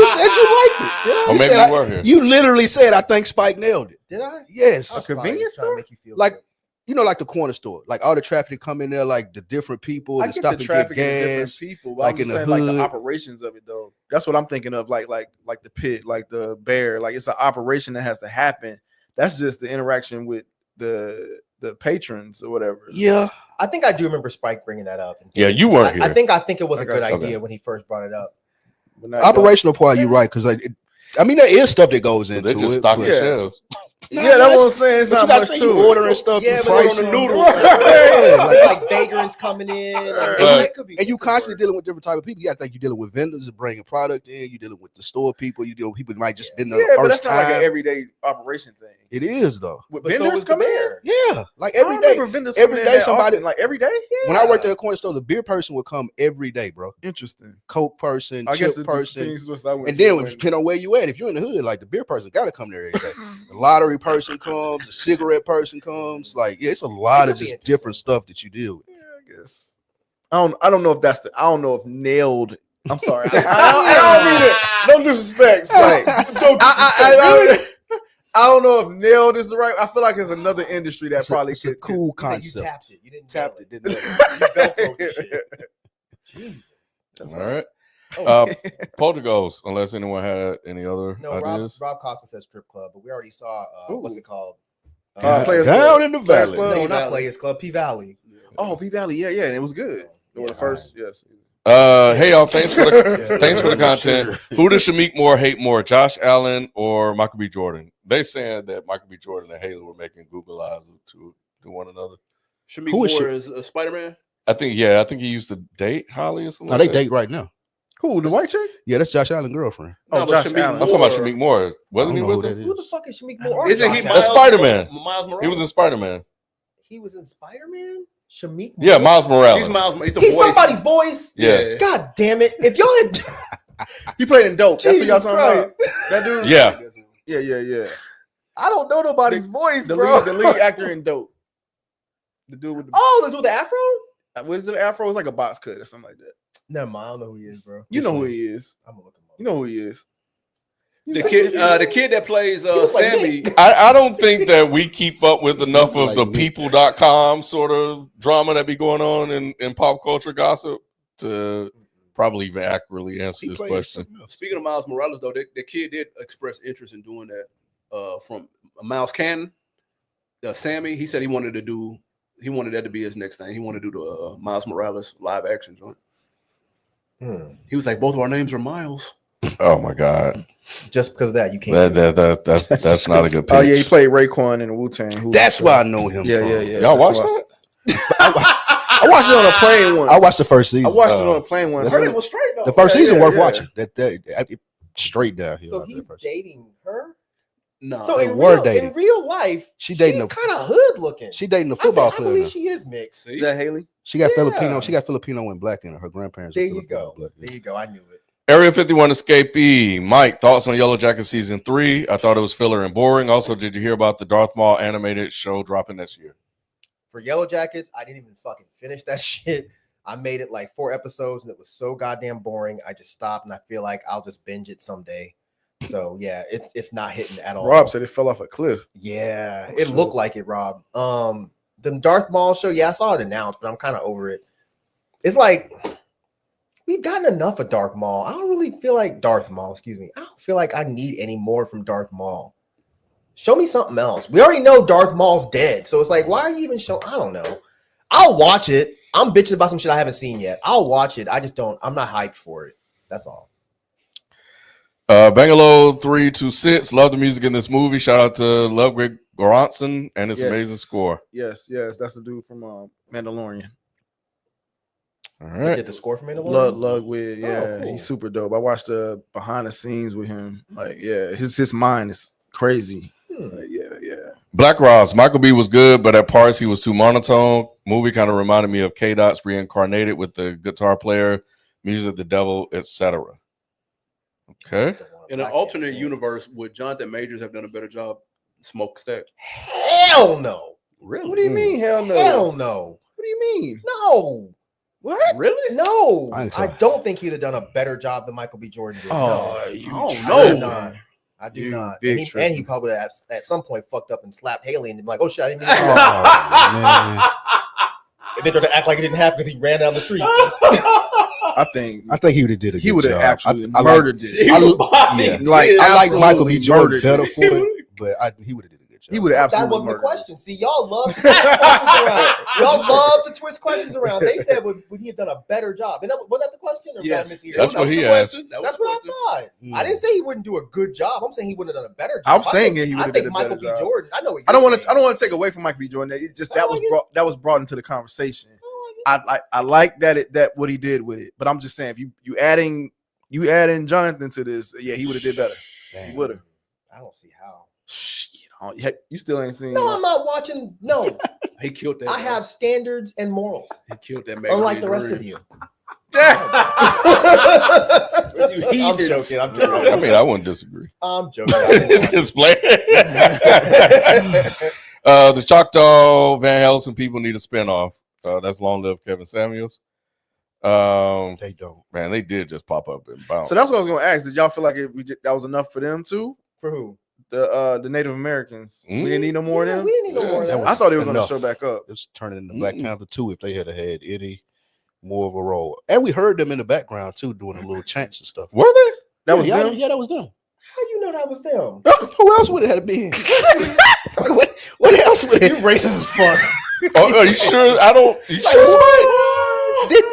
said you liked it. Did I? Or You maybe said you were here. You literally said I think Spike nailed it. Did I? Yes. I was probably convenience just trying to store? make you feel Like, good. you know, like the corner store, like all the traffic that come in there, like the different people I that get stop the to get traffic and the different gas. people, but like I'm in just the saying, like the hood. operations of it, though. That's what I'm thinking of, like the pit, like the bear. Like it's an operation that has to happen. That's just the interaction with the patrons or whatever. Yeah, I think I do remember Spike bringing that up. And Yeah, you weren't I here. think it was a Okay. good Okay. idea when he first brought it up. But not- operational part, you're right, because like, I mean, there is stuff that goes But into they're just it. stocking but- Yeah. shelves. Yeah, that's what I'm saying. It's but not you got much to to think it. ordering stuff, Yeah, the but on prices. the noodles. Yeah, like, It's like vagrants coming in. But- It could be- and you it could constantly work. dealing with different type of people. You got to think you're dealing with vendors that bringing product in. You're dealing with the store people. You dealing with people that might just been there Yeah, the but first that's not like time. an everyday operation thing. It is though. With But so vendors was the coming in. bear. Yeah, like I don't every day. remember vendors every coming in day that somebody- often, like every day. When I worked at a corner store, the beer person would come every day, bro. Interesting. Coke person, I chip guess it's person. the things I went And to then it when- depends on where you at. If you're in the hood, like the beer person got to come there every day. The lottery person comes, the cigarette person comes. Like, yeah, it's a lot It of could be just different stuff that you deal with. Yeah, I guess. I don't know if that's the. I don't know if nailed. I'm sorry. I don't mean it. No disrespect. Like, I don't know if nailed is the right. I feel like it's another industry that probably it's a could. cool You said you concept. tapped it. You didn't Tapped nail it, didn't know. You Velcroed the shit. Jesus. That's All right. Oh, Poltergeist, unless anyone had any other no, ideas. Rob Costa says strip club, but we already saw what's Ooh. it called? Players Down Club. in the Players valley. Club. No, P not Valley. Players Club, P Valley. Oh, P Valley. Yeah, and it was good. Yeah, The first, yes. Hey y'all, thanks for the Yeah. thanks for the content. Who does Shamik more hate more, Josh Allen or Michael B. Jordan? They saying that Michael B. Jordan and Haley were making Google eyes to one another. Shamik Who is Moore is Spider-Man. I think he used to date Holly or something. No, they like that. date right now. Who, the white chick? Yeah, that's Josh Allen's girlfriend. Oh, No, but Josh Shamik Allen. I'm talking about Moore- Shamik Moore. Wasn't I he don't know with who him? that Who is. the fuck is Shamik Moore? Isn't he Josh Miles, Allen? Spider-Man. Miles Morales? He was in Spider-Man. He was in Spider-Man? Shamik Yeah, Moore? Miles Morales. He's Miles. He's the He's voice. somebody's voice? Yeah. God damn it. If y'all had He played in Dope. That's what y'all Jesus talking about. Christ. That dude? Yeah. Yeah. I don't know nobody's voice, The bro. lead actor in Dope. The dude with the Oh, the dude with the afro? what is it? Afro? It's like a box cut or something like that. Never mind. I don't know who he is, bro. You know who he is. I'm gonna look him up. You know who he is. The kid that plays looks like Sammy. me. I don't think that we keep up with enough of Like the me. people.com sort of drama that be going on in pop culture gossip to probably even accurately answer He this plays question. something else. Speaking of Miles Morales, though, the kid did express interest in doing that. From Miles Cannon, Sammy, he said he wanted that to be his next thing. He wanted to do the Miles Morales live action joint. He was like, both of our names are Miles. Oh my god, Just because of that, you can't. do it. that's not a good pitch. Oh yeah, he played Raekwon in the Wu-Tang. That's why I know him. Yeah, from. yeah, yeah. Y'all That's watch why that? I watched it on a plane once. I watched the first season. I watched it on a plane once. That's- It was straight though. the first Yeah, season yeah, worth yeah. watching. That straight downhill. So after he's that first. dating her? No. So they in were real, dating. in real life, She dating she's a- kind of hood looking. She dating a football I player. believe now. she is mixed. See? Is that Haley? She got Yeah. Filipino. She got Filipino and black in her. Her grandparents. are There you Filipino go. and black. There you go. I knew it. Area 51 escapee. Mike, thoughts on Yellow Jacket season 3? I thought it was filler and boring. Also, did you hear about the Darth Maul animated show dropping this year? For Yellow Jackets, I didn't even fucking finish that shit. I made it like 4 episodes and it was so goddamn boring. I just stopped and I feel like I'll just binge it someday. So yeah, it's not hitting at all. Rob said it fell off a cliff. Yeah, Oh, it shit. looked like it, Rob. The Darth Maul show, yeah, I saw it announced, but I'm kind of over it. It's like we've gotten enough of Darth Maul. I don't really feel like Darth Maul, excuse me. I don't feel like I need any more from Darth Maul. Show me something else. We already know Darth Maul's dead. So it's like, why are you even showing? I don't know. I'll watch it. I'm bitching about some shit I haven't seen yet. I'll watch it. I just don't, I'm not hyped for it. That's all. Bangalore 326. Love the music in this movie. Shout out to Ludwig Göransson and his amazing score. Yes, that's the dude from Mandalorian. All They right. did the score for Mandalorian. Ludwig, yeah, cool. he's super dope. I watched the behind the scenes with him. Like, yeah, his mind is crazy. Like, yeah. Black Ross. Michael B was good, but at parts he was too monotone. Movie kind of reminded me of K-Dot's reincarnated with the guitar player, music, the devil, etc. Okay. In an alternate universe, would Jonathan Majors have done a better job? Smokestack. Hell no. Really? What do you mean? Hell no. Hell no. What do you mean? No. What? Really? No. I think so. I don't think he'd have done a better job than Michael B. Jordan did. Oh, no. you Oh, I no. do not. I do You not. big And he probably at some point fucked up and slapped Haley and be like, oh shit, I didn't mean to do Oh, that. man. And they tried to act like it didn't happen because he ran down the street. I think he would have did a he good would have job. absolutely I murdered it. I, Yeah, like I like Michael B. absolutely Jordan murdered better it. for it, but he would have did a good job. He would have That absolutely wasn't the murdered question. See, y'all love to twist questions around. Y'all love to twist questions around. They said, would he have done a better job? And was that the question? Or did I Yes. mishear? That's what he asked. That's what I thought. I didn't say he wouldn't do a good job. I'm saying he wouldn't have done a better job. I'm saying he would I have think did a Michael better B. job. Jordan. I know what I you're don't want to. saying. I don't want to take away from Michael B. Jordan. It's just I that like was brought into the conversation. I like that what he did with it. But I'm just saying, if you adding Jonathan to this, yeah, he would have did better. He would have. I don't see how. You still ain't seen. No, I'm not watching. No, He killed that. I have standards and morals, He killed that. unlike the rest of you. I'm joking. I mean, I wouldn't disagree. I'm joking. Display. The Choctaw Van Helsing people need a spinoff. That's Long Live Kevin Samuels. They don't. Man, they did just pop up and bounce. So that's what I was going to ask. Did y'all feel like that was enough for them too? For who? The Native Americans. We didn't need no more of Yeah, them. we didn't need no more of That that. I thought they were going to enough. show back up. It was turning into Black Panther 2 if they had any more of a role. And we heard them in the background too, doing a little chants and stuff. Were they? That was yeah, them. Yeah, that was them. How you know that was them? Who else would it have been? what else would it? You racist as fuck. Oh, are you sure? I don't. You Like, sure?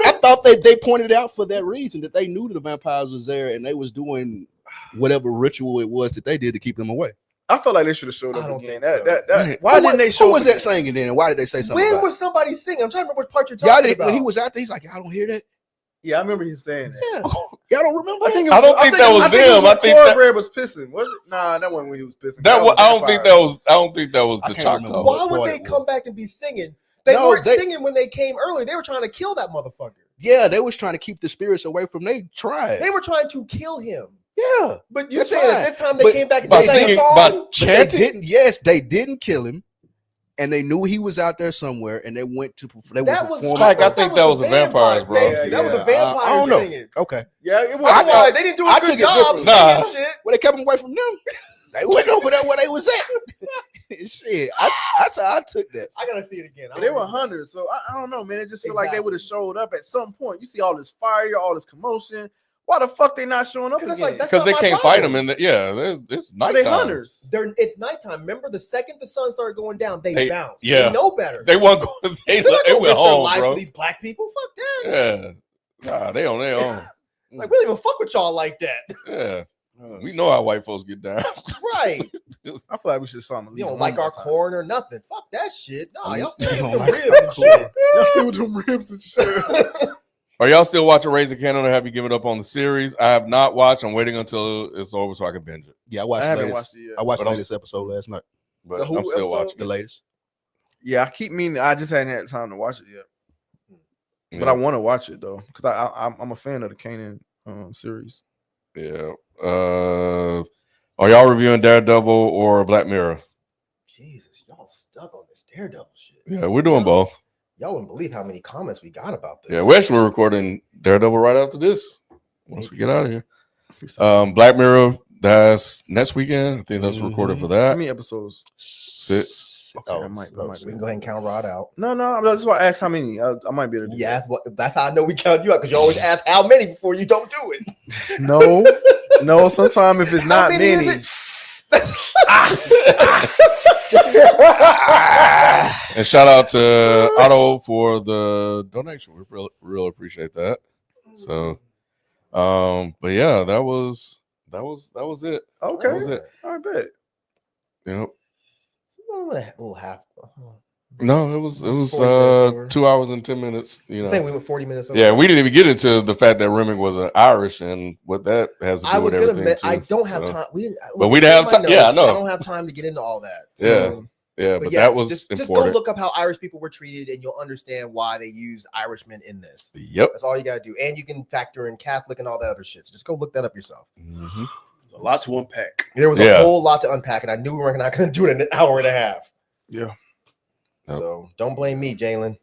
I thought they pointed it out for that reason, that they knew the vampires was there and they was doing whatever ritual it was that they did to keep them away. I felt like they should have showed I up don't again. think That, so. that, why didn't they show? Who was up that singing then? And why did they say something? When about was somebody singing? I'm trying to remember what part you're it? Y'all talking didn't, about. when he was out there, he's like, y'all don't hear that? Yeah, I remember you saying that. Yeah. Y'all don't remember? I think I don't think that was them. I think that- Cornbread was pissing. Was it? Nah, that wasn't when he was pissing. That was, I don't vampire. think that was I the can't remember. Choctaw. Why would part they it come back and be singing? They weren't singing when they came earlier. They were trying to kill that motherfucker. Yeah, they was trying to keep the spirits away from they tribe. They were trying to kill him. Yeah. But you That's said fine. at this time they But came back and by they sang a singing, song. by But they chanting. didn't. Yes, they didn't kill him, and they knew he was out there somewhere, and they went to. They That were was performing. Spike, I think that was the vampires, bro. Baby. That was the Yeah, vampires I don't know. singing. Okay. Yeah, it was. Otherwise, they didn't do a I good took it job different. Nah. singing shit. Well, they kept him away from them. They went over there where they was at. Shit, that's how I took that. I gotta see it again. I They don't were remember. hunters, so I don't know, man. It just feel like they Exactly. would have showed up at some point. You see all this fire, all this commotion. Why the fuck they not showing up? Because Again? that's Because they not my can't fight problem. them. It's Are they nighttime. hunters? It's nighttime. Remember, the second the sun started going down, they bounced. yeah. They know better. They weren't going. They They're not gonna went risk their home, lives bro. for these black people. Fuck that. Yeah. Nah, they on their own. Like, we don't even fuck with y'all like that. Yeah. We know how white folks get down. Right. I feel like we should have saw them. at You least don't one like more our time. corn or nothing. Fuck that shit. Nah, y'all still You with don't the like ribs and shit. Y'all still with them ribs and shit. Are y'all still watching Raising Canada? Have you given up on the series? I have not watched. I'm waiting until it's over so I can binge it. Yeah, I I watched. haven't the watched latest, it yet. I watched But the I'm- latest episode last night. But The who I'm still episode? watching. The latest. Yeah, I keep meaning. I just hadn't had time to watch it yet, Yeah. but I want to watch it though because I'm a fan of the Kanan series. Yeah. Are y'all reviewing Daredevil or Black Mirror? Jesus, y'all stuck on this Daredevil shit. Yeah, we're doing both. Y'all wouldn't believe how many comments we got about this. Yeah, we're actually recording Daredevil right after this. Once we get out of here. Black Mirror, that's next weekend. I think that's recorded for How that. many episodes? 6. Okay, I might So we can go ahead and count Rod out. No, that's why I asked how many. I might be able to do Yes, that's how I know we count you out because you always ask how many before you don't do it. that. No. Sometimes if it's How not many many, is it? And shout out to Otto for the donation. We really appreciate that. So, but yeah, that was that was it. Okay. That was it. I bet. Yep. A little half. No, it was 40 minutes over. 2 hours and 10 minutes. You I'm know, saying we went 40 minutes over. yeah, we didn't even get into the fact that Remick was an Irish and what that has to do I was with gonna everything. admit, I too, don't have so. time. We didn't, But look, we it's didn't in have my time. Yeah, I notes. know. I don't have time to get into all that. Yeah, but yes, that was just go important. look up how Irish people were treated, and you'll understand why they used Irishmen in this. Yep. That's all you gotta do, and you can factor in Catholic and all that other shit. So just go look that up yourself. Mm-hmm. There's a lot to unpack. There was a whole lot to unpack, and I knew we were not going to do it in an hour and a half. Yeah. So don't blame me, Jalen.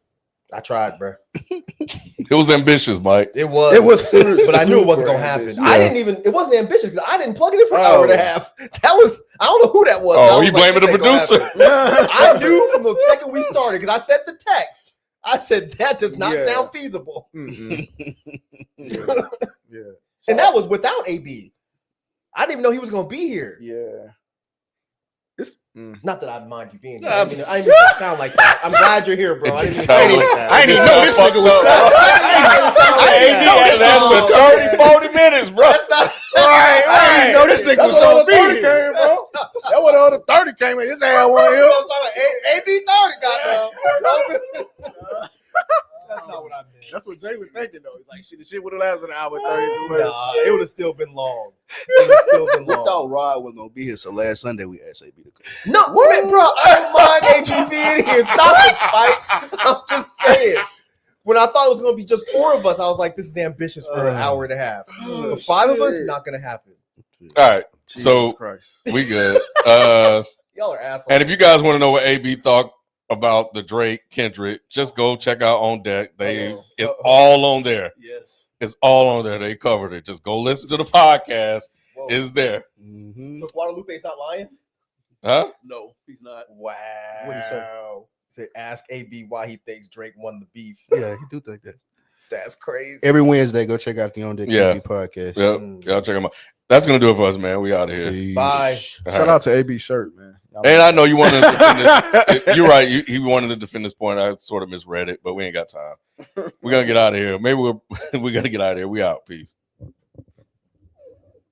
I tried, bro. It was ambitious, Mike. It was. It was, but I knew it wasn't gonna happen. Yeah. I didn't even. It wasn't ambitious because I didn't plug it in for an hour and a half. That was. I don't know who that was. Oh, I you was like, blaming the this ain't gonna producer? happen. I knew from the second we started because I said the text. I said that does not sound feasible. Yeah. And that was without AB. I didn't even know he was gonna be here. Yeah. It's Not that I mind you being here. I didn't even sound like that. I'm glad you're here, bro. I didn't even sound like that. I didn't even know this nigga was coming. I didn't know this nigga was coming. 40 minutes, bro. That's not Right. I didn't know this nigga was gonna be here, bro. That when the other 30 came in. His ass wasn't here. AB 30 got them. That's not what I meant. That's what Jay was thinking though. He's like, shit, the shit would have lasted an hour 30. Nah, it would have still been long. It would have still been We long. thought Rod was gonna be here, so last Sunday we asked AB to come. No, man, bro, I don't mind AB being here. Stop it, Spice. I'm just saying. When I thought it was going to be just 4 of us, I was like, this is ambitious for an hour and a half. But 5 of us, not going to happen. All right, Jesus so Christ. we good. Y'all are assholes. And if you guys want to know what AB thought about the Drake Kendrick, just go check out On Deck. It's all on there. Yes. It's all on there. They covered it. Just go listen to the podcast. It's there. Mm-hmm. Look, Guadalupe's not lying? Huh? No, he's not. Wow. What'd he say? He said, ask AB why he thinks Drake won the beef. Yeah, he do think that. That's crazy. Every Wednesday, go check out the On Deck Yeah. TV podcast. Yep. Y'all check them out. That's gonna do it for us, man. We out of here. Peace. Bye. All Shout right. out to AB shirt, man. And I know you wanted to defend this. You're right. He wanted to defend this point. I sort of misread it, but we ain't got time. We're gonna get out of here. Maybe we're gonna get out of here. We out. Peace.